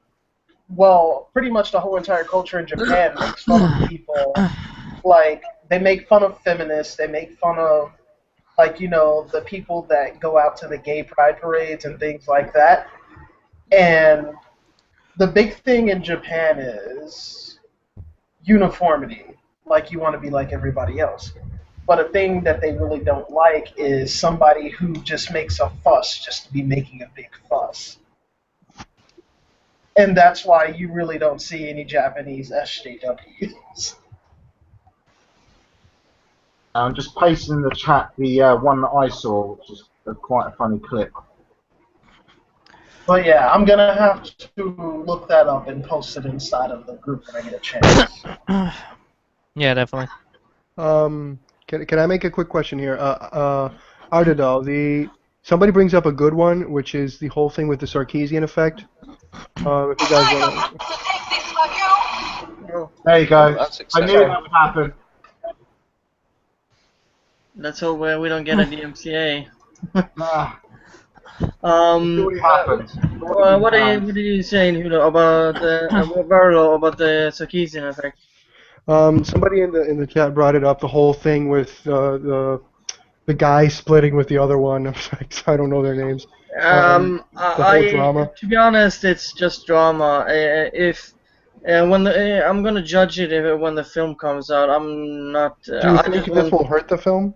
Speaker 6: pretty much the whole entire culture in Japan makes fun of people. Like they make fun of feminists, they make fun of the people that go out to the gay pride parades and things like that. And the big thing in Japan is uniformity. Like you want to be like everybody else. But a thing that they really don't like is somebody who just makes a fuss just to be making a big fuss. And that's why you really don't see any Japanese SJWs.
Speaker 7: I'm just pasting in the chat the one that I saw, which is quite a funny clip.
Speaker 6: But yeah, I'm gonna have to look that up and post it inside of the group when I get a chance.
Speaker 12: Yeah, definitely.
Speaker 5: Can I make a quick question here? Ardadal, somebody brings up a good one, which is the whole thing with the Sarkeesian effect. If you guys want to...
Speaker 7: There you go.
Speaker 1: That's
Speaker 7: I knew
Speaker 1: exciting.
Speaker 7: that would happen.
Speaker 2: Let's hope we don't get a DMCA.
Speaker 7: Nah, it already happened.
Speaker 2: What are you saying, Hugo, about Varlo, about the Sarkeesian effect?
Speaker 5: Somebody in the chat brought it up, the whole thing with the guy splitting with the other one. I don't know their names. The whole drama.
Speaker 2: To be honest, it's just drama. I'm gonna judge it when the film comes out. I'm not.
Speaker 5: Do you think this will hurt the film?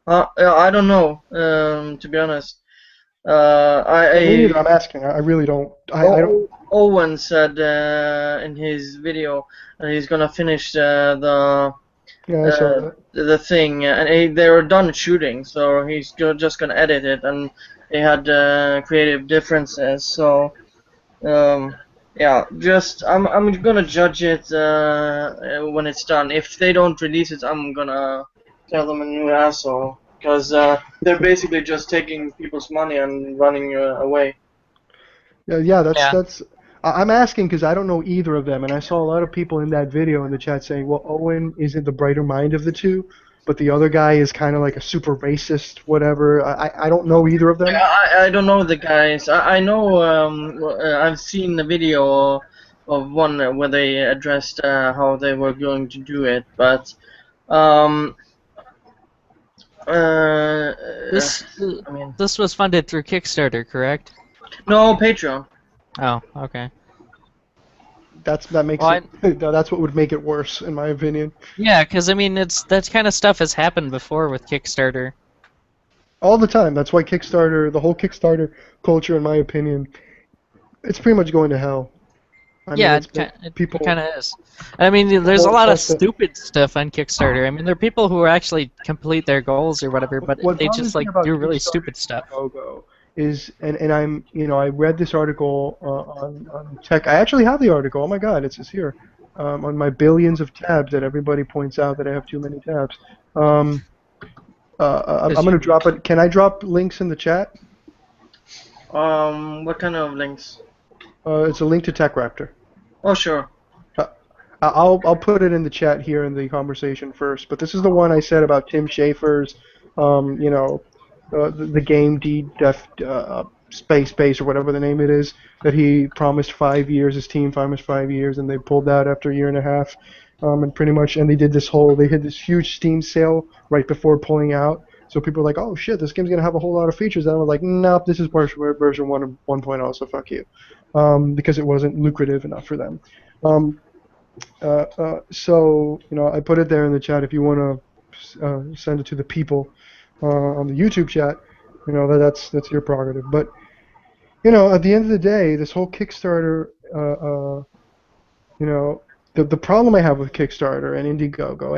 Speaker 2: I don't know. To be honest,
Speaker 5: Me neither, I'm asking. I really don't. I don't.
Speaker 2: Owen said in his video that he's gonna finish the
Speaker 5: Yeah, I saw that.
Speaker 2: the thing, and they were done shooting, so he's just gonna edit it, and they had creative differences. So yeah, I'm gonna judge it when it's done. If they don't release it, I'm gonna tell them a new asshole, because they're basically just taking people's money and running away.
Speaker 5: Yeah, that's. I'm asking because I don't know either of them, and I saw a lot of people in that video in the chat saying, "Well, Owen isn't the brighter mind of the two, but the other guy is kind of like a super racist, whatever." I don't know either of them.
Speaker 2: I don't know the guys. I know I've seen the video of one where they addressed how they were going to do it, but
Speaker 12: This was funded through Kickstarter, correct?
Speaker 2: No, Patreon.
Speaker 12: Oh, okay.
Speaker 5: That makes it. That's what would make it worse, in my opinion.
Speaker 12: Yeah, because I mean, that kind of stuff has happened before with Kickstarter.
Speaker 5: All the time. That's why Kickstarter, the whole Kickstarter culture, in my opinion, it's pretty much going to hell. I mean,
Speaker 12: Yeah,
Speaker 5: it's
Speaker 12: it kind of is. I mean, there's a lot of stupid stuff on Kickstarter. I mean, there are people who actually complete their goals or whatever, but
Speaker 5: What
Speaker 12: they
Speaker 5: bothers
Speaker 12: just
Speaker 5: me
Speaker 12: like
Speaker 5: about
Speaker 12: do really
Speaker 5: Kickstarter
Speaker 12: stupid stuff.
Speaker 5: Logo is, and I'm, I read this article on tech. I actually have the article. Oh my God, it's here on my billions of tabs that everybody points out that I have too many tabs. I'm gonna drop it. Can I drop links in the chat?
Speaker 2: What kind of links?
Speaker 5: It's a link to TechRaptor.
Speaker 2: Oh, sure.
Speaker 5: I'll put it in the chat here in the conversation first. But this is the one I said about Tim Schafer's, the game Space or whatever the name it is, that he promised 5 years. His team promised 5 years, and they pulled out after a year and a half. And they did they had this huge Steam sale right before pulling out. So people were like, oh shit, this game's gonna have a whole lot of features. And I was like, nope, this is version 1.0, so fuck you, because it wasn't lucrative enough for them. So I put it there in the chat if you want to send it to the people on the YouTube chat. That's your prerogative. But at the end of the day, this whole Kickstarter, the problem I have with Kickstarter and Indiegogo,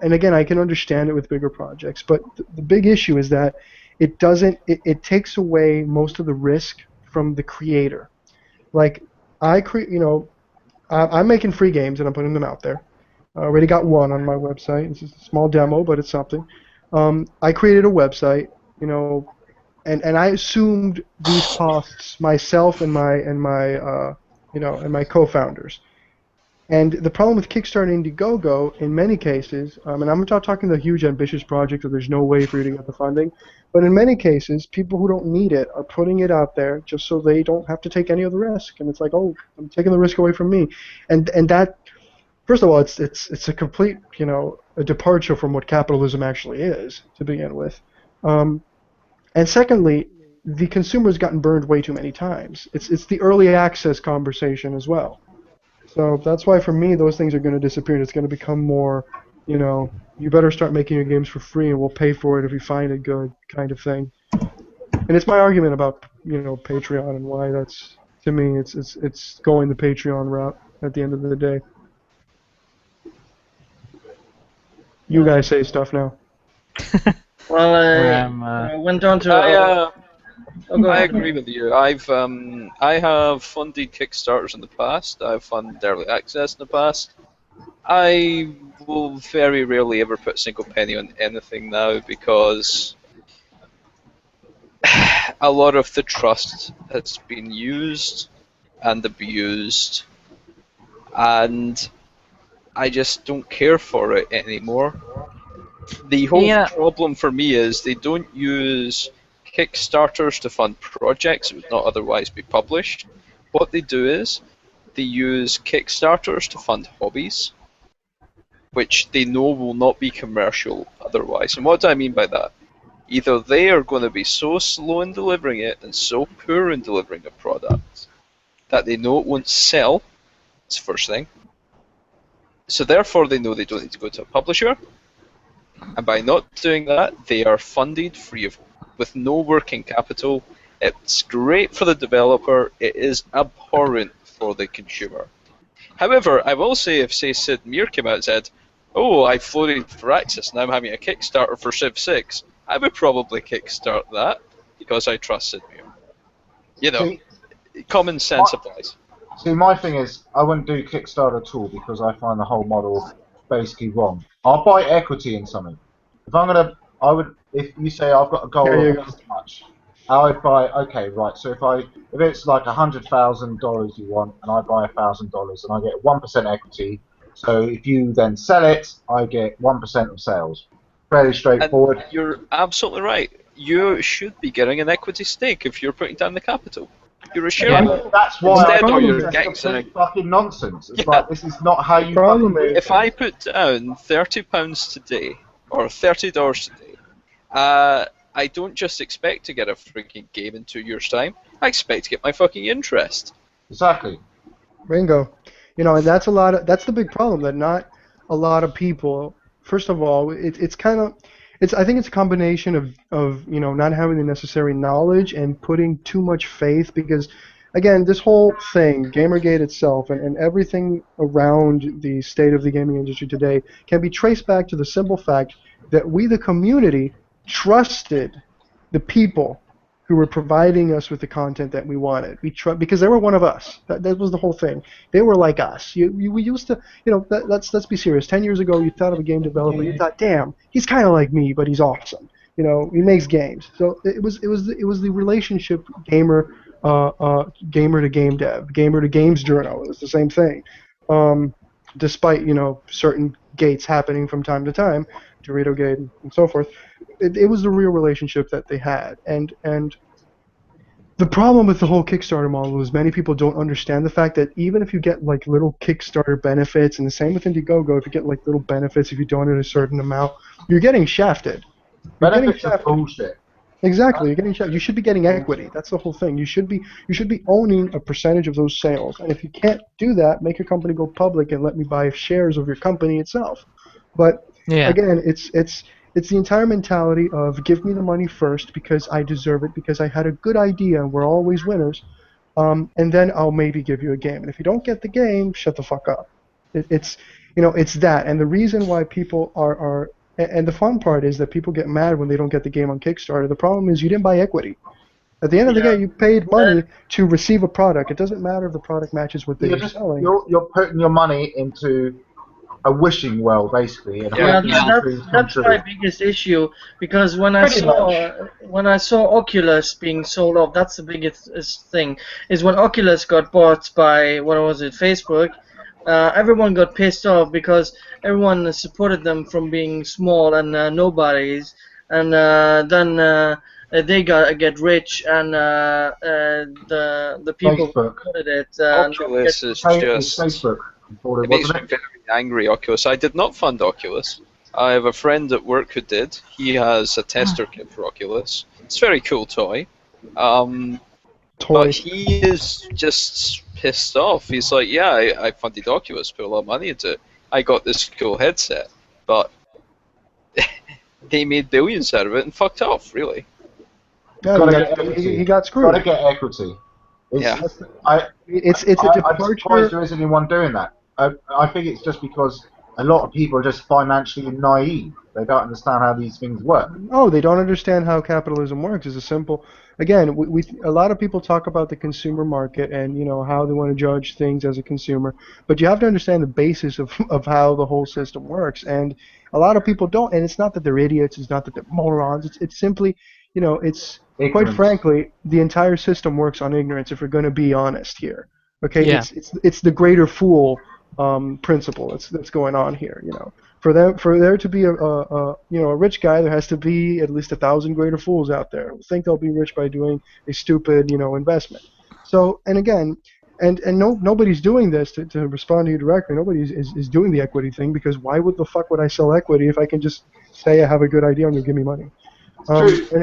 Speaker 5: and again, I can understand it with bigger projects, but the big issue is that it takes away most of the risk from the creator. Like, I'm making free games and I'm putting them out there. I already got one on my website. It's just a small demo, but it's something. I created a website, and I assumed these costs myself and my co-founders. And the problem with Kickstarter and Indiegogo, in many cases, and I'm not talking the huge ambitious project where there's no way for you to get the funding, but in many cases, people who don't need it are putting it out there just so they don't have to take any of the risk. And it's like, oh, I'm taking the risk away from me, and that, first of all, it's a complete, a departure from what capitalism actually is to begin with, and secondly, the consumer's gotten burned way too many times. It's the early access conversation as well. So that's why for me those things are going to disappear and it's going to become more, you better start making your games for free and we'll pay for it if you find it good kind of thing. And it's my argument about, Patreon and why that's, to me, it's going the Patreon route at the end of the day. You guys say stuff now.
Speaker 2: Well, I went on to...
Speaker 1: I agree with you. I have funded Kickstarters in the past. I've funded early access in the past. I will very rarely ever put a single penny on anything now because a lot of the trust has been used and abused, and I just don't care for it anymore. The whole problem for me is they don't use Kickstarters to fund projects that would not otherwise be published. What they do is they use Kickstarters to fund hobbies, which they know will not be commercial otherwise. And what do I mean by that? Either they are going to be so slow in delivering it and so poor in delivering a product that they know it won't sell. That's the first thing. So therefore they know they don't need to go to a publisher. And by not doing that, they are funded free of with no working capital. It's great for the developer. It is abhorrent for the consumer. However, I will say if, say, Sid Meier came out and said, oh, I floated for Access, now I'm having a Kickstarter for Civ 6, I would probably kickstart that because I trust Sid Meier. Common sense applies.
Speaker 7: See, my thing is, I wouldn't do Kickstarter at all because I find the whole model basically wrong. I'll buy equity in something. If you say I've got a goal of this much, I would buy. Okay, right. So if it's like $100,000 you want, and I buy $1,000, and I get 1% equity. So if you then sell it, I get 1% of sales. Fairly straightforward.
Speaker 1: And you're absolutely right. You should be getting an equity stake if you're putting down the capital. You're a shareholder.
Speaker 7: That's why
Speaker 1: you're getting something.
Speaker 7: Fucking nonsense. It's like this is not how you.
Speaker 1: If I put down £30 today or $30 today. I don't just expect to get a freaking game in 2 years' time. I expect to get my fucking interest.
Speaker 7: Exactly.
Speaker 5: Bingo. And that's that's the big problem, that not a lot of people. First of all, I think it's a combination of not having the necessary knowledge and putting too much faith, because again, this whole thing, Gamergate itself, and everything around the state of the gaming industry today can be traced back to the simple fact that we, the community, trusted the people who were providing us with the content that we wanted. Because they were one of us. That was the whole thing. They were like us. We used to, let's be serious. 10 years ago, you thought of a game developer, you thought, damn, he's kind of like me, but he's awesome. He makes games. So it was the relationship gamer to game dev, gamer to games journal. It was the same thing. Despite certain gates happening from time to time, Dorito Gate and so forth. It was the real relationship that they had, and the problem with the whole Kickstarter model is many people don't understand the fact that even if you get like little Kickstarter benefits, and the same with Indiegogo, if you get like little benefits if you donate a certain amount, you're getting shafted.
Speaker 7: Benefits are bullshit.
Speaker 5: Exactly, you're getting shafted. You should be getting equity. That's the whole thing. You should be owning a percentage of those sales, and if you can't do that, make your company go public and let me buy shares of your company itself. But again, it's the entire mentality of give me the money first because I deserve it, because I had a good idea and we're always winners, and then I'll maybe give you a game. And if you don't get the game, shut the fuck up. It's that. And the reason why people and the fun part is that people get mad when they don't get the game on Kickstarter. The problem is you didn't buy equity. At the end of the day, you paid money to receive a product. It doesn't matter if the product matches what they're selling.
Speaker 7: You're putting your money into a wishing well, basically. And
Speaker 2: Yeah,
Speaker 7: hoping these dreams come
Speaker 2: that's
Speaker 7: true.
Speaker 2: my biggest issue, because when I
Speaker 6: Pretty
Speaker 2: saw Oculus being sold off, that's the biggest thing. Is when Oculus got bought by Facebook. Everyone got pissed off because everyone supported them from being small and nobodies, and then they get rich, and the people who
Speaker 7: Facebook.
Speaker 2: supported it.
Speaker 1: Oculus is just.
Speaker 7: Facebook.
Speaker 1: It makes me very angry, Oculus. I did not fund Oculus. I have a friend at work who did. He has a tester kit for Oculus. It's a very cool toy. But he is just pissed off. He's like, yeah, I funded Oculus, put a lot of money into it. I got this cool headset, but they made billions out of it and fucked off, really.
Speaker 5: Yeah, he got screwed.
Speaker 7: Gotta get equity.
Speaker 5: It's
Speaker 7: I'm
Speaker 5: a
Speaker 7: surprised
Speaker 5: departure.
Speaker 7: there isn't anyone doing that. I think it's just because a lot of people are just financially naive. They don't understand how these things work.
Speaker 5: No, they don't understand how capitalism works. It's a simple. Again, a lot of people talk about the consumer market and how they want to judge things as a consumer, but you have to understand the basis of how the whole system works. And a lot of people don't. And it's not that they're idiots. It's not that they're morons. It's simply, it's
Speaker 7: ignorance.
Speaker 5: Quite frankly, the entire system works on ignorance. If we're going to be honest here, okay?
Speaker 12: Yeah.
Speaker 5: It's the greater fool principle that's going on here. For there to be a rich guy, there has to be at least 1,000 greater fools out there who think they'll be rich by doing a stupid investment. So, and again, nobody's doing this to respond to you directly. Nobody is doing the equity thing, because why would the fuck would I sell equity if I can just say I have a good idea and you'll give me money?
Speaker 7: It's true.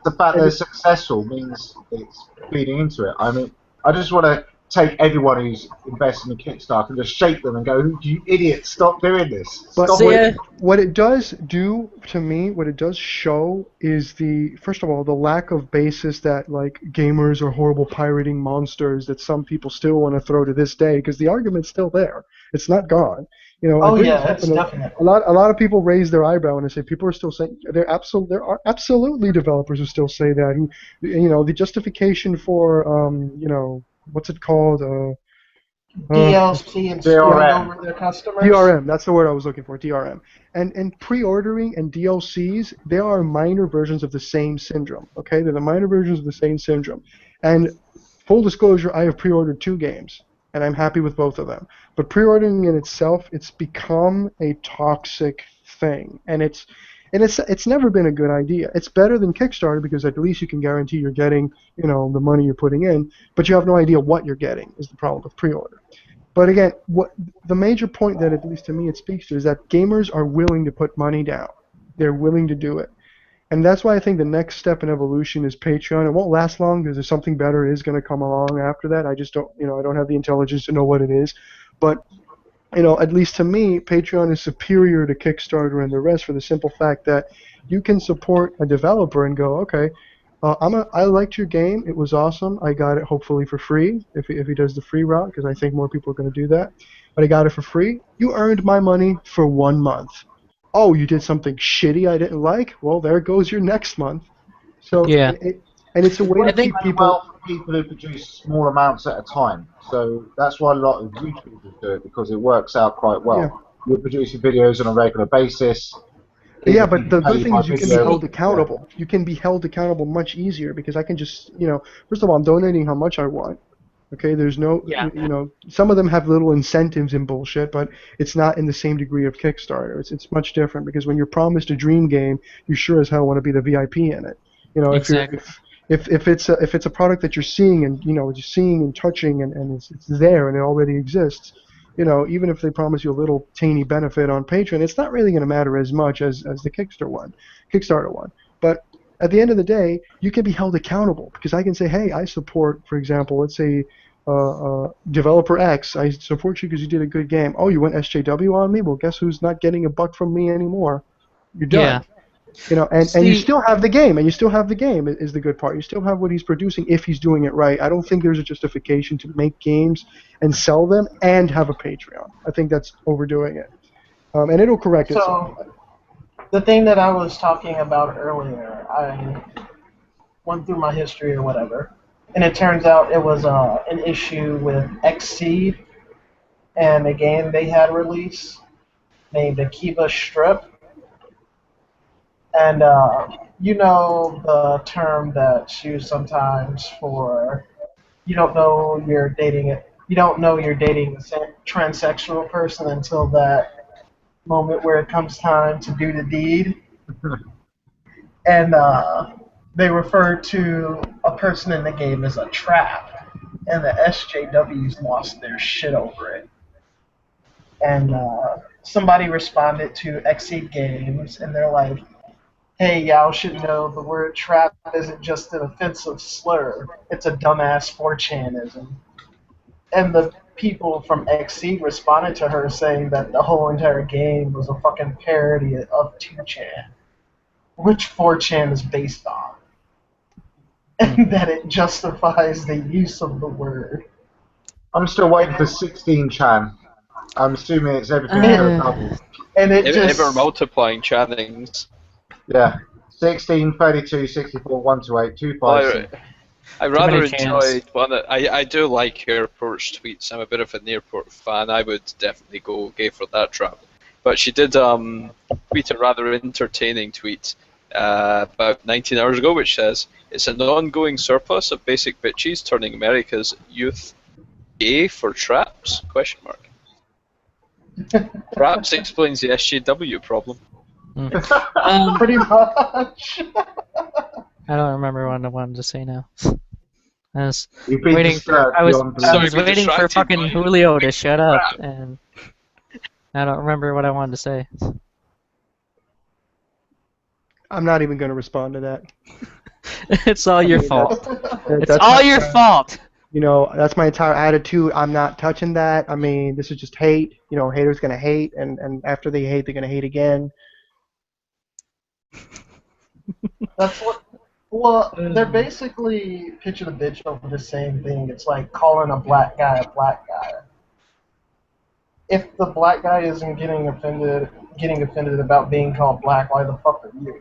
Speaker 7: The fact that they're successful means it's feeding into it. I mean, I just want to take everyone who's investing in Kickstarter and just shake them and go, "You idiots, stop doing this."
Speaker 5: But
Speaker 7: Stop
Speaker 5: what it does do to me, what it does show is first of all, the lack of basis that like gamers are horrible pirating monsters that some people still want to throw to this day, because the argument's still there. It's not gone.
Speaker 6: Oh yeah, it's definitely.
Speaker 5: A lot of people raise their eyebrow when they say people are still saying there are absolutely developers who still say that. Who, the justification for what's it called?
Speaker 6: DLC and screwing over their customers.
Speaker 5: DRM, that's the word I was looking for. DRM. And pre-ordering and DLCs, they are minor versions of the same syndrome. Okay, they're the minor versions of the same syndrome. And full disclosure, I have pre-ordered 2 games, and I'm happy with both of them. But pre-ordering in itself, it's become a toxic thing, and it's never been a good idea. It's better than Kickstarter because at least you can guarantee you're getting the money you're putting in, but you have no idea what you're getting is the problem with pre-order. But again, what the major point that at least to me it speaks to is that gamers are willing to put money down. They're willing to do it. And that's why I think the next step in evolution is Patreon. It won't last long because there's something better is going to come along after that. I just don't, I don't have the intelligence to know what it is. But, at least to me, Patreon is superior to Kickstarter and the rest for the simple fact that you can support a developer and go, okay, I liked your game. It was awesome. I got it hopefully for free if he does the free route, because I think more people are going to do that. But I got it for free. You earned my money for 1 month. Oh, you did something shitty I didn't like? Well, there goes your next month. So
Speaker 12: yeah.
Speaker 5: And it's a way to keep people
Speaker 7: who produce small amounts at a time. So that's why a lot of YouTubers do it, because it works out quite well.
Speaker 5: Yeah.
Speaker 7: You're producing videos on a regular basis.
Speaker 5: Yeah, but the good thing is you can be held accountable. You can be held accountable much easier because I can just, first of all, I'm donating how much I want. Okay, there's no, some of them have little incentives and bullshit, but it's not in the same degree of Kickstarter. It's much different because when you're promised a dream game, you sure as hell want to be the VIP in it.
Speaker 12: Exactly.
Speaker 5: If it's a product that you're seeing and you're seeing and touching and it's there and it already exists, even if they promise you a little teeny benefit on Patreon, it's not really going to matter as much as the Kickstarter one. But at the end of the day, you can be held accountable because I can say, hey, I support, for example, let's say developer X. I support you because you did a good game. Oh, you went SJW on me? Well, guess who's not getting a buck from me anymore? You're done.
Speaker 12: Yeah.
Speaker 5: And you still have the game, is the good part. You still have what he's producing if he's doing it right. I don't think there's a justification to make games and sell them and have a Patreon. I think that's overdoing it. And it'll correct itself.
Speaker 6: The thing that I was talking about earlier, went through my history or whatever, and it turns out it was an issue with Xseed and a game they had released named Akiba Strip. And you know the term that's used sometimes for you don't know you're dating a transsexual person until that moment where it comes time to do the deed. And they refer to a person in the game as a trap, and the SJWs lost their shit over it. And somebody responded to Xseed Games, and they're like, hey, y'all should know the word trap isn't just an offensive slur, it's a dumbass 4chanism. And the people from Xseed responded to her saying that the whole entire game was a fucking parody of 2chan, which 4chan is based on, and that it justifies the use of the word.
Speaker 7: I'm still waiting for 16chan. I'm assuming it's everything double.
Speaker 6: And it
Speaker 1: They
Speaker 6: just...
Speaker 1: were multiplying channings.
Speaker 7: Yeah. 16, 32, 64, 128, 256.
Speaker 1: I rather
Speaker 12: many channels.
Speaker 1: enjoyed one. I do like Airport's tweets. I'm a bit of an Airport fan. I would definitely go for that trap. But she did tweet a rather entertaining tweet about 19 hours ago, which says, "It's an ongoing surplus of basic bitches turning America's youth gay for traps?" Question mark. Perhaps explains the SJW problem.
Speaker 6: Pretty much.
Speaker 12: I don't remember what I wanted to say now. I was
Speaker 7: You've been
Speaker 12: waiting
Speaker 7: disturbed
Speaker 12: for I was
Speaker 7: beyond belief.
Speaker 12: waiting for
Speaker 1: distracted
Speaker 12: fucking
Speaker 1: by
Speaker 12: Julio to shut up,
Speaker 1: crap.
Speaker 12: and I don't remember what I wanted to say.
Speaker 5: I'm not even going to respond to that.
Speaker 12: It's all your fault. It's
Speaker 5: That's
Speaker 12: all
Speaker 5: my
Speaker 12: your
Speaker 5: entire-
Speaker 12: fault.
Speaker 5: You know, that's my entire attitude. I'm not touching that. I mean, this is just hate. You know, haters going to hate, and after they hate, they're going to hate again.
Speaker 6: That's what. Well, they're basically pitching a bitch over the same thing. It's like calling a black guy a black guy. If the black guy isn't getting offended about being called black, why the fuck are you?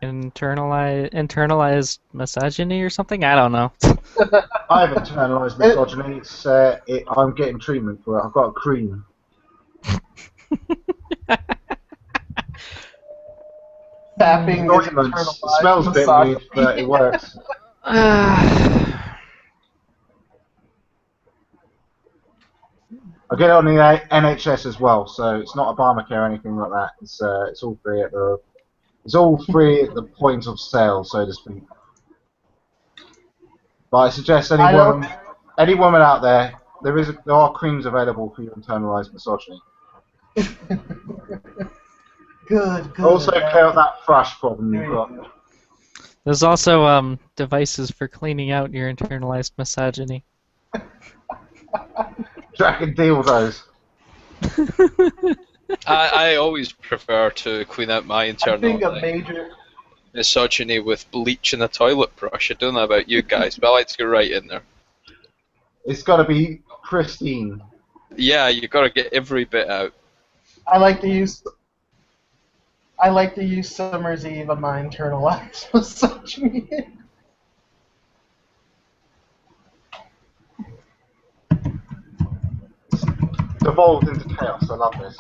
Speaker 12: Internalized misogyny or something? I don't know.
Speaker 7: I haven't internalized misogyny. It's, I'm getting treatment for it. I've got a cream.
Speaker 6: Tapping is
Speaker 7: It
Speaker 6: internalized
Speaker 7: smells a bit
Speaker 6: misogyny.
Speaker 7: weird, but it works. I get it on the NHS as well, so it's not Obamacare or anything like that. It's all free at the point of sale, so to speak. But I suggest any woman out there, there are creams available for your internalized misogyny.
Speaker 6: Good.
Speaker 7: Also clear up that thrush problem you've got.
Speaker 12: There's also devices for cleaning out your internalized misogyny.
Speaker 7: Dragon dildos.
Speaker 1: I always prefer to clean out my
Speaker 6: I think
Speaker 1: internal
Speaker 6: a major.
Speaker 1: misogyny with bleach and a toilet brush. I don't know about you guys, but I like to go right in there.
Speaker 7: It's got to be pristine.
Speaker 1: Yeah, you got to get every bit out.
Speaker 6: I like to use Summer's Eve on my internalized misogyny.
Speaker 7: Devolved into chaos. I love this.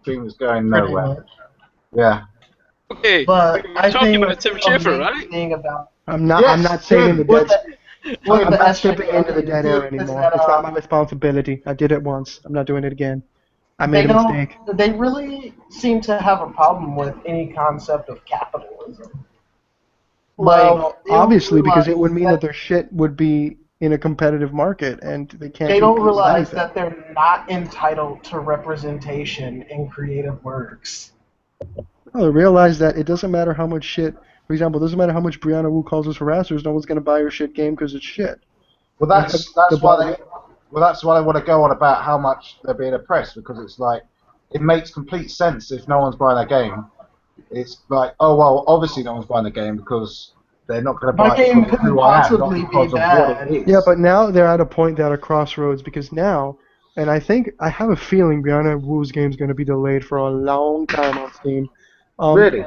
Speaker 7: Dream is going
Speaker 6: Pretty
Speaker 7: nowhere.
Speaker 6: much.
Speaker 7: Yeah.
Speaker 1: Okay,
Speaker 6: But
Speaker 1: we're
Speaker 6: I
Speaker 1: talking
Speaker 6: think
Speaker 1: about Tim Schafer, right?
Speaker 6: thing about
Speaker 5: I'm not.
Speaker 7: Yes,
Speaker 5: I'm not saving the
Speaker 6: with
Speaker 5: dead.
Speaker 6: with
Speaker 5: I'm
Speaker 6: the
Speaker 5: not stepping
Speaker 6: SJW
Speaker 5: into the dead air
Speaker 6: is
Speaker 5: anymore.
Speaker 6: that,
Speaker 5: It's not my responsibility. I did it once. I'm not doing it again. I made a mistake.
Speaker 6: They really seem to have a problem with any concept of capitalism.
Speaker 5: Well,
Speaker 6: they don't
Speaker 5: obviously, because it
Speaker 6: realize
Speaker 5: would mean that their shit would be in a competitive market, and they can't.
Speaker 6: they don't
Speaker 5: compete with
Speaker 6: realize
Speaker 5: anything.
Speaker 6: that they're not entitled to representation in creative works.
Speaker 5: Well, they realize that it doesn't matter how much shit. For example, it doesn't matter how much Brianna Wu calls us harassers. No one's gonna buy her shit game because it's shit.
Speaker 7: Well, that's why they want to go on about how much they're being oppressed, because it's like it makes complete sense if no one's buying their game. It's like, oh well, obviously no one's buying the game because they're not going to buy
Speaker 6: My
Speaker 7: it
Speaker 6: game
Speaker 7: because of
Speaker 6: couldn't
Speaker 7: who I am, not
Speaker 6: possibly be
Speaker 7: because of
Speaker 6: bad.
Speaker 7: what it is.
Speaker 5: Yeah, but now they're at a point that are crossroads because now and I have a feeling Brianna Wu's game is going to be delayed for a long time on Steam.
Speaker 7: Really?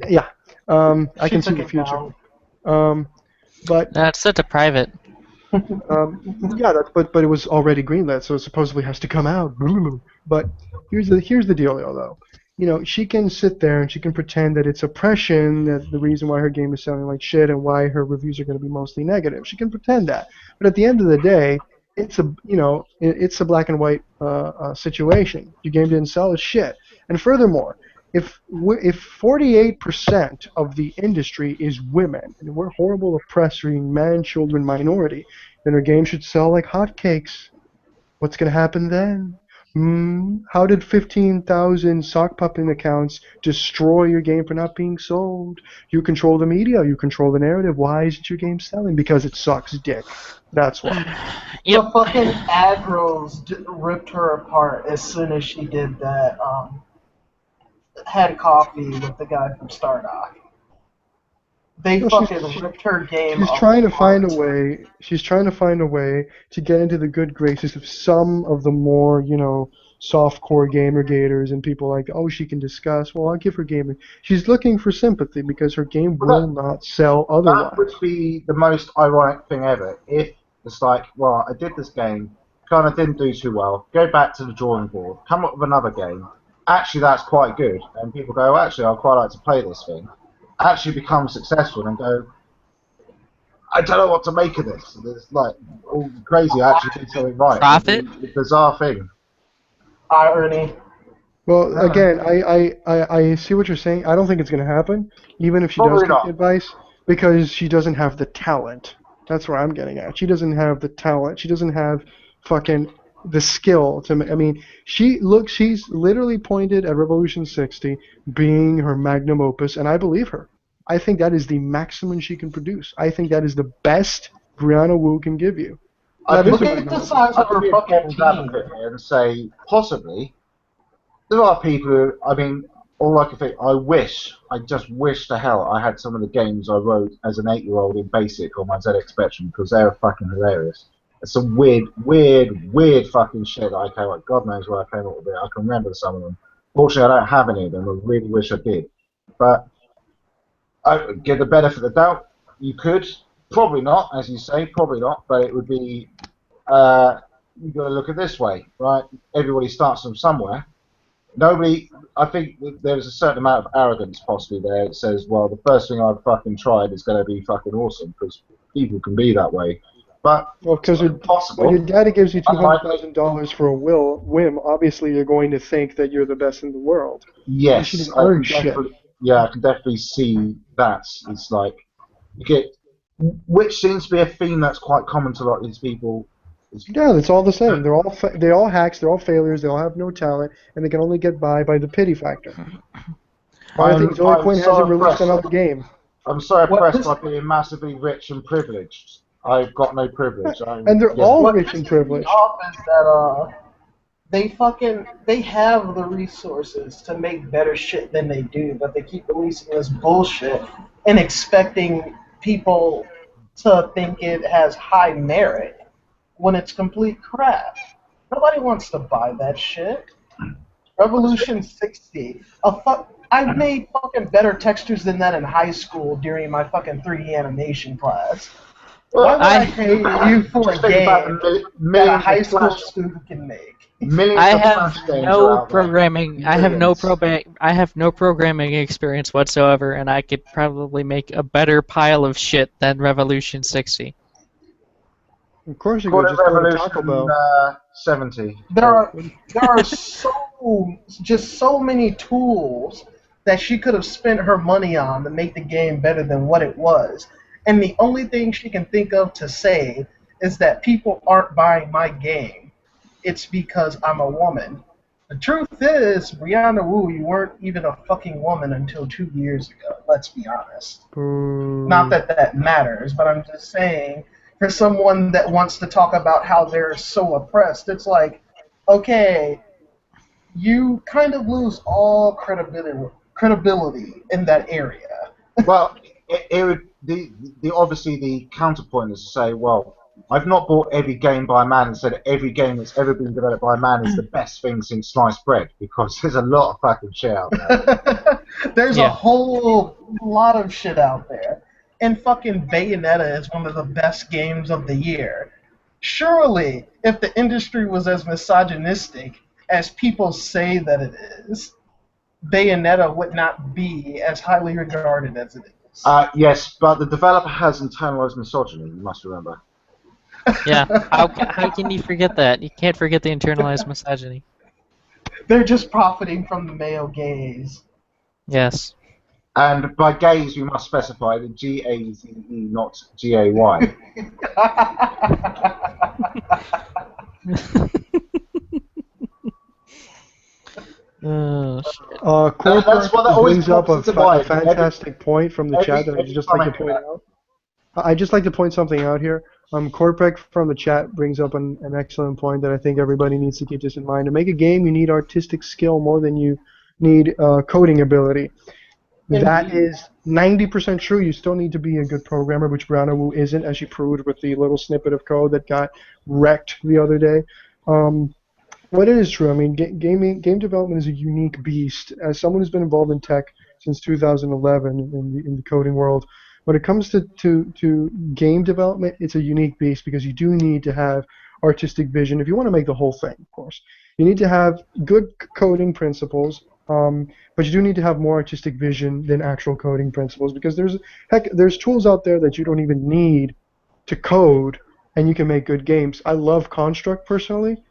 Speaker 5: Yeah. I
Speaker 6: She
Speaker 5: can see
Speaker 6: took
Speaker 5: the
Speaker 6: it
Speaker 5: future.
Speaker 6: down.
Speaker 5: But
Speaker 12: That's set to private.
Speaker 5: yeah, but it was already greenlit, so it supposedly has to come out. But here's the deal, though. You know, she can sit there and she can pretend that it's oppression, that's the reason why her game is selling like shit, and why her reviews are going to be mostly negative. She can pretend that, but at the end of the day, it's a black and white situation. Your game didn't sell, it's shit. And furthermore, if 48% of the industry is women, and we're horrible oppressing man, children, minority, then our game should sell like hotcakes. What's going to happen then? How did 15,000 sock puppet accounts destroy your game for not being sold? You control the media, you control the narrative. Why isn't your game selling? Because it sucks dick. That's why.
Speaker 6: The fucking aggros ripped her apart as soon as she did that. Had coffee with the guy from Stardock. They
Speaker 5: No,
Speaker 6: fucking ripped her game
Speaker 5: She's
Speaker 6: apart.
Speaker 5: trying to find a way. She's trying to find a way to get into the good graces of some of the more, soft-core gamer-gators and people like, oh, she can discuss. Well, I'll give her gaming. She's looking for sympathy because her game will not sell otherwise.
Speaker 7: That would be the most ironic thing ever. If it's like, well, I did this game, kind of didn't do too well, go back to the drawing board, come up with another game. Actually, that's quite good. And people go, actually, I'd quite like to play this thing. Actually become successful and go, I don't know what to make of this. It's like, all crazy, I actually did something right.
Speaker 12: Profit?
Speaker 7: It's a bizarre thing.
Speaker 6: Irony.
Speaker 5: Well, again, I see what you're saying. I don't think it's going to happen, even if she does take the advice, because she doesn't have the talent. That's where I'm getting at. She doesn't have the talent. She doesn't have fucking the skill to. I mean, she's literally pointed at Revolution 60 being her magnum opus, and I believe her. I think that is the maximum she can produce. I think that is the best Brianna Wu can give you.
Speaker 6: Look at the size of her fucking team.
Speaker 7: And say, possibly, there are people who, I mean, all I can think, I just wish to hell I had some of the games I wrote as an 8-year-old in BASIC on my ZX Spectrum, because they were fucking hilarious. It's some weird fucking shit that I came up with. God knows where I came up with it. I can remember some of them. Fortunately, I don't have any of them. I really wish I did. But I give the benefit of the doubt. You could. Probably not, as you say, probably not. But it would be, you've got to look at it this way, right? Everybody starts from somewhere. I think there's a certain amount of arrogance possibly there. It says, well, the first thing I've fucking tried is going to be fucking awesome, because people can be that way. But
Speaker 5: because when your daddy gives you $200,000 for a whim, obviously you're going to think that you're the best in the world.
Speaker 7: Yes,
Speaker 5: she didn't earn shit.
Speaker 7: Yeah, I can definitely see that. It's like which seems to be a theme that's quite common to a lot of these people.
Speaker 5: Yeah, it's all the same. They're all hacks. They're all failures. They all have no talent, and they can only get by the pity factor. I think Zoe Quinn hasn't released another game.
Speaker 7: I'm so impressed by being massively rich and privileged. I've got no privilege.
Speaker 5: And they're all rich and privileged.
Speaker 6: Is that they have the resources to make better shit than they do, but they keep releasing this bullshit and expecting people to think it has high merit when it's complete crap. Nobody wants to buy that shit. Revolution 60. I made fucking better textures than that in high school during my fucking 3D animation class. Why would I pay you for a game that a high school student can make?
Speaker 12: I have no programming. I have no programming experience whatsoever, and I could probably make a better pile of shit than Revolution 60.
Speaker 5: Of course you could. Just go to Taco Bell.
Speaker 7: 70.
Speaker 6: There are so many tools that she could have spent her money on to make the game better than what it was. And the only thing she can think of to say is that people aren't buying my game. It's because I'm a woman. The truth is, Brianna Wu, you weren't even a fucking woman until 2 years ago. Let's be honest. Not that that matters, but I'm just saying, for someone that wants to talk about how they're so oppressed, it's like, okay, you kind of lose all credibility in that area.
Speaker 7: Well, it would obviously the counterpoint is to say, well, I've not bought every game by a man and said every game that's ever been developed by a man is the best thing since sliced bread, because there's a lot of fucking shit out there.
Speaker 6: There's a whole lot of shit out there. And fucking Bayonetta is one of the best games of the year. Surely, if the industry was as misogynistic as people say that it is, Bayonetta would not be as highly regarded as it is.
Speaker 7: Yes, but the developer has internalized misogyny, you must remember.
Speaker 12: Yeah, how can you forget that? You can't forget the internalized misogyny.
Speaker 6: They're just profiting from the male gaze.
Speaker 12: Yes.
Speaker 7: And by gaze, we must specify the G-A-Z-E, not G-A-Y.
Speaker 12: Oh, shit.
Speaker 5: Corporate brings up a fantastic point from the chat that I'd just like to point out. I'd just like to point something out here. Corprec from the chat brings up an excellent point that I think everybody needs to keep this in mind. To make a game, you need artistic skill more than you need coding ability. That is 90% true. You still need to be a good programmer, which Brianna Wu isn't, as she proved with the little snippet of code that got wrecked the other day. But it is true. I mean, game development is a unique beast. As someone who's been involved in tech since 2011 in the coding world, when it comes to game development, it's a unique beast because you do need to have artistic vision. If you want to make the whole thing, of course, you need to have good coding principles, but you do need to have more artistic vision than actual coding principles, because there's tools out there that you don't even need to code, and you can make good games. I love Construct personally.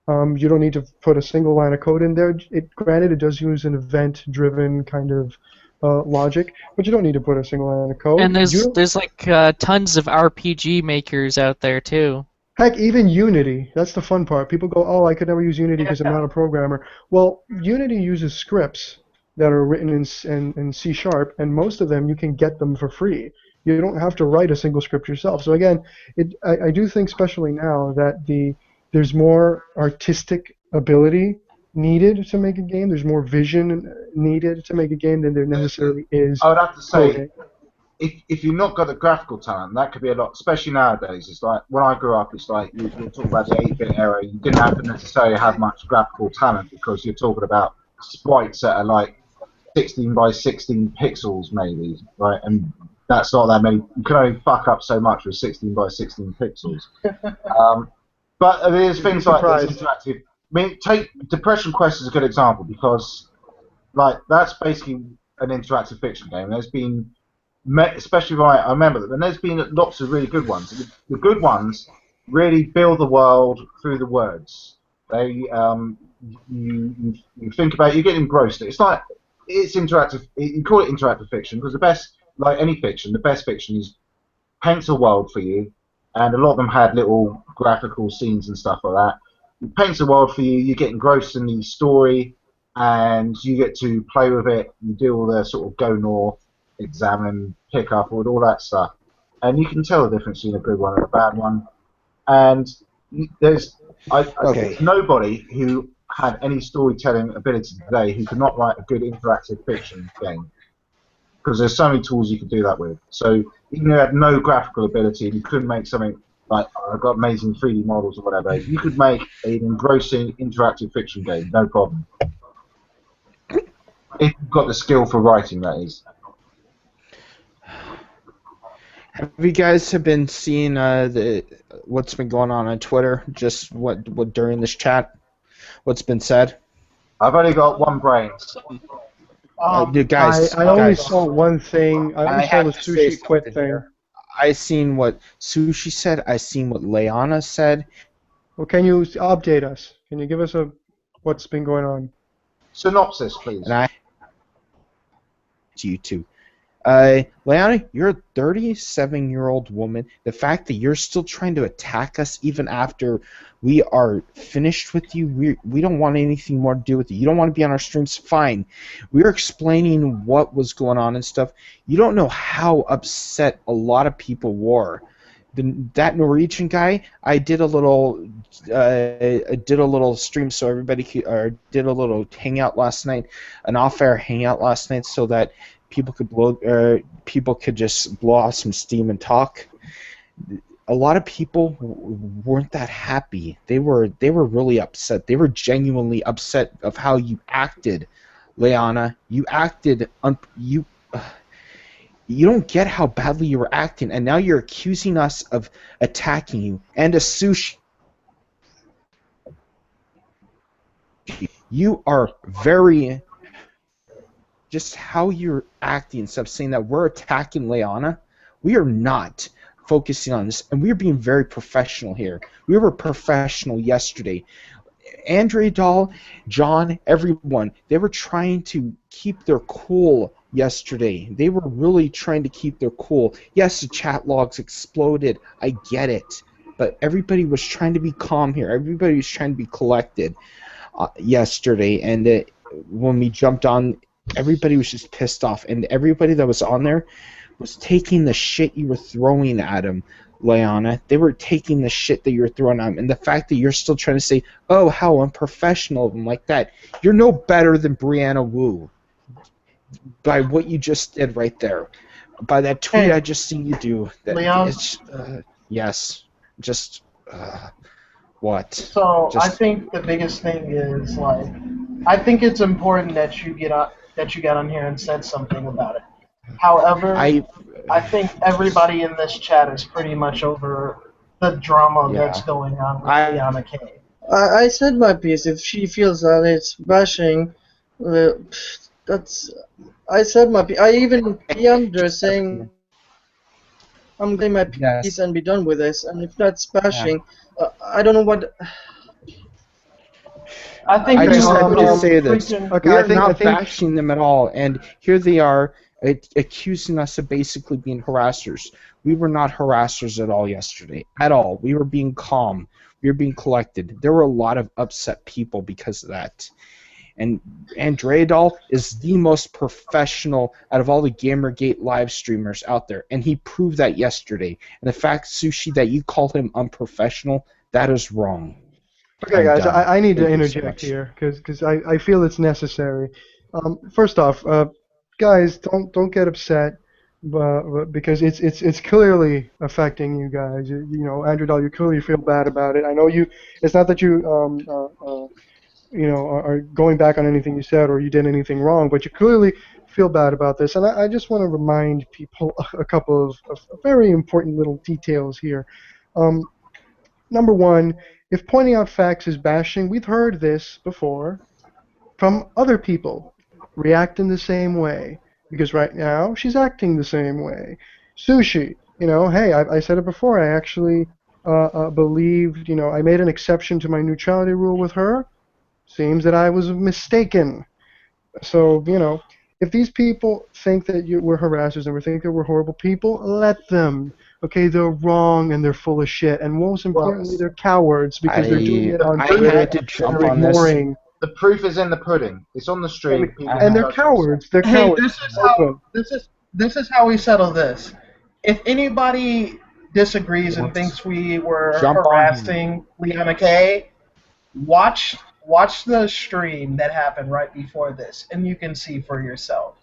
Speaker 5: You don't need to put a single line of code in there. Granted, it does use an event-driven kind of logic, but you don't need to put a single line of code.
Speaker 12: And there's like tons of RPG makers out there too.
Speaker 5: Heck, even Unity. That's the fun part. People go, "Oh, I could never use Unity because I'm not a programmer." Well, Unity uses scripts that are written in C#, and most of them you can get them for free. You don't have to write a single script yourself. So again, I do think, especially now, that there's more artistic ability needed to make a game. There's more vision needed to make a game than there necessarily is.
Speaker 7: I would have to say,
Speaker 5: coding.
Speaker 7: if you've not got the graphical talent, that could be a lot, especially nowadays. It's like, when I grew up, it's like, you're talking about the 8-bit era, you didn't have to necessarily have much graphical talent, because you're talking about sprites that are like 16 by 16 pixels maybe, right? And that's not that many. You can only fuck up so much with 16 by 16 pixels. But there's things like this interactive. I mean, take Depression Quest as a good example, because like that's basically an interactive fiction game. There's been, especially I remember that, and there's been lots of really good ones. The good ones really build the world through the words. They you think about it, you get engrossed. It's like, it's interactive. You call it interactive fiction because the best, like any fiction, the best fiction is paints a world for you, and a lot of them had little graphical scenes and stuff like that. It paints a world for you. You get engrossed in the story, and you get to play with it. You do all the sort of go north, examine, pick up, all that stuff, and you can tell the difference between a good one and a bad one. And there's there's nobody who had any storytelling ability today who could not write a good interactive fiction game, because there's so many tools you could do that with. So even if you had no graphical ability and you couldn't make something like, I've got amazing 3D models or whatever, you could make an engrossing interactive fiction game, no problem. If you've got the skill for writing, that is.
Speaker 3: Have you guys been seeing what's been going on Twitter? Just what during this chat? What's been said?
Speaker 7: I've only got one brain.
Speaker 3: Guys,
Speaker 5: I only saw one thing. I only saw the Sushi quit thing.
Speaker 3: I seen what Sushi said. I seen what Leanna said.
Speaker 5: Well, can you update us? Can you give us what's been going on?
Speaker 7: Synopsis, please.
Speaker 3: And I to you too. Leanna, you're a 37-year-old woman. The fact that you're still trying to attack us even after we are finished with you, we don't want anything more to do with you. You don't want to be on our streams, fine. We're explaining what was going on and stuff. You don't know how upset a lot of people were. That Norwegian guy, I did a little stream so everybody could, or did a little hangout last night, an off-air hangout last night, so that people could just blow off some steam and talk. a lot of people weren't that happy. They were really upset. They were genuinely upset of how you acted, Leanna. You acted you don't get how badly you were acting, and now you're accusing us of attacking you and a sushi. You are very just how you're acting instead of saying that we're attacking Leanna. We are not focusing on this, and we're being very professional here. We were professional yesterday. Andre Dahl, John, everyone, they were trying to keep their cool yesterday. They were really trying to keep their cool. Yes, the chat logs exploded. I get it. But everybody was trying to be calm here. Everybody was trying to be collected yesterday. And when we jumped on, everybody was just pissed off. And everybody that was on there was taking the shit you were throwing at him, Leanna. They were taking the shit that you were throwing at him. And the fact that you're still trying to say, oh, how unprofessional of him like that. You're no better than Brianna Wu by what you just did right there. By that tweet I just seen you do. That
Speaker 6: Leon?
Speaker 3: It's, yes. Just, what?
Speaker 6: So
Speaker 3: Just,
Speaker 6: I think the biggest thing is, like, I think it's important that you get on here and said something about it. However, I think everybody in this chat is pretty much over the drama that's going on with Liana K.
Speaker 2: I said my piece. If she feels that it's bashing, I said my piece. I even DM'd her saying I'm getting my piece and be done with this. And if that's bashing, I don't know what.
Speaker 6: I think
Speaker 3: I just have to say this.
Speaker 5: Okay,
Speaker 3: we are not bashing them at all, and here they are accusing us of basically being harassers. We were not harassers at all yesterday, at all. We were being calm. We were being collected. There were a lot of upset people because of that. And Andreadol is the most professional out of all the Gamergate live streamers out there, and he proved that yesterday. And the fact, Sushi, that you call him unprofessional, that is wrong.
Speaker 5: Okay, guys, I need to interject here because I feel it's necessary. First off, guys, don't get upset, because it's clearly affecting you guys. You know, Andrew Dahl, you clearly feel bad about it. I know you. It's not that you are going back on anything you said or you did anything wrong, but you clearly feel bad about this. And I just want to remind people a couple of very important little details here. Number one, if pointing out facts is bashing, we've heard this before from other people reacting the same way. Because right now, she's acting the same way. Sushi, hey, I said it before, I actually believed, I made an exception to my neutrality rule with her. Seems that I was mistaken. So, if these people think that we're harassers and we think that we're horrible people, let them. Okay, they're wrong and they're full of shit. And most importantly, they're cowards because they're doing it on Twitter.
Speaker 3: I had to jump on this.
Speaker 7: The proof is in the pudding. It's on the stream.
Speaker 5: And they're cowards. They're cowards.
Speaker 6: This is how we settle this. If anybody disagrees and thinks we were harassing Liana K, watch the stream that happened right before this, and you can see for yourself.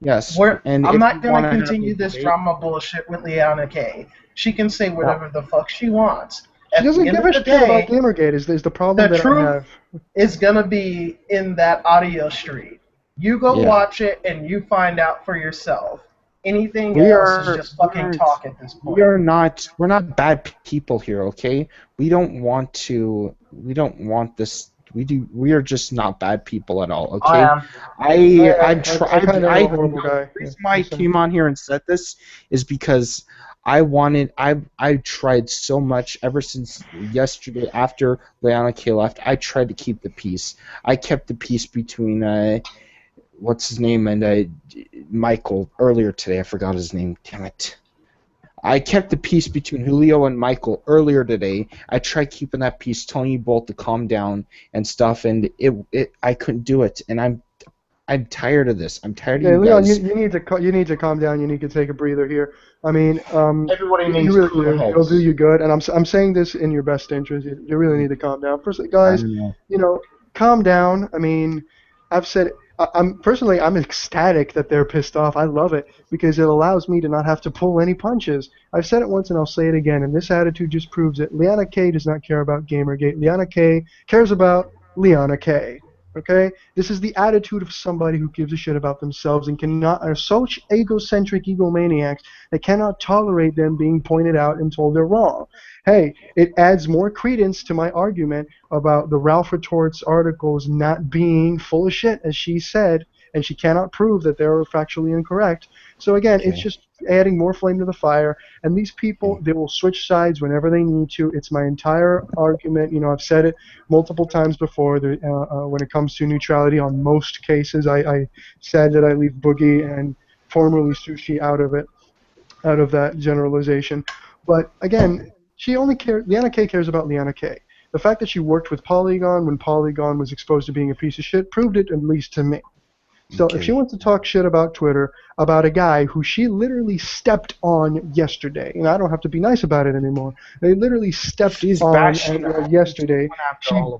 Speaker 3: Yes.
Speaker 6: I'm not going to continue this drama bullshit with Liana K. She can say whatever the fuck she wants.
Speaker 5: She doesn't give a shit about Gamergate is the problem that I have.
Speaker 6: The truth is going to be in that audio stream. You go watch it and you find out for yourself. Anything else is just fucking talk at this point.
Speaker 3: We're not bad people here, okay? We don't want this. We are just not bad people at all, okay? The reason why I came on here and said this is because I tried so much ever since yesterday after Liana K left. I tried to keep the peace. I kept the peace between what's his name and Michael earlier today. I forgot his name. Damn it. I kept the peace between Julio and Michael earlier today. I tried keeping that peace, telling you both to calm down and stuff, and I couldn't do it. And I'm tired of this. I'm tired of you
Speaker 5: Leon,
Speaker 3: guys.
Speaker 5: you need to calm down. You need to take a breather here. I mean,
Speaker 7: everybody needs
Speaker 5: to
Speaker 7: clear heads.
Speaker 5: It'll do you good, and I'm saying this in your best interest. You really need to calm down. First, guys, calm down. I mean, I've said I'm ecstatic that they're pissed off. I love it because it allows me to not have to pull any punches. I've said it once and I'll say it again, and this attitude just proves it. Liana K does not care about Gamergate. Liana K cares about Liana K. Okay? This is the attitude of somebody who gives a shit about themselves and are such egocentric egomaniacs that cannot tolerate them being pointed out and told they're wrong. Hey, it adds more credence to my argument about the Ralph Retorts articles not being full of shit, as she said, and she cannot prove that they're factually incorrect. So again, it's just adding more flame to the fire. And these people, they will switch sides whenever they need to. It's my entire argument. You know, I've said it multiple times before. When it comes to neutrality, on most cases, I said that I leave Boogie and formerly Sushi out of that generalization. But again, Liana K cares about Liana K. The fact that she worked with Polygon when Polygon was exposed to being a piece of shit proved it, at least to me. So if she wants to talk shit about Twitter, about a guy who she literally stepped on yesterday, and I don't have to be nice about it anymore. They literally stepped on Android yesterday.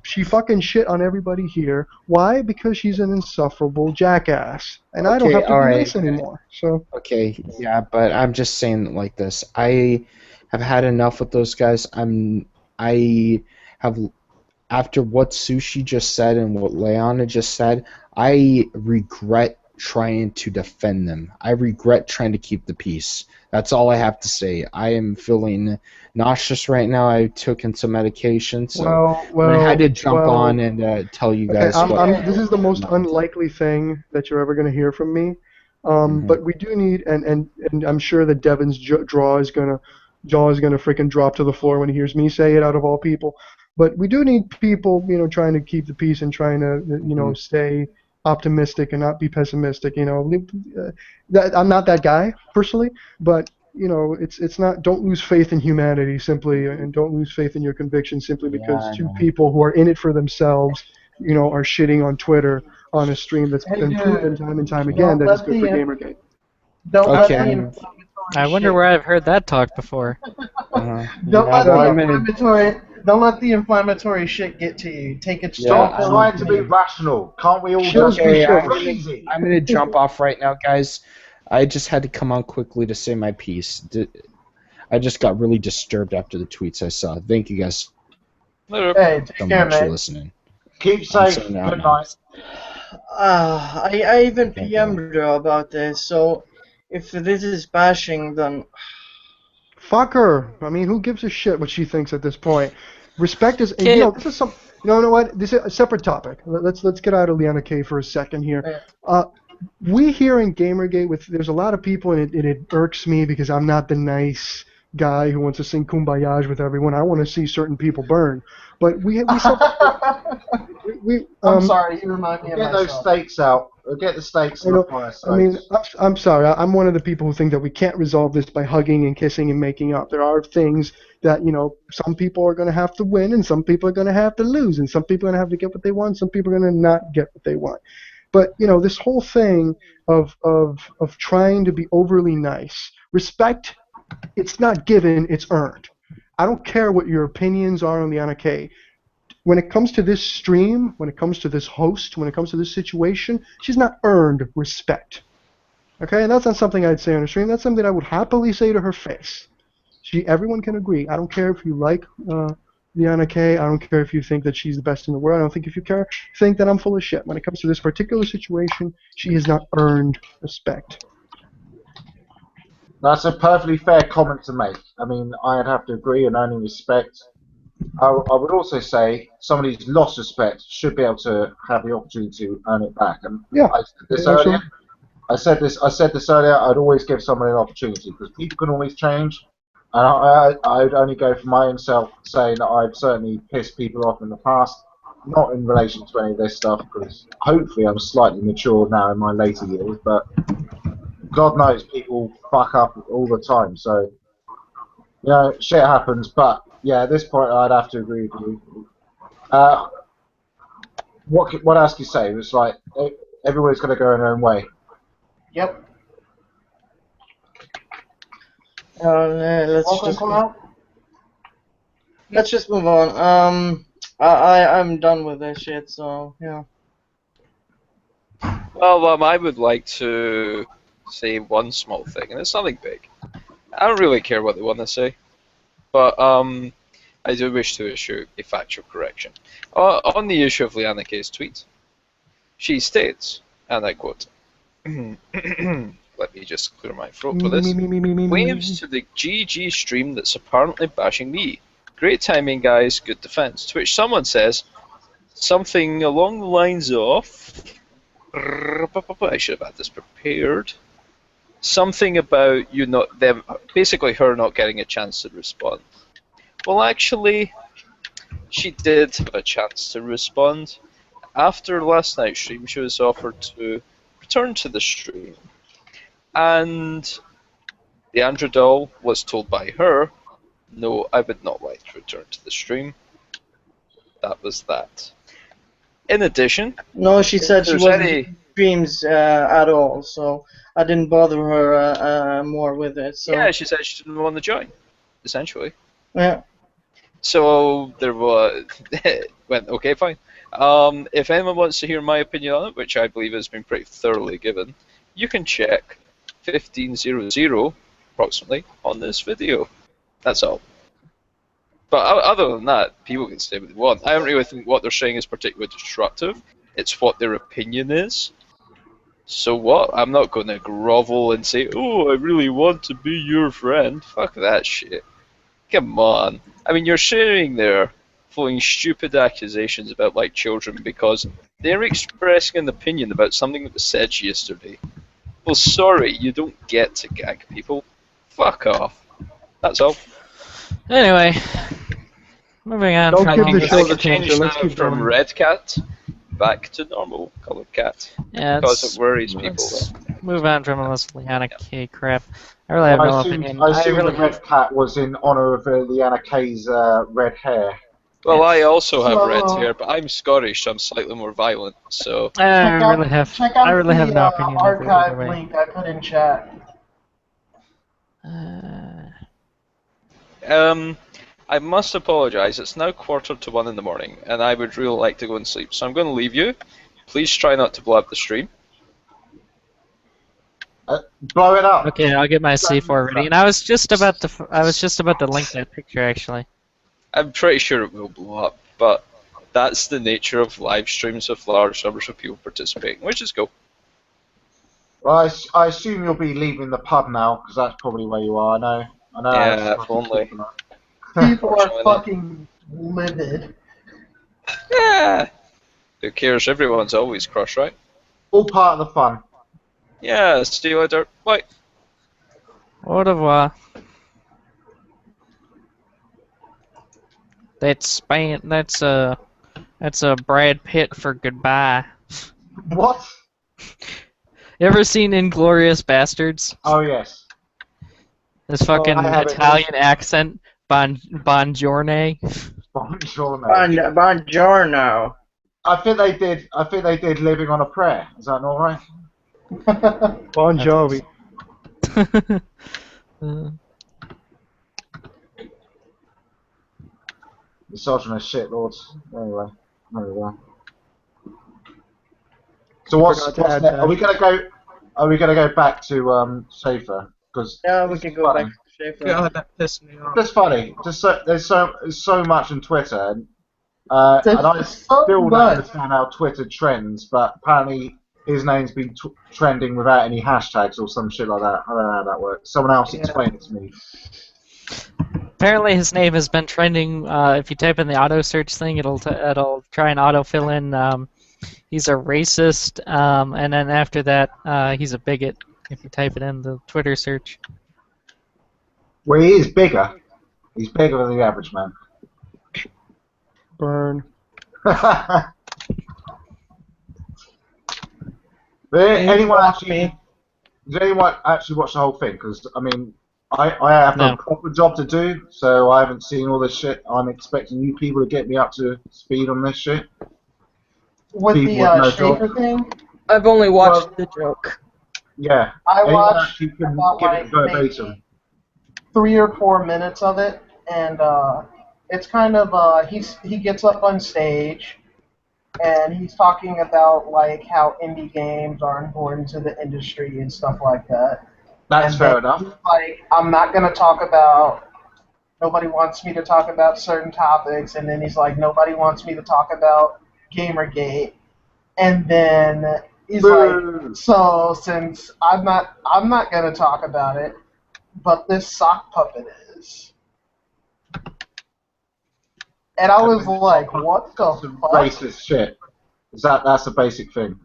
Speaker 5: She fucking shit on everybody here. Why? Because she's an insufferable jackass. And I don't have to be nice anymore. So
Speaker 3: Okay, yeah, but I'm just saying it like this. I have had enough with those guys. After what Sushi just said and what Leona just said, I regret trying to defend them. I regret trying to keep the peace. That's all I have to say. I am feeling nauseous right now. I took in some medication, so I had to jump on and tell you guys
Speaker 5: this is the most unlikely thing that you're ever going to hear from me. But we do need, and I'm sure that Devin's jaw is gonna freaking drop to the floor when he hears me say it, out of all people. But we do need people, you know, trying to keep the peace and trying to, you know, stay optimistic and not be pessimistic. You know, I'm not that guy personally, but you know, it's not. Don't lose faith in humanity simply, and don't lose faith in your convictions simply because two people who are in it for themselves, you know, are shitting on Twitter on a stream that's been proven time and time again that is good for Gamergate.
Speaker 12: I wonder where I've heard that talk before.
Speaker 6: Don't let the inflammatory shit get to you. Take it.
Speaker 7: Stop trying to be rational. Can't we all just be crazy?
Speaker 3: I'm going to jump off right now, guys. I just had to come on quickly to say my piece. I just got really disturbed after the tweets I saw. Thank you guys
Speaker 6: Hey, take
Speaker 3: so
Speaker 6: care,
Speaker 3: much for
Speaker 6: man.
Speaker 3: listening.
Speaker 7: Keep safe. Good night.
Speaker 2: I even PM'd her about this, so if this is bashing, then
Speaker 5: Fuck her. I mean, who gives a shit what she thinks at this point? Respect is, you know, this is some. You know what? This is a separate topic. Let's get out of Liana K for a second here. We here in Gamergate, there's a lot of people, and it irks me because I'm not the nice guy who wants to sing Kumbaya with everyone. I want to see certain people burn. But I'm
Speaker 6: sorry, you remind me of
Speaker 7: myself. Get those stakes out. Get the stakes in the fire.
Speaker 5: I mean, I'm sorry. I'm one of the people who think that we can't resolve this by hugging and kissing and making up. There are things that, you know, some people are going to have to win and some people are going to have to lose and some people are going to have to get what they want, some people are going to not get what they want. But, you know, this whole thing of trying to be overly nice, respect, it's not given, it's earned. I don't care what your opinions are on Liana K. When it comes to this stream, when it comes to this host, when it comes to this situation, she's not earned respect. Okay, and that's not something I'd say on a stream. That's something I would happily say to her face. Everyone can agree. I don't care if you like Liana K. I don't care if you think that she's the best in the world. I don't think if you think that I'm full of shit. When it comes to this particular situation, she has not earned respect.
Speaker 7: That's a perfectly fair comment to make. I mean, I'd have to agree and earning respect. I would also say somebody who's lost respect should be able to have the opportunity to earn it back. And
Speaker 5: yeah,
Speaker 7: I said this earlier. I'd always give someone an opportunity because people can always change. And I'd only go for my own self, saying that I've certainly pissed people off in the past, not in relation to any of this stuff, because hopefully I'm slightly mature now in my later years. But God knows people fuck up all the time. So, you know, shit happens. But yeah, at this point, I'd have to agree with you. What else can you say? It's like everybody's going to go in their own way.
Speaker 6: Yep.
Speaker 2: Let's just move on. I'm done with this shit. So yeah.
Speaker 1: Well, I would like to say one small thing, and it's nothing big. I don't really care what they want to say, but I do wish to issue a factual correction. On the issue of Liana K's tweet, she states, and I quote, let me just clear my throat for this, "Waves to the GG stream that's apparently bashing me. Great timing, guys, good defense." To which someone says something along the lines of, I should have had this prepared. Something about basically her not getting a chance to respond. Well, actually, she did have a chance to respond. After last night's stream, she was offered to return to the stream. And the Andrew doll was told by her, "No, I would not like to return to the stream." That was that. In addition,
Speaker 2: No, she said she
Speaker 1: there's
Speaker 2: wasn't
Speaker 1: any-
Speaker 2: in streams at all, so I didn't bother her more with it. So
Speaker 1: yeah, she said she didn't want to join, essentially.
Speaker 2: yeah.
Speaker 1: So there was went okay, fine. If anyone wants to hear my opinion on it, which I believe has been pretty thoroughly given, you can check 1500 approximately on this video. That's all. But other than that, people can say what they want. I don't really think what they're saying is particularly destructive. It's what their opinion is. So what? I'm not going to grovel and say, "Oh, I really want to be your friend." Fuck that shit. Come on. I mean, you're sitting there throwing stupid accusations about like children because they're expressing an opinion about something that was said yesterday. Well, sorry, you don't get to gag people. Fuck off. That's all.
Speaker 12: Anyway, moving on.
Speaker 5: Don't
Speaker 12: from
Speaker 5: give
Speaker 12: all
Speaker 5: the
Speaker 12: this-
Speaker 5: show
Speaker 1: I
Speaker 5: the
Speaker 1: can change
Speaker 5: attention. Let's
Speaker 1: that
Speaker 5: keep
Speaker 1: from
Speaker 5: going.
Speaker 1: red cat back to normal colored cat
Speaker 12: Yeah,
Speaker 1: because
Speaker 12: let's-
Speaker 1: it worries people.
Speaker 12: let's move on from all this Liana K crap. I really have no opinion.
Speaker 7: I assume
Speaker 12: really
Speaker 7: the red cat was in honour of Liana K's red hair.
Speaker 1: Well, I also have red
Speaker 6: So-
Speaker 1: hair, but I'm Scottish, so I'm slightly more violent. So
Speaker 12: I really have.
Speaker 6: Check out
Speaker 12: I really have
Speaker 6: the
Speaker 12: no opinion of it either
Speaker 6: archive
Speaker 12: way.
Speaker 6: link I put in chat.
Speaker 1: I must apologise. It's now 1:45 in the morning, and I would really like to go and sleep. So I'm going to leave you. Please try not to blow up the stream.
Speaker 7: Blow it up.
Speaker 12: Okay, I'll get my C4 ready. And I was just about to link that picture actually.
Speaker 1: I'm pretty sure it will blow up, but that's the nature of live streams with large numbers of people participating, which is cool.
Speaker 7: Well, I assume you'll be leaving the pub now, because that's probably where you are. I know.
Speaker 1: Yeah, if only.
Speaker 6: People are
Speaker 1: Unfortunately.
Speaker 6: fucking livid.
Speaker 1: Yeah. Who cares? Everyone's always crushed, right?
Speaker 7: All part of the fun.
Speaker 1: Yeah, see you later. Bye.
Speaker 12: Au revoir. That's a Brad Pitt for goodbye.
Speaker 7: What?
Speaker 12: You ever seen Inglourious Bastards?
Speaker 7: Oh, yes.
Speaker 12: This fucking
Speaker 7: I haven't.
Speaker 12: Italian accent, Bongiorno.
Speaker 2: Buongiorno.
Speaker 7: I think they did Living on a Prayer. Is that not right?
Speaker 5: Bon Jovi.
Speaker 7: Misogynist shit lords. Anyway, there we go. So what's
Speaker 5: Forgot to add
Speaker 7: next?
Speaker 5: that.
Speaker 7: Are we gonna go back to Schaefer? Because
Speaker 2: Yeah, we can go back to Schaefer.
Speaker 4: God, that pissed me off.
Speaker 7: it's funny. There's so much on Twitter, and
Speaker 6: There's
Speaker 7: I
Speaker 6: so
Speaker 7: still don't
Speaker 6: much.
Speaker 7: understand how Twitter trends. But apparently his name's been trending without any hashtags or some shit like that. I don't know how that works. Someone else explain it to me.
Speaker 12: Apparently, his name has been trending. If you type in the auto search thing, it'll try and auto fill in. He's a racist, and then after that, he's a bigot. If you type it in the Twitter search.
Speaker 7: Well, he is bigger. He's bigger than the average man.
Speaker 5: Burn.
Speaker 7: Anyone actually? Did anyone actually watch the whole thing? Because I mean, I have
Speaker 12: No.
Speaker 7: a proper job to do, so I haven't seen all this shit. I'm expecting you people to get me up to speed on this shit.
Speaker 6: With
Speaker 7: People
Speaker 6: the
Speaker 7: with no
Speaker 6: Schaefer
Speaker 7: job.
Speaker 6: thing,
Speaker 14: I've only watched the joke.
Speaker 7: Yeah.
Speaker 6: I
Speaker 7: Anyone
Speaker 6: watched
Speaker 7: actually can
Speaker 6: about
Speaker 7: give
Speaker 6: like
Speaker 7: it verbatim.
Speaker 6: 3 or 4 minutes of it, and it's kind of he gets up on stage, and he's talking about like how indie games are important to the industry and stuff like that.
Speaker 7: That's
Speaker 6: And
Speaker 7: fair
Speaker 6: then
Speaker 7: enough.
Speaker 6: he's like, I'm not gonna talk about. Nobody wants me to talk about certain topics, and then he's like, nobody wants me to talk about Gamergate, and then he's like, so since I'm not gonna talk about it, but this sock puppet is, and I was like, what the fuck?
Speaker 7: Racist shit. That's the basic thing.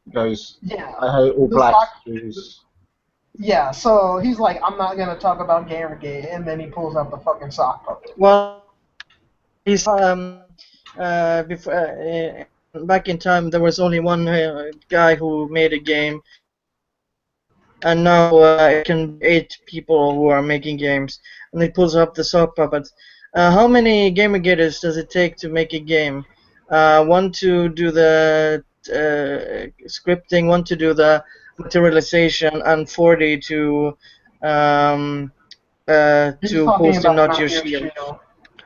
Speaker 7: He goes,
Speaker 6: Yeah.
Speaker 7: I hate all
Speaker 6: The
Speaker 7: black
Speaker 6: sock-
Speaker 7: Jews.
Speaker 6: Yeah, so he's like, I'm not gonna talk about Gamergate, and then he pulls out the fucking sock puppet.
Speaker 2: Well, he's before back in time there was only one guy who made a game, and now it can be 8 people who are making games, and he pulls up the sock puppet. How many Gamergaters does it take to make a game? 1 to do the scripting, 1 to do the materialization, and 40 to post in Not Your Shield.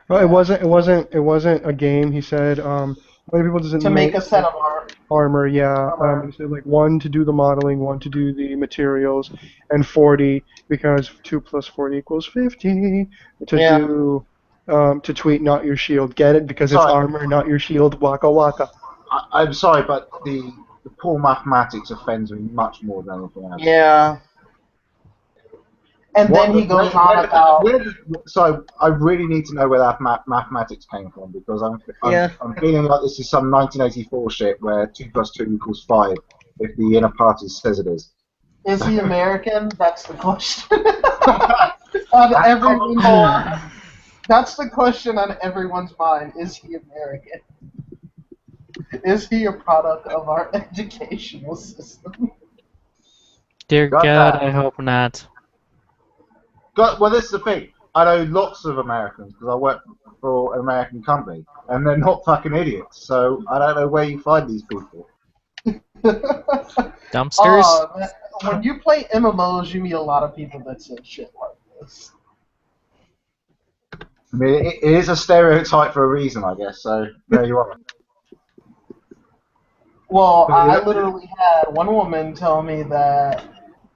Speaker 5: Well, it wasn't a game. He said, how many people does it
Speaker 6: To make a set of art.
Speaker 5: armor? Yeah. He said like 1 to do the modeling, 1 to do the materials, and 40 because 2 plus 40 equals 50 to do to tweet Not Your Shield. Get it? Because it's
Speaker 7: Sorry.
Speaker 5: armor, not your shield. Waka waka.
Speaker 7: I'm sorry, but the poor mathematics offends me much more than anything else.
Speaker 2: Yeah.
Speaker 6: And then he goes on about.
Speaker 7: So I really need to know where that mathematics came from, because I'm feeling like this is some 1984 shit where 2 plus 2 equals 5 if the inner party says it is.
Speaker 6: Is he American? That's the question. On everyone's, that's the question on everyone's mind. Is he American? Is he a product of our educational system?
Speaker 12: Dear
Speaker 7: Got
Speaker 12: God,
Speaker 7: that.
Speaker 12: I hope not.
Speaker 7: Well, this is the thing. I know lots of Americans because I work for an American company, and they're not fucking idiots. So I don't know where you find these people.
Speaker 12: Dumpsters?
Speaker 6: When you play MMOs, you meet a lot of people that say shit like this.
Speaker 7: I mean, it is a stereotype for a reason, I guess. So there you are.
Speaker 6: Well, I literally had one woman tell me that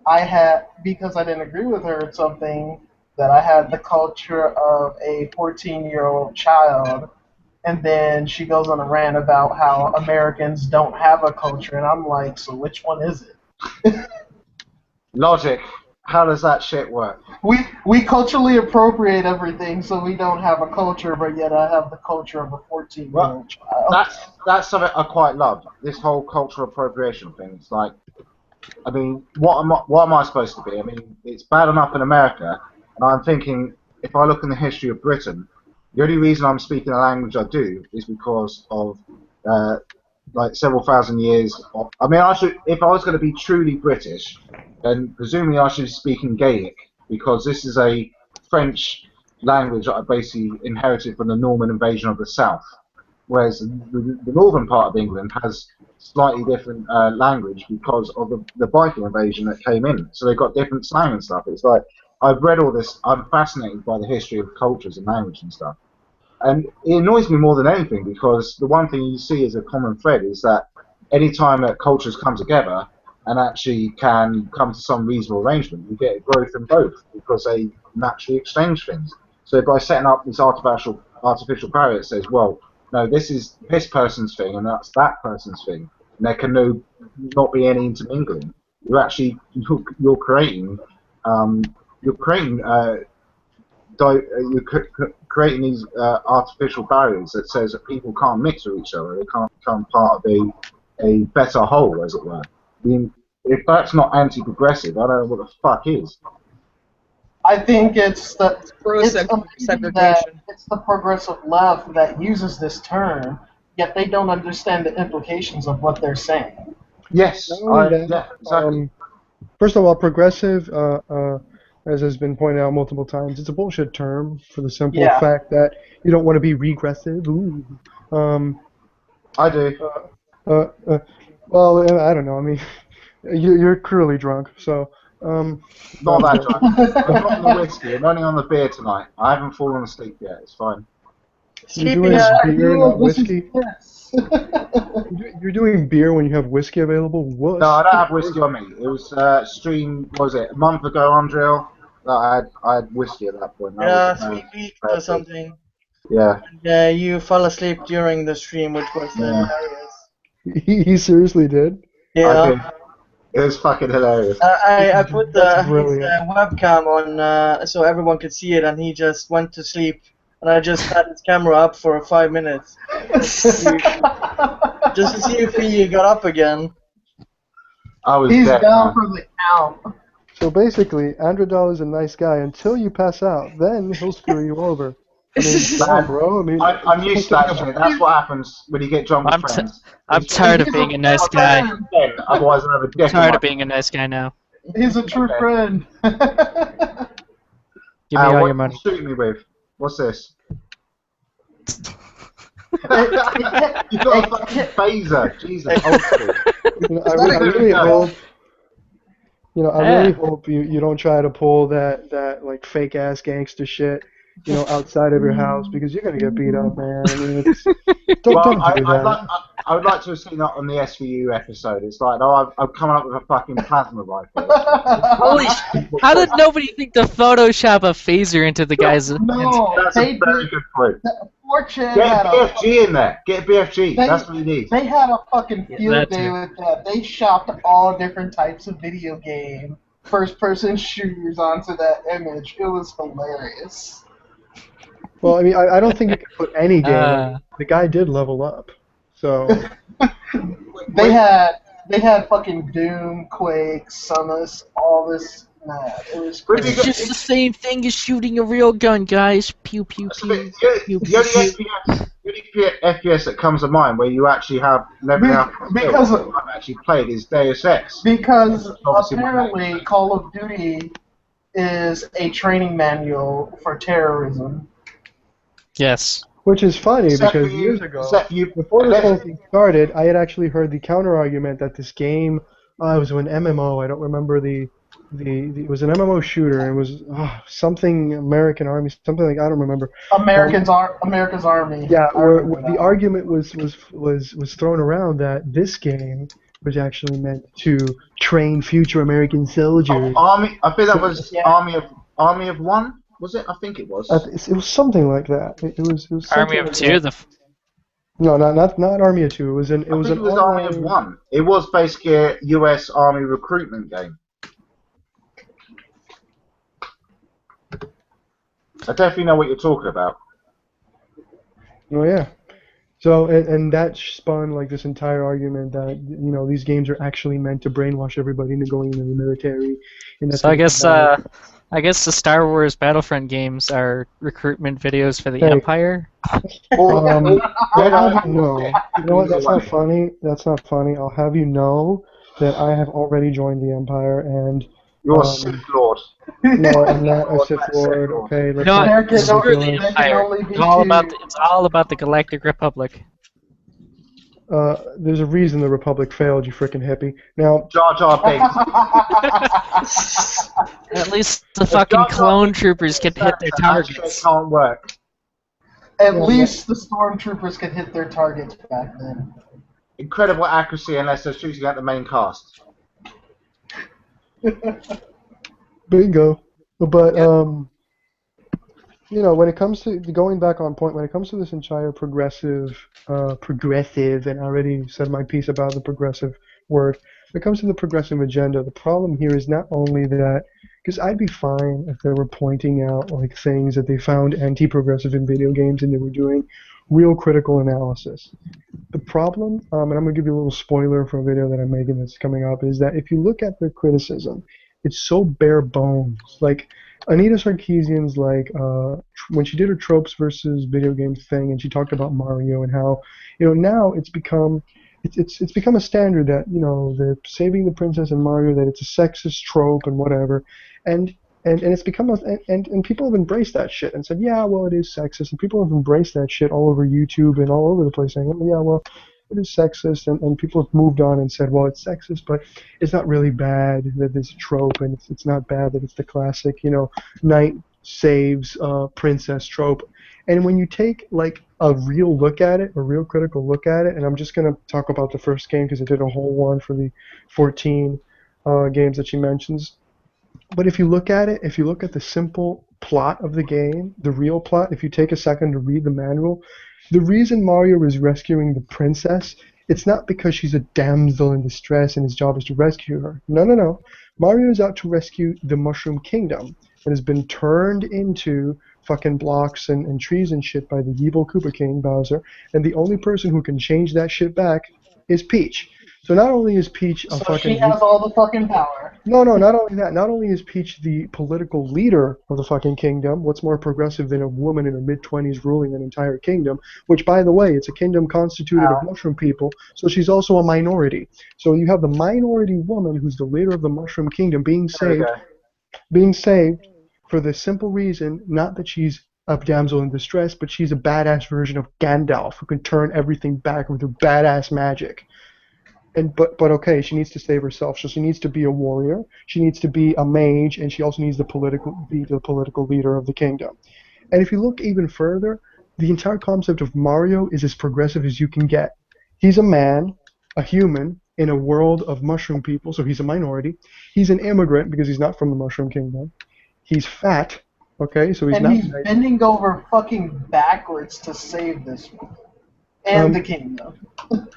Speaker 6: I had, because I didn't agree with her or something, that I had the culture of a 14-year-old child, and then she goes on a rant about how Americans don't have a culture, and I'm like, so which one is it?
Speaker 7: Logic. How does that shit work?
Speaker 6: We culturally appropriate everything, so we don't have a culture, but yet I have the culture of a 14-year-old child.
Speaker 7: That's something I quite love. This whole cultural appropriation thing. It's like, I mean, what am I supposed to be? I mean, it's bad enough in America, and I'm thinking, if I look in the history of Britain, the only reason I'm speaking the language I do is because of like several thousand years. I mean, if I was going to be truly British, then presumably I should be speaking Gaelic, because this is a French language that I basically inherited from the Norman invasion of the south, whereas the northern part of England has slightly different language because of the Viking invasion that came in. So they've got different slang and stuff. It's like, I've read all this, I'm fascinated by the history of cultures and language and stuff. And it annoys me more than anything, because the one thing you see as a common thread is that any time that cultures come together and actually can come to some reasonable arrangement, you get a growth in both, because they naturally exchange things. So by setting up this artificial barrier that says, well, no, this is this person's thing and that's that person's thing, and there can not be any intermingling. You're creating creating these artificial barriers that says that people can't mix with each other. They can't become part of a better whole, as it were. I mean, if that's not anti-progressive, I don't know what the fuck is.
Speaker 6: I think it's the
Speaker 14: segregation.
Speaker 6: It's the progressive left that uses this term, yet they don't understand the implications of what they're saying.
Speaker 7: Yes,
Speaker 5: Yeah,
Speaker 7: exactly.
Speaker 5: First of all, progressive, as has been pointed out multiple times, it's a bullshit term for the simple fact that you don't want to be regressive. Ooh.
Speaker 7: I do.
Speaker 5: Well, I don't know. I mean, you're cruelly drunk, so.
Speaker 7: Not that drunk. I'm not on the whiskey. I'm only on the beer tonight. I haven't fallen asleep yet. It's fine.
Speaker 5: You're doing beer, not whiskey.
Speaker 6: Yes.
Speaker 5: You're doing beer when you have whiskey available? What?
Speaker 7: No, I don't have whiskey on me. It was stream. What was it, a month ago, Andrea? That I had whiskey at that point. That
Speaker 2: Yeah,
Speaker 7: was,
Speaker 2: 3 weeks or something.
Speaker 7: Yeah.
Speaker 2: Yeah, you fell asleep during the stream, which was
Speaker 7: Yeah.
Speaker 2: hilarious.
Speaker 5: He seriously did?
Speaker 7: I
Speaker 2: Yeah.
Speaker 7: did. It was fucking hilarious.
Speaker 2: I put his
Speaker 5: That's brilliant.
Speaker 2: webcam on so everyone could see it, and he just went to sleep. And I just had his camera up for 5 minutes, just to see if he got up again.
Speaker 7: I was
Speaker 6: He's
Speaker 7: dead,
Speaker 6: down
Speaker 7: man.
Speaker 6: for the count.
Speaker 5: So basically, Andradal is a nice guy until you pass out. Then he'll screw you over. I mean, come on, bro. I mean,
Speaker 7: I'm used to that shit. That's what happens when you get drunk with friends.
Speaker 12: I'm tired of being a nice guy.
Speaker 7: Otherwise, I'll have a
Speaker 12: I'm
Speaker 7: dick.
Speaker 12: tired of being a nice guy now.
Speaker 6: He's a true friend.
Speaker 12: Give me all
Speaker 7: what
Speaker 12: your money.
Speaker 7: you shooting me with? What's this? You got a fucking phaser. Jesus. old school.
Speaker 5: I really hope. I really hope you don't try to pull that like fake ass gangster shit, outside of your house, because you're gonna get beat up, man. I mean, don't do that.
Speaker 7: I would like to have seen that on the SVU episode. It's like, I'm coming up with a fucking plasma rifle.
Speaker 12: Holy shit. How did nobody think to Photoshop a phaser into the guy's
Speaker 6: No,
Speaker 7: That's a very good point.
Speaker 6: 4chan
Speaker 7: Get
Speaker 6: had
Speaker 7: a BFG in there. Get a BFG. That's what you need.
Speaker 6: They had a fucking field
Speaker 12: that
Speaker 6: day
Speaker 12: too.
Speaker 6: with that. They shopped all different types of video game first-person shooters onto that image. It was hilarious.
Speaker 5: Well, I mean, I don't think you can put any game.
Speaker 12: Uh.
Speaker 5: The guy did level up, so.
Speaker 6: They had fucking Doom, Quake, Summers, all this. Nah, it was crazy.
Speaker 12: It's just the same thing as shooting a real gun, guys. Pew pew pew. Pew,
Speaker 7: The only FPS that comes to mind where you actually have level up
Speaker 6: because
Speaker 7: I've actually played is Deus Ex.
Speaker 6: Because
Speaker 7: Obviously,
Speaker 6: apparently Call of Duty is a training manual for terrorism.
Speaker 12: Yes.
Speaker 5: Which is funny
Speaker 7: Except
Speaker 5: because
Speaker 7: for you-
Speaker 5: years ago,
Speaker 7: except for you-
Speaker 5: before this whole thing started, I had actually heard the counter argument that this game, it was an MMO. I don't remember it was an MMO shooter. And it was something American Army, something like I don't remember.
Speaker 6: America's Army.
Speaker 5: Yeah,
Speaker 6: I
Speaker 5: where
Speaker 6: remember
Speaker 5: the
Speaker 6: that.
Speaker 5: argument was thrown around that this game was actually meant to train future American soldiers.
Speaker 7: Army. I think that was
Speaker 6: Yeah.
Speaker 7: Army of One. Was it? I think it was.
Speaker 5: It was something like that. It was
Speaker 12: Army
Speaker 5: something
Speaker 12: of
Speaker 5: like
Speaker 12: Two.
Speaker 5: that. No, not Army of Two. It was an
Speaker 7: I think it was Army of One. It was basically a U.S. Army recruitment game. I definitely know what you're talking about.
Speaker 5: Oh yeah. So and that spun like this entire argument that these games are actually meant to brainwash everybody into going into the military. And that's
Speaker 12: So I
Speaker 5: what it's
Speaker 12: guess
Speaker 5: about.
Speaker 12: the Star Wars Battlefront games are recruitment videos for the
Speaker 5: Hey.
Speaker 12: Empire.
Speaker 5: I'll have you know. You know what? That's not funny. That's not funny. I'll have you know that I have already joined the Empire, and
Speaker 7: You're a Sith Lord.
Speaker 5: no, I'm not a Sith Lord. Okay, let's
Speaker 12: No,
Speaker 5: not be
Speaker 12: screw the
Speaker 5: ridiculous.
Speaker 12: Empire. It's all about the Galactic Republic.
Speaker 5: There's a reason the Republic failed, you frickin' hippie. Now,
Speaker 7: Jar Jar Binks.
Speaker 12: At least the fucking clone troopers can hit their targets.
Speaker 7: Can't work.
Speaker 6: At least the stormtroopers could hit their targets back then.
Speaker 7: Incredible accuracy unless they're shooting at the main cast.
Speaker 5: bingo. But when it comes to going back on point, when it comes to this entire progressive, and I already said my piece about the progressive word. When it comes to the progressive agenda, the problem here is not only that, because I'd be fine if they were pointing out like things that they found anti-progressive in video games and they were doing real critical analysis. The problem, and I'm going to give you a little spoiler for a video that I'm making that's coming up, is that if you look at their criticism, it's so bare bones. Like, Anita Sarkeesian's when she did her tropes versus video games thing, and she talked about Mario and how now it's become a standard that they're saving the princess in Mario, that it's a sexist trope and whatever, and it's become and people have embraced that shit and said, yeah, well, it is sexist, and people have embraced that shit all over YouTube and all over the place saying, oh, yeah, well, it is sexist, and people have moved on and said, well, it's sexist, but it's not really bad that it's a trope, and it's not bad that it's the classic, knight saves princess trope. And when you take like a real look at it, a real critical look at it, and I'm just gonna talk about the first game because I did a whole one for the 14 games that she mentions. But if you look at it, if you look at the simple plot of the game, the real plot, if you take a second to read the manual, the reason Mario is rescuing the princess, it's not because she's a damsel in distress and his job is to rescue her. No. Mario is out to rescue the Mushroom Kingdom that has been turned into fucking blocks and trees and shit by the evil Koopa King, Bowser, and the only person who can change that shit back is Peach. So not only is Peach a
Speaker 6: So
Speaker 5: fucking...
Speaker 6: she has all the fucking power.
Speaker 5: No, not only that. Not only is Peach the political leader of the fucking kingdom, what's more progressive than a woman in her mid-20s ruling an entire kingdom, which, by the way, it's a kingdom constituted of mushroom people, so she's also a minority. So you have the minority woman who's the leader of the Mushroom Kingdom being saved for the simple reason, not that she's a damsel in distress, but she's a badass version of Gandalf who can turn everything back with her badass magic. But okay, she needs to save herself, so she needs to be a warrior, she needs to be a mage, and she also needs to be the political leader of the kingdom. And if you look even further, the entire concept of Mario is as progressive as you can get. He's a man, a human, in a world of mushroom people, so he's a minority. He's an immigrant because he's not from the Mushroom Kingdom. He's fat, okay, so he's
Speaker 6: and
Speaker 5: not...
Speaker 6: he's bending over fucking backwards to save this woman. And the kingdom.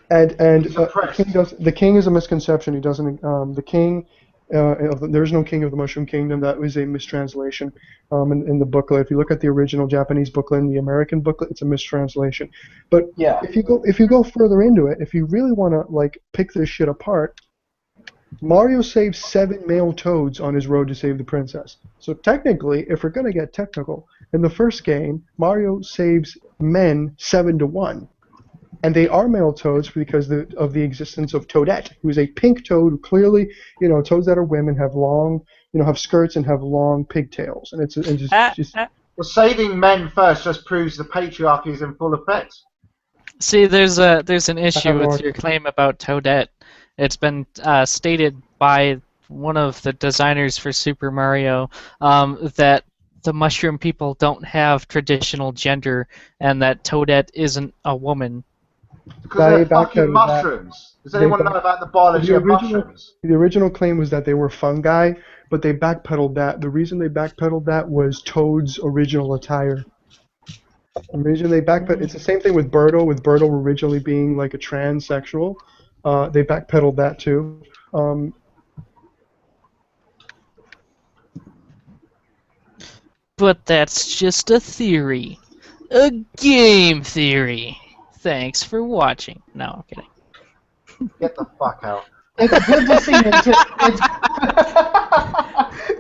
Speaker 5: The king is a misconception. He doesn't. The king. There is no king of the Mushroom Kingdom. That was a mistranslation in the booklet. If you look at the original Japanese booklet and the American booklet, it's a mistranslation. But
Speaker 6: yeah.
Speaker 5: if you go further into it, if you really want to like pick this shit apart, Mario saved 7 male toads on his road to save the princess. So technically, if we're gonna get technical, in the first game, Mario saves men 7-1. And they are male toads because of the existence of Toadette, who is a pink toad who clearly, toads that are women have long, have skirts and have long pigtails. And it's just...
Speaker 7: Well, saving men first just proves the patriarchy is in full effect.
Speaker 12: See, there's an issue with your claim about Toadette. It's been stated by one of the designers for Super Mario that the mushroom people don't have traditional gender and that Toadette isn't a woman.
Speaker 7: Because they're fucking mushrooms. Does anyone know about the biology of mushrooms?
Speaker 5: The original claim was that they were fungi, but they backpedaled that. The reason they backpedaled that was Toad's original attire. The reason they it's the same thing with Birdo, originally being like a transsexual. They backpedaled that too.
Speaker 12: But that's just a theory. A game theory. Thanks for watching. No, I'm kidding.
Speaker 7: Get the fuck out.
Speaker 6: It's good to see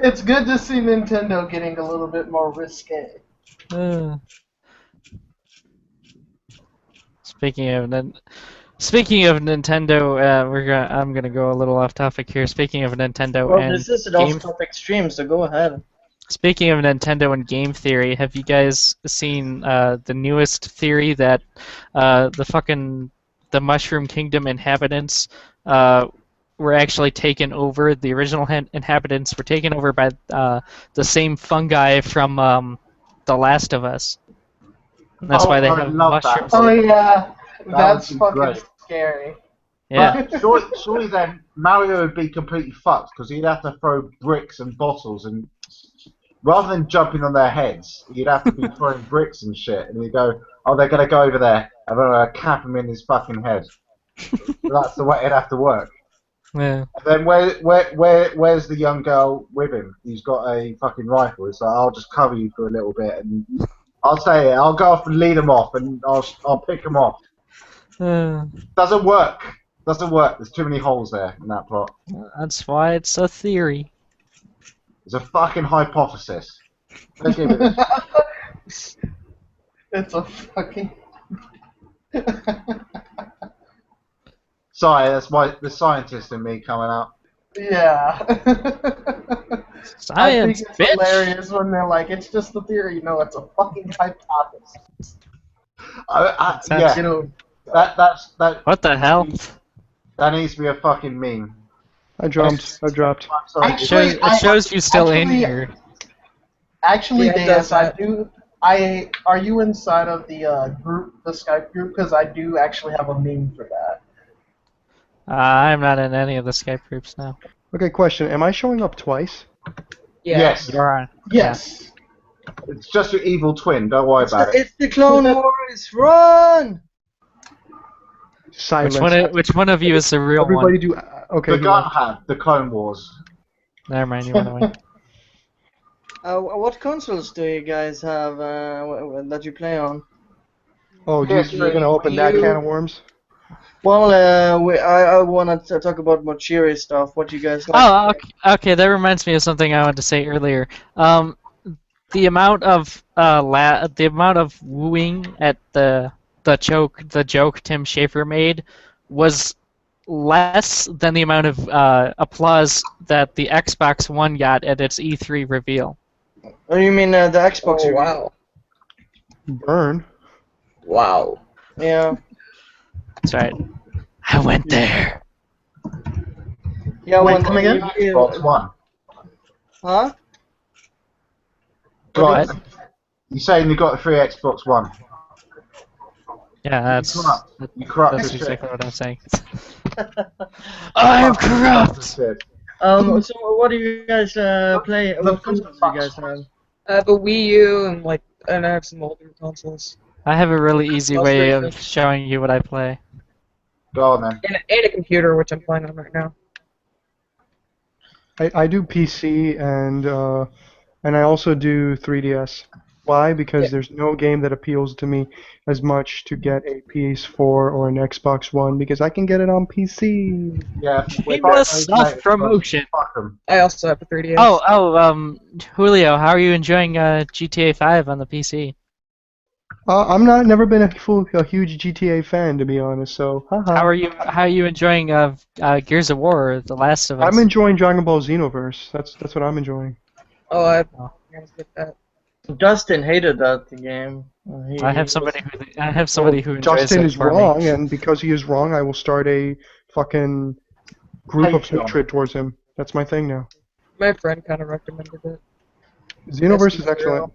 Speaker 6: it's good to see Nintendo getting a little bit more risque.
Speaker 12: Speaking of Nintendo, I'm gonna go a little off topic here. Speaking of Nintendo
Speaker 2: Well,
Speaker 12: and
Speaker 2: this is an off-topic stream, so go ahead.
Speaker 12: Speaking of Nintendo and game theory, have you guys seen the newest theory that the Mushroom Kingdom inhabitants were actually taken over? The original inhabitants were taken over by the same fungi from The Last of Us. And that's why they have mushrooms.
Speaker 6: Oh yeah, that's fucking scary.
Speaker 12: Yeah.
Speaker 7: Surely then Mario would be completely fucked because he'd have to throw bricks and bottles and rather than jumping on their heads, you'd have to be throwing bricks and shit, and you go, oh, they're gonna go over there, I'm gonna cap him in his fucking head. That's the way it'd have to work.
Speaker 12: Yeah.
Speaker 7: And then where's the young girl with him? He's got a fucking rifle. It's like, I'll just cover you for a little bit, and I'll go off and lead them off, and I'll pick them off. Doesn't work. There's too many holes there in that plot.
Speaker 12: That's why it's a theory.
Speaker 7: It's a fucking hypothesis. Let's give it.
Speaker 6: It's a fucking.
Speaker 7: Sorry, that's the scientist in me coming out.
Speaker 6: Yeah.
Speaker 12: Science,
Speaker 6: I think it's
Speaker 12: bitch.
Speaker 6: hilarious when they're like, it's just a theory. No, it's a fucking hypothesis.
Speaker 7: Yeah.
Speaker 6: You know,
Speaker 7: That.
Speaker 12: What the hell?
Speaker 7: That needs to be a fucking meme.
Speaker 5: I dropped.
Speaker 12: It shows you still in here.
Speaker 6: Actually,
Speaker 2: Yeah, it
Speaker 6: Dance,
Speaker 2: does that.
Speaker 6: Are you inside of the group, the Skype group? Because I do actually have a meme for that.
Speaker 12: I'm not in any of the Skype groups now.
Speaker 5: Okay, question. Am I showing up twice?
Speaker 7: Yes.
Speaker 12: You're on.
Speaker 6: Yes.
Speaker 7: It's just your evil twin. Don't worry about it.
Speaker 2: It's the Clone Wars. Run!
Speaker 5: Silence.
Speaker 12: Which one of you is the real
Speaker 5: Everybody
Speaker 12: one?
Speaker 5: do. Okay.
Speaker 7: The
Speaker 5: he
Speaker 7: Gun
Speaker 5: left.
Speaker 7: Hand, the Clone Wars.
Speaker 12: Never mind, you went away.
Speaker 2: What consoles do you guys have that you play on?
Speaker 5: Oh, you're gonna open that can of worms?
Speaker 2: Well, I want to talk about more cheery stuff. What you guys like?
Speaker 12: Oh, okay. That reminds me of something I wanted to say earlier. The amount of wooing at the joke Tim Schafer made was less than the amount of applause that the Xbox One got at its E3 reveal.
Speaker 2: Oh, you mean the Xbox?
Speaker 14: Oh, wow.
Speaker 5: Burn.
Speaker 14: Wow.
Speaker 2: Yeah.
Speaker 12: That's right. I went there.
Speaker 2: Yeah.
Speaker 6: Wait,
Speaker 2: Well,
Speaker 6: come again?
Speaker 7: Xbox One.
Speaker 2: Huh?
Speaker 7: Right. You're saying you got a free Xbox One?
Speaker 12: Yeah, that's
Speaker 7: You corrupt.
Speaker 12: that's exactly what I'm saying. I am corrupt.
Speaker 2: So what do you guys play? What consoles do you guys have?
Speaker 14: I have a Wii U and I have some older consoles.
Speaker 12: I have a really easy way of showing you what I play.
Speaker 7: Go on then.
Speaker 14: And a computer, which I'm playing on right now.
Speaker 5: I do PC and I also do 3DS. Why? Because there's no game that appeals to me as much to get a PS4 or an Xbox One because I can get it on PC.
Speaker 7: Yeah.
Speaker 12: Shameless self-promotion.
Speaker 14: I also have a 3DS.
Speaker 12: Julio, how are you enjoying GTA 5 on the PC?
Speaker 5: I'm never been a huge GTA fan to be honest. So
Speaker 12: How are you enjoying Gears of War, or The Last of Us?
Speaker 5: I'm enjoying Dragon Ball Xenoverse. That's what I'm enjoying.
Speaker 14: Oh, I get that.
Speaker 2: Justin hated that game.
Speaker 12: I have somebody who enjoys
Speaker 5: Justin
Speaker 12: it
Speaker 5: is
Speaker 12: for
Speaker 5: wrong,
Speaker 12: me.
Speaker 5: and because he is wrong, I will start a fucking group of
Speaker 6: Hate
Speaker 5: hatred towards him. That's my thing now.
Speaker 14: My friend kind of recommended it.
Speaker 5: Xenoverse is excellent.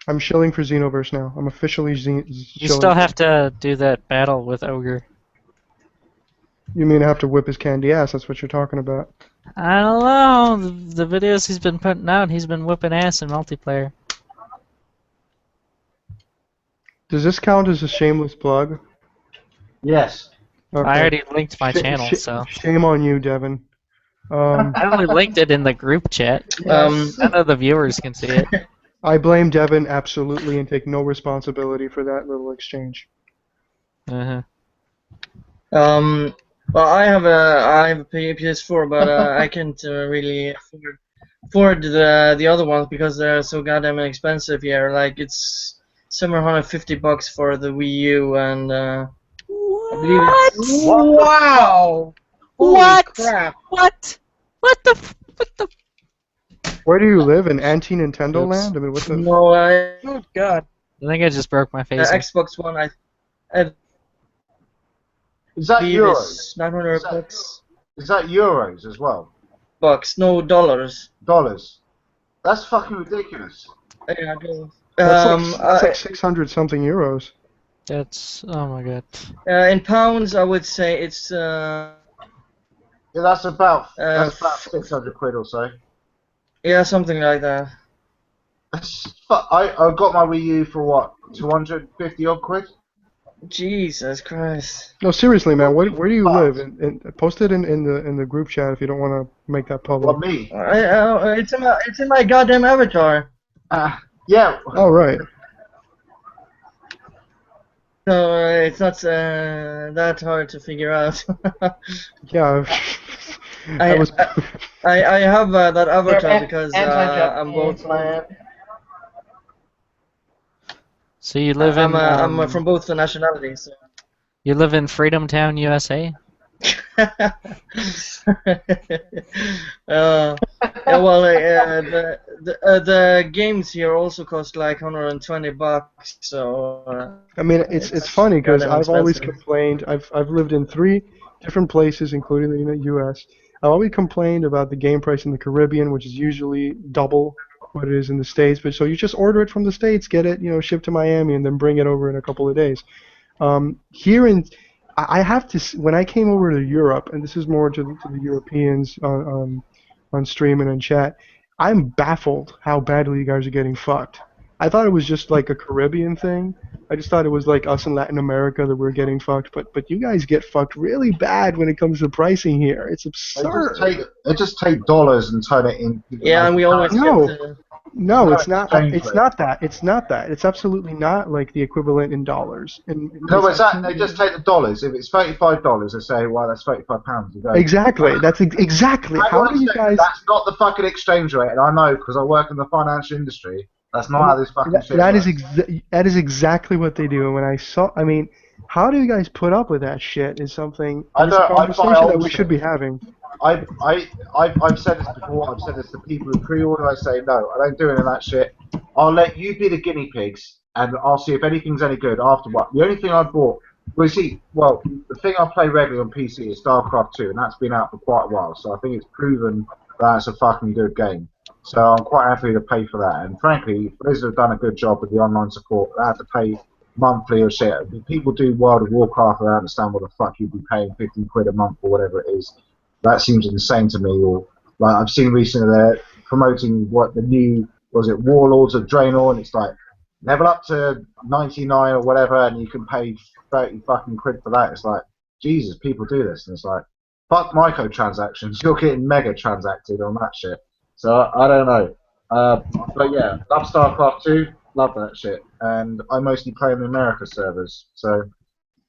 Speaker 5: I'm shilling for Xenoverse now. I'm officially
Speaker 12: You still have to do that battle with Ogre.
Speaker 5: You mean I have to whip his candy ass? That's what you're talking about.
Speaker 12: I don't know. The videos he's been putting out, he's been whipping ass in multiplayer.
Speaker 5: Does this count as a shameless plug?
Speaker 7: Yes.
Speaker 5: Okay.
Speaker 12: I already linked my channel, so.
Speaker 5: Shame on you, Devin.
Speaker 12: I only linked it in the group chat. None of the viewers can see it.
Speaker 5: I blame Devin absolutely and take no responsibility for that little exchange.
Speaker 12: Uh-huh.
Speaker 2: Well, I have a PS4, but I can't really afford the other ones because they're so goddamn expensive here. Like it's somewhere $150 for the Wii U, and I believe it's
Speaker 14: Wow!
Speaker 12: What?
Speaker 14: Crap.
Speaker 12: What? What the?
Speaker 5: Where do you live? In anti-Nintendo land? I mean, what the?
Speaker 2: no.
Speaker 14: Oh God.
Speaker 12: I think I just broke my face.
Speaker 2: Xbox One. I
Speaker 7: Is that
Speaker 2: believe
Speaker 7: euros?
Speaker 2: is $900.
Speaker 7: Is that euros as well?
Speaker 2: Bucks, no dollars.
Speaker 7: Dollars. That's fucking ridiculous.
Speaker 2: Yeah, dollars.
Speaker 5: That's like 600 something euros.
Speaker 12: That's oh my god.
Speaker 2: In pounds, I would say it's
Speaker 7: Yeah, that's about 600 quid or so.
Speaker 2: yeah, something like that.
Speaker 7: I got my Wii U for what, 250 odd quid?
Speaker 2: Jesus Christ.
Speaker 5: No, seriously, man. Where do you live? Post it in the group chat if you don't want to make that public.
Speaker 7: What, me?
Speaker 2: It's in my goddamn avatar.
Speaker 7: Yeah.
Speaker 5: Oh right.
Speaker 2: So it's not that hard to figure out.
Speaker 5: Yeah.
Speaker 2: I have that avatar because I'm both.
Speaker 12: So you live in?
Speaker 2: I'm from both the nationalities. So.
Speaker 12: You live in Freedom Town, USA?
Speaker 2: Yeah, well, the games here also cost like $120, so.
Speaker 5: I mean, it's funny because
Speaker 2: goddamn
Speaker 5: I've always
Speaker 2: expensive.
Speaker 5: complained. I've lived in 3 different places, including the U.S. I've always complained about the game price in the Caribbean, which is usually double what it is in the States. But so you just order it from the States, get it, shipped to Miami, and then bring it over in a couple of days. Here I have to, when I came over to Europe, and this is more to the Europeans on stream and in chat, I'm baffled how badly you guys are getting fucked. I thought it was just like a Caribbean thing. I just thought it was like us in Latin America that we're getting fucked, but you guys get fucked really bad when it comes to pricing here. It's absurd.
Speaker 7: They just take dollars and turn it into.
Speaker 2: Yeah, and we always
Speaker 5: No, it's not. It's not that. It's not that. It's absolutely not like the equivalent in dollars.
Speaker 7: No, exactly. They just take the dollars. If it's $35, they say, "Well, that's £35." You go,
Speaker 5: exactly. That's exactly. How do you guys?
Speaker 7: That's not the fucking exchange rate, and I know because I work in the financial industry. That's not how this fucking shit works.
Speaker 5: That is exactly what they do. And when I mean, how do you guys put up with that shit? Is something. It's a conversation that we should be having.
Speaker 7: I've said this before. I've said this to people who pre-order. I say no, I don't do any of that shit. I'll let you be the guinea pigs, and I'll see if anything's any good after what. The only thing I bought, the thing I play regularly on PC is StarCraft 2, and that's been out for quite a while. So I think it's proven that it's a fucking good game. So I'm quite happy to pay for that. And frankly, Blizzard have done a good job with the online support. They have to pay monthly or shit. People do World of Warcraft, and I understand what the fuck you'd be paying 15 quid a month or whatever it is. That seems insane to me. Or like I've seen recently they're promoting what the new Warlords of Draenor, and it's like level up to 99 or whatever, and you can pay 30 fucking quid for that. It's like Jesus, people do this, and it's like fuck microtransactions. You're getting mega transacted on that shit. So I don't know. But yeah, love StarCraft 2, love that shit, and I mostly play on the America servers. So.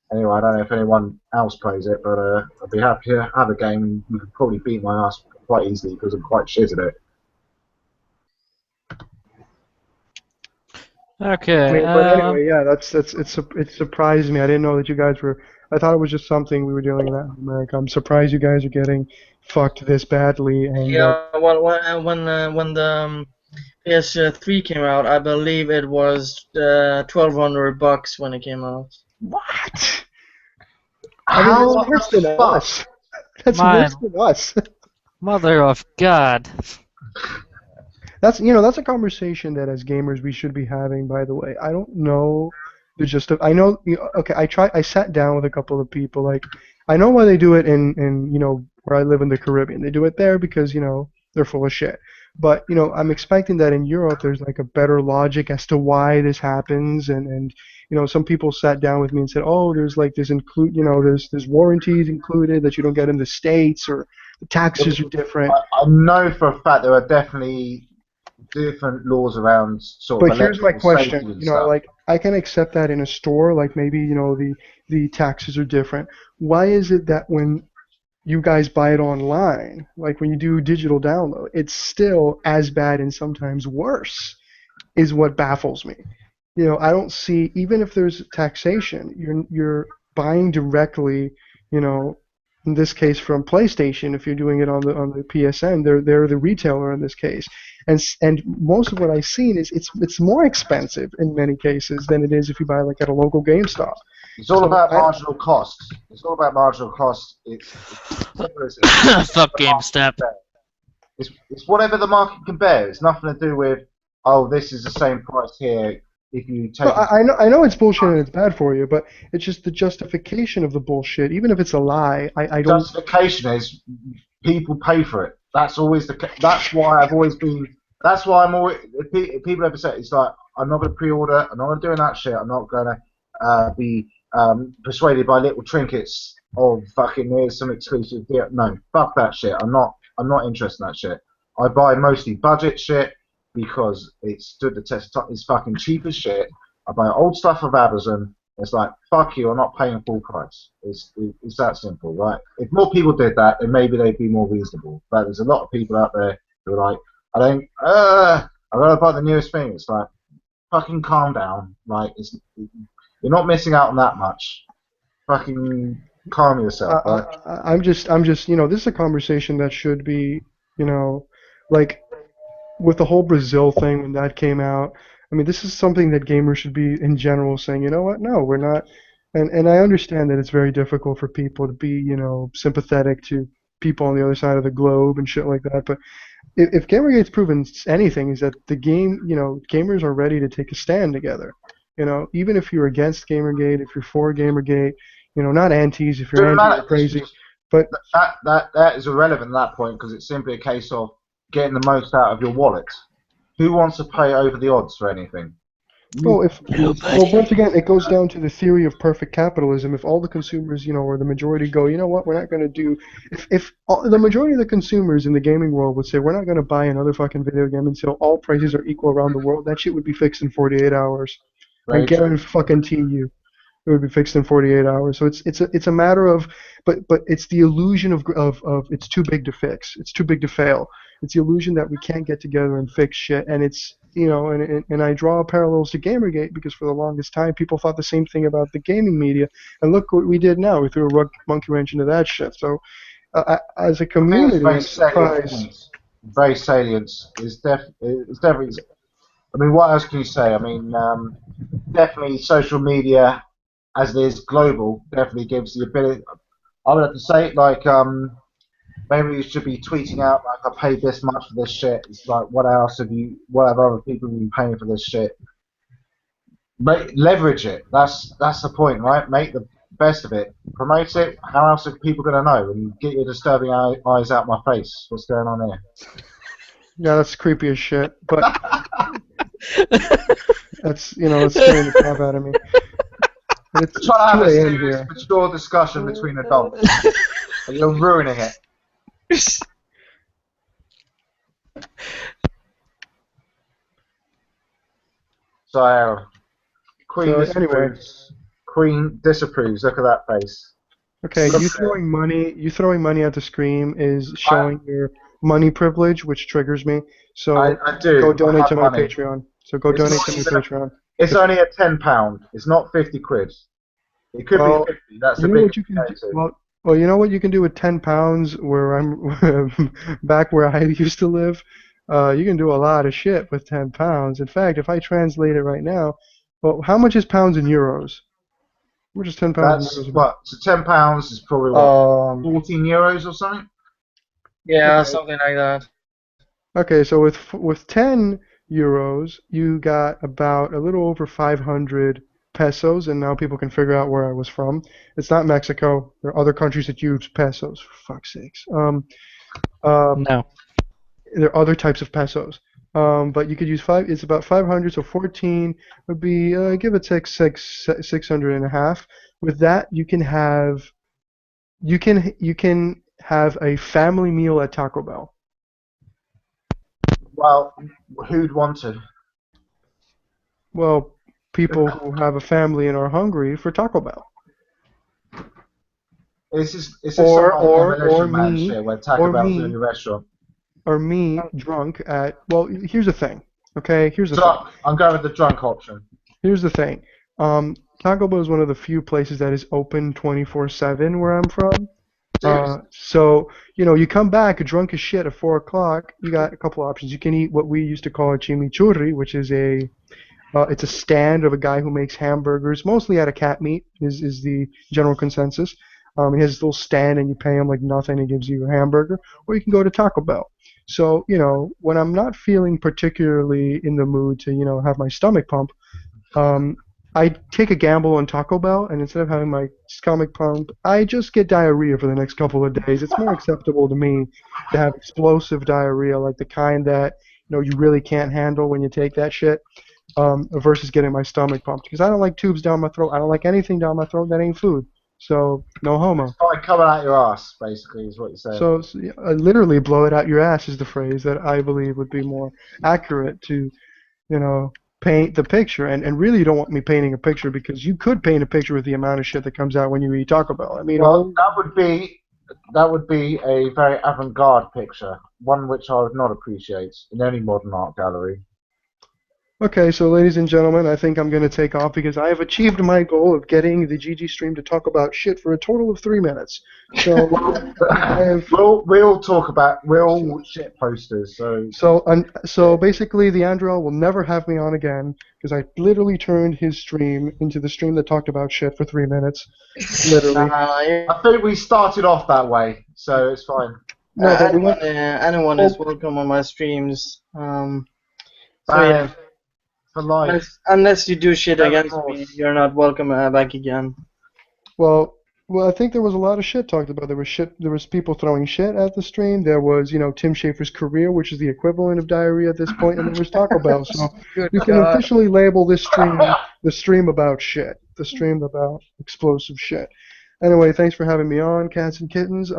Speaker 7: Anyway, I don't know if anyone else plays it, but I'd be happy to have a game. You could probably beat my ass quite easily because I'm quite shit at it.
Speaker 12: Okay.
Speaker 5: But anyway, yeah, it surprised me. I didn't know that you guys were. I thought it was just something we were dealing with in America. I'm surprised you guys are getting fucked this badly. And,
Speaker 2: yeah, when the PS3 came out, I believe it was $1,200 when it came out.
Speaker 5: What? I mean, that's worse than us. That's worse than us.
Speaker 12: Mother of God.
Speaker 5: That's that's a conversation that as gamers we should be having. By the way, I don't know I know. Okay, I sat down with a couple of people. Like, I know why they do it in where I live in the Caribbean. They do it there because they're full of shit. But I'm expecting that in Europe there's like a better logic as to why this happens, and some people sat down with me and said, oh, there's warranties included that you don't get in the States, or the taxes are different.
Speaker 7: I know for a fact there are definitely different laws around sort of.
Speaker 5: But here's my question, like I can accept that in a store, like maybe the taxes are different. Why is it that when you guys buy it online, like when you do digital download, it's still as bad and sometimes worse, is what baffles me. I don't see, even if there's taxation, you're buying directly, in this case from PlayStation. If you're doing it on the PSN, they're the retailer in this case, and most of what I've seen is it's more expensive in many cases than it is if you buy like at a local GameStop.
Speaker 7: It's all about marginal costs. It's all about marginal costs. It's
Speaker 12: fuck GameStop.
Speaker 7: It's whatever the market can bear. It's nothing to do with this is the same price here. If you take
Speaker 5: I know it's bullshit and it's bad for you, but it's just the justification of the bullshit. Even if it's a lie, I don't.
Speaker 7: Justification is people pay for it. That's always That's why I've always been. That's why I'm always. If people ever say it's like I'm not going to pre-order. I'm not doing that shit. I'm not going to be persuaded by little trinkets of fucking here's some exclusive deal. No, fuck that shit. I'm not interested in that shit. I buy mostly budget shit because it stood the test. It's fucking cheap as shit. I buy old stuff of Amazon. It's like fuck you. I'm not paying full price. It's that simple, right? If more people did that, then maybe they'd be more reasonable. But there's a lot of people out there who are like, I gotta buy the newest thing. It's like fucking calm down. Like you're not missing out on that much. Fucking calm yourself. Right?
Speaker 5: I'm just, this is a conversation that should be, like with the whole Brazil thing when that came out. I mean, this is something that gamers should be in general saying, you know what? No, we're not. And I understand that it's very difficult for people to be, sympathetic to people on the other side of the globe and shit like that. But if Gamergate's proven anything, is that the game, gamers are ready to take a stand together. Even if you're against Gamergate, if you're for Gamergate, not antis, if you're anti, you're crazy. But
Speaker 7: that is irrelevant at that point because it's simply a case of getting the most out of your wallet. Who wants to pay over the odds for anything?
Speaker 5: Well, once again, it goes down to the theory of perfect capitalism. If all the consumers, or the majority go, you know what, we're not going to do. If the majority of the consumers in the gaming world would say, we're not going to buy another fucking video game until all prices are equal around the world, that shit would be fixed in 48 hours. I guarantee you, it would be fixed in 48 hours. So it's a matter of, but it's the illusion of it's too big to fix. It's too big to fail. It's the illusion that we can't get together and fix shit, and it's and I draw parallels to Gamergate because for the longest time people thought the same thing about the gaming media, and look what we did now. We threw a monkey wrench into that shit. So as a community, I'm surprised.
Speaker 7: Very salient is definitely. I mean, what else can you say? I mean, definitely social media, as it is global, definitely gives the ability. I would have to say, like, maybe you should be tweeting out like, I paid this much for this shit. It's like, what have other people been paying for this shit? Leverage it. That's the point, right? Make the best of it. Promote it. How else are people going to know? And get your disturbing eyes out my face. What's going on here?
Speaker 5: Yeah, that's creepy as shit. But that's scaring the crap out of me. It's
Speaker 7: trying to have a serious, mature discussion between adults. You're ruining it. So, Queen disapproves. Queen disapproves. Look at that face.
Speaker 5: Okay, you throwing money at the screen is showing your money privilege, which triggers me. So
Speaker 7: I do.
Speaker 5: Go donate to my Patreon. So go donate to my Patreon.
Speaker 7: It's only at £10. It's not 50 quid. It could be 50. That's a big
Speaker 5: Well, you know what you can do with £10 where I'm back where I used to live? You can do a lot of shit with £10. In fact, if I translate it right now, well, how much is pounds in euros? How much is £10 in euros?
Speaker 7: What? So £10 is probably what, 14 euros or something?
Speaker 14: Yeah, something like that.
Speaker 5: Okay, so with 10 euros, you got about a little over 500 pesos, and now people can figure out where I was from. It's not Mexico. There are other countries that use pesos, for fuck's sakes.
Speaker 12: No.
Speaker 5: There are other types of pesos. But you could use it's about 500, so 14 would be, give it 600 and a half. With that, you can have a family meal at Taco Bell.
Speaker 7: Well, who'd want to?
Speaker 5: Well, people who have a family and are hungry for Taco Bell.
Speaker 7: Or me, where Taco Bell's the only restaurant.
Speaker 5: Or me, drunk at. Well, here's the thing. Okay, here's the
Speaker 7: drunk.
Speaker 5: thing.
Speaker 7: I'm going with the drunk option.
Speaker 5: Here's the thing. Taco Bell is one of the few places that is open 24/7 where I'm from. So, you come back drunk as shit at 4 o'clock, you got a couple options. You can eat what we used to call a chimichurri, which is it's a stand of a guy who makes hamburgers, mostly out of cat meat, is the general consensus. He has this little stand and you pay him like nothing, he gives you a hamburger. Or you can go to Taco Bell. So, when I'm not feeling particularly in the mood to, have my stomach pump, I take a gamble on Taco Bell, and instead of having my stomach pump, I just get diarrhea for the next couple of days. It's more acceptable to me to have explosive diarrhea, like the kind that you really can't handle when you take that shit, versus getting my stomach pumped. Because I don't like tubes down my throat. I don't like anything down my throat that ain't food. So, no homo.
Speaker 7: It's like coming out your ass, basically, is what you're saying.
Speaker 5: So literally blow it out your ass is the phrase that I believe would be more accurate to, paint the picture. And really you don't want me painting a picture because you could paint a picture with the amount of shit that comes out when you eat Taco Bell. I mean,
Speaker 7: well, that would be a very avant-garde picture, one which I would not appreciate in any modern art gallery.
Speaker 5: Okay, so ladies and gentlemen, I think I'm going to take off because I have achieved my goal of getting the GG stream to talk about shit for a total of 3 minutes. So
Speaker 7: we'll talk about shit posters.
Speaker 5: So basically, the Andrel will never have me on again because I literally turned his stream into the stream that talked about shit for 3 minutes. Literally.
Speaker 7: I think we started off that way, so it's fine.
Speaker 5: No, but we went.
Speaker 2: Anyone is welcome on my streams. So yeah,
Speaker 7: for life.
Speaker 2: unless you do shit against me, you're not welcome back again.
Speaker 5: Well, I think there was a lot of shit talked about. There was people throwing shit at the stream. There was, Tim Schafer's career, which is the equivalent of diarrhea at this point, and there was Taco Bell. So you can officially label this stream the stream about shit, the stream about explosive shit. Anyway, thanks for having me on, Cats and Kittens.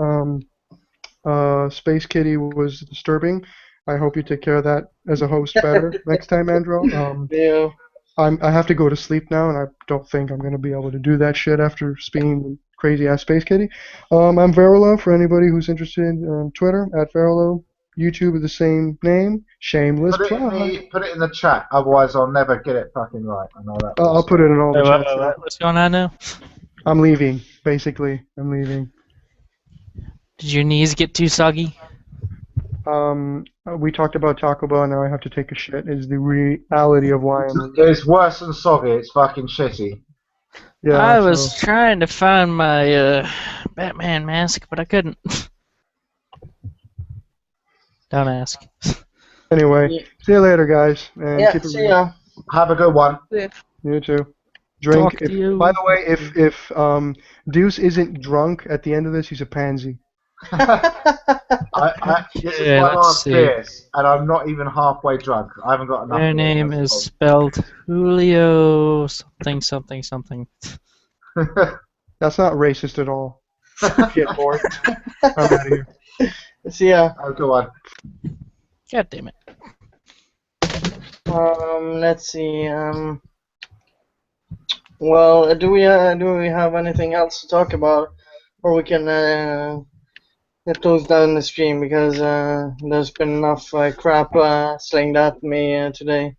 Speaker 5: Space Kitty was disturbing. I hope you take care of that as a host better next time, Andrew.
Speaker 2: Yeah.
Speaker 5: I have to go to sleep now, and I don't think I'm going to be able to do that shit after being crazy-ass Space Kitty. I'm Verilo, for anybody who's interested in Twitter, @Verilo. YouTube is the same name. Shameless plug.
Speaker 7: Put it in the chat, otherwise I'll never get it fucking right. And all that
Speaker 5: I'll put it in all the chats.
Speaker 12: What's going on now?
Speaker 5: I'm leaving, basically. I'm leaving.
Speaker 12: Did your knees get too soggy?
Speaker 5: We talked about Taco Bell, and now I have to take a shit. Is the reality of why I'm.
Speaker 7: It's worse than soggy. It's fucking shitty.
Speaker 5: Yeah.
Speaker 12: I was trying to find my Batman mask, but I couldn't. Don't ask.
Speaker 5: Anyway, see you later, guys. And
Speaker 2: Yeah,
Speaker 5: keep it
Speaker 2: see
Speaker 5: real.
Speaker 2: ya.
Speaker 7: Have a good one.
Speaker 5: You too. Drink.
Speaker 12: Talk to you.
Speaker 5: By the way, if Deuce isn't drunk at the end of this, he's a pansy.
Speaker 7: This is
Speaker 12: Yeah,
Speaker 7: my
Speaker 12: let's
Speaker 7: last
Speaker 12: see.
Speaker 7: beers, and I'm not even halfway drunk. I haven't got enough.
Speaker 12: Their name is spelled Julio something.
Speaker 5: That's not racist at all. Get bored. I'm out of here.
Speaker 2: See ya.
Speaker 7: Oh, go on.
Speaker 12: God damn it.
Speaker 2: Let's see. Well, do we have anything else to talk about, or we can close down the stream because there's been enough crap slinged at me today.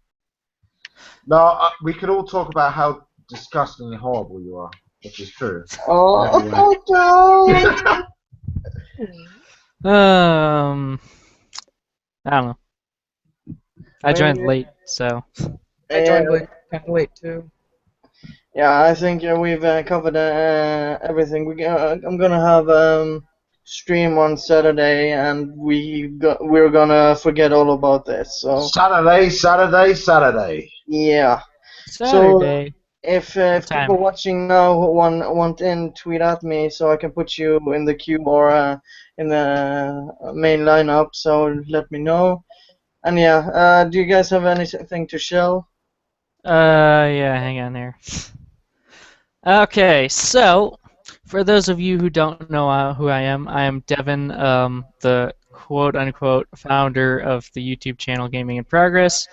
Speaker 7: No, we could all talk about how disgusting and horrible you are, which is true.
Speaker 2: Oh,
Speaker 12: I don't know. I joined
Speaker 2: Maybe-
Speaker 12: late, so.
Speaker 14: I joined late, kind of late too.
Speaker 2: Yeah, I think we've covered everything. I'm gonna have stream on Saturday, and we're gonna forget all about this. So
Speaker 7: Saturday.
Speaker 2: yeah.
Speaker 12: Saturday.
Speaker 2: So if
Speaker 12: time?
Speaker 2: people watching now want in, tweet at me so I can put you in the queue or in the main lineup. So let me know. And yeah, do you guys have anything to shell?
Speaker 12: Yeah, hang on there. Okay, so for those of you who don't know who I am Devin, the quote-unquote founder of the YouTube channel Gaming in Progress.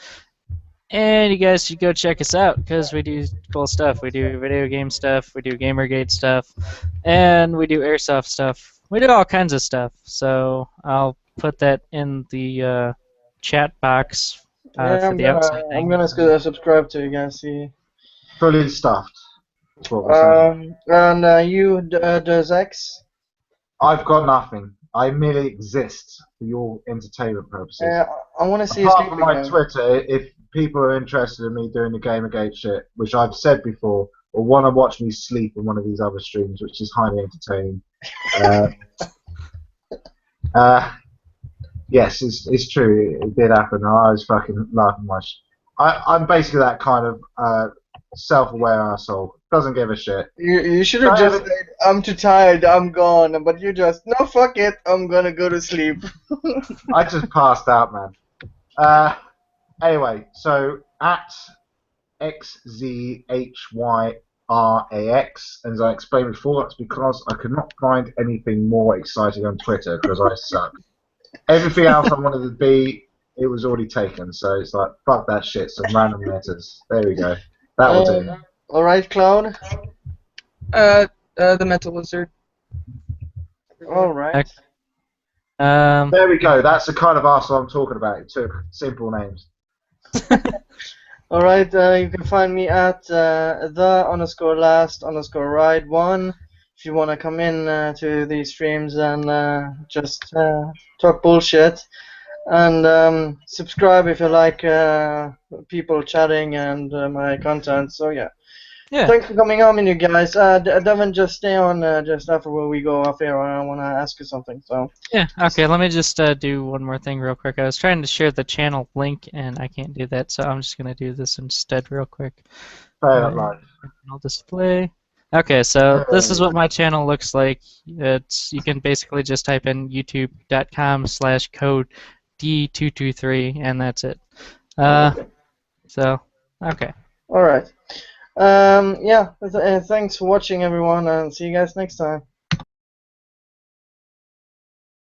Speaker 12: And you guys should go check us out because we do cool stuff. We do video game stuff, we do Gamergate stuff, and we do airsoft stuff. We do all kinds of stuff. So I'll put that in the chat box for the outside
Speaker 2: I'm
Speaker 12: thing.
Speaker 2: gonna subscribe to you guys. See.
Speaker 7: Fully stuffed. That's what we're saying.
Speaker 2: And you, does X?
Speaker 7: I've got nothing. I merely exist for your entertainment purposes.
Speaker 2: I want to see you
Speaker 7: Apart
Speaker 2: sleep
Speaker 7: from my
Speaker 2: again.
Speaker 7: Twitter, if people are interested in me doing the Gamergate shit, which I've said before, or want to watch me sleep in one of these other streams, which is highly entertaining. Yes, it's true. It did happen. I was fucking laughing much. I'm basically that kind of self-aware asshole. Doesn't give a shit.
Speaker 2: You should have just said, I'm too tired, I'm gone. But you just, no, fuck it, I'm gonna go to sleep.
Speaker 7: I just passed out, man. Anyway, so at XZHYRAX, as I explained before, that's because I could not find anything more exciting on Twitter because I suck. Everything else I wanted to be, it was already taken. So it's like, fuck that shit, some random letters. There we go. That will do.
Speaker 2: Alright, Cloud?
Speaker 14: The Mental Lizard.
Speaker 2: Alright.
Speaker 7: There we go. That's the kind of arsehole I'm talking about. It took simple names.
Speaker 2: Alright, you can find me at the_last_ride1 if you want to come in to these streams and just talk bullshit. And subscribe if you like people chatting and my content. So yeah.
Speaker 12: Yeah.
Speaker 2: Thanks for coming on, you guys. Devin, just stay on just after we go off air. I want to ask you something. So.
Speaker 12: Yeah, okay, let me just do one more thing real quick. I was trying to share the channel link, and I can't do that, so I'm just going to do this instead real quick.
Speaker 7: Live.
Speaker 12: I'll display. Okay, so this is what my channel looks like. You can basically just type in youtube.com/code D223, and that's it. So, okay.
Speaker 2: All right. Yeah. Thanks for watching, everyone, and see you guys next time.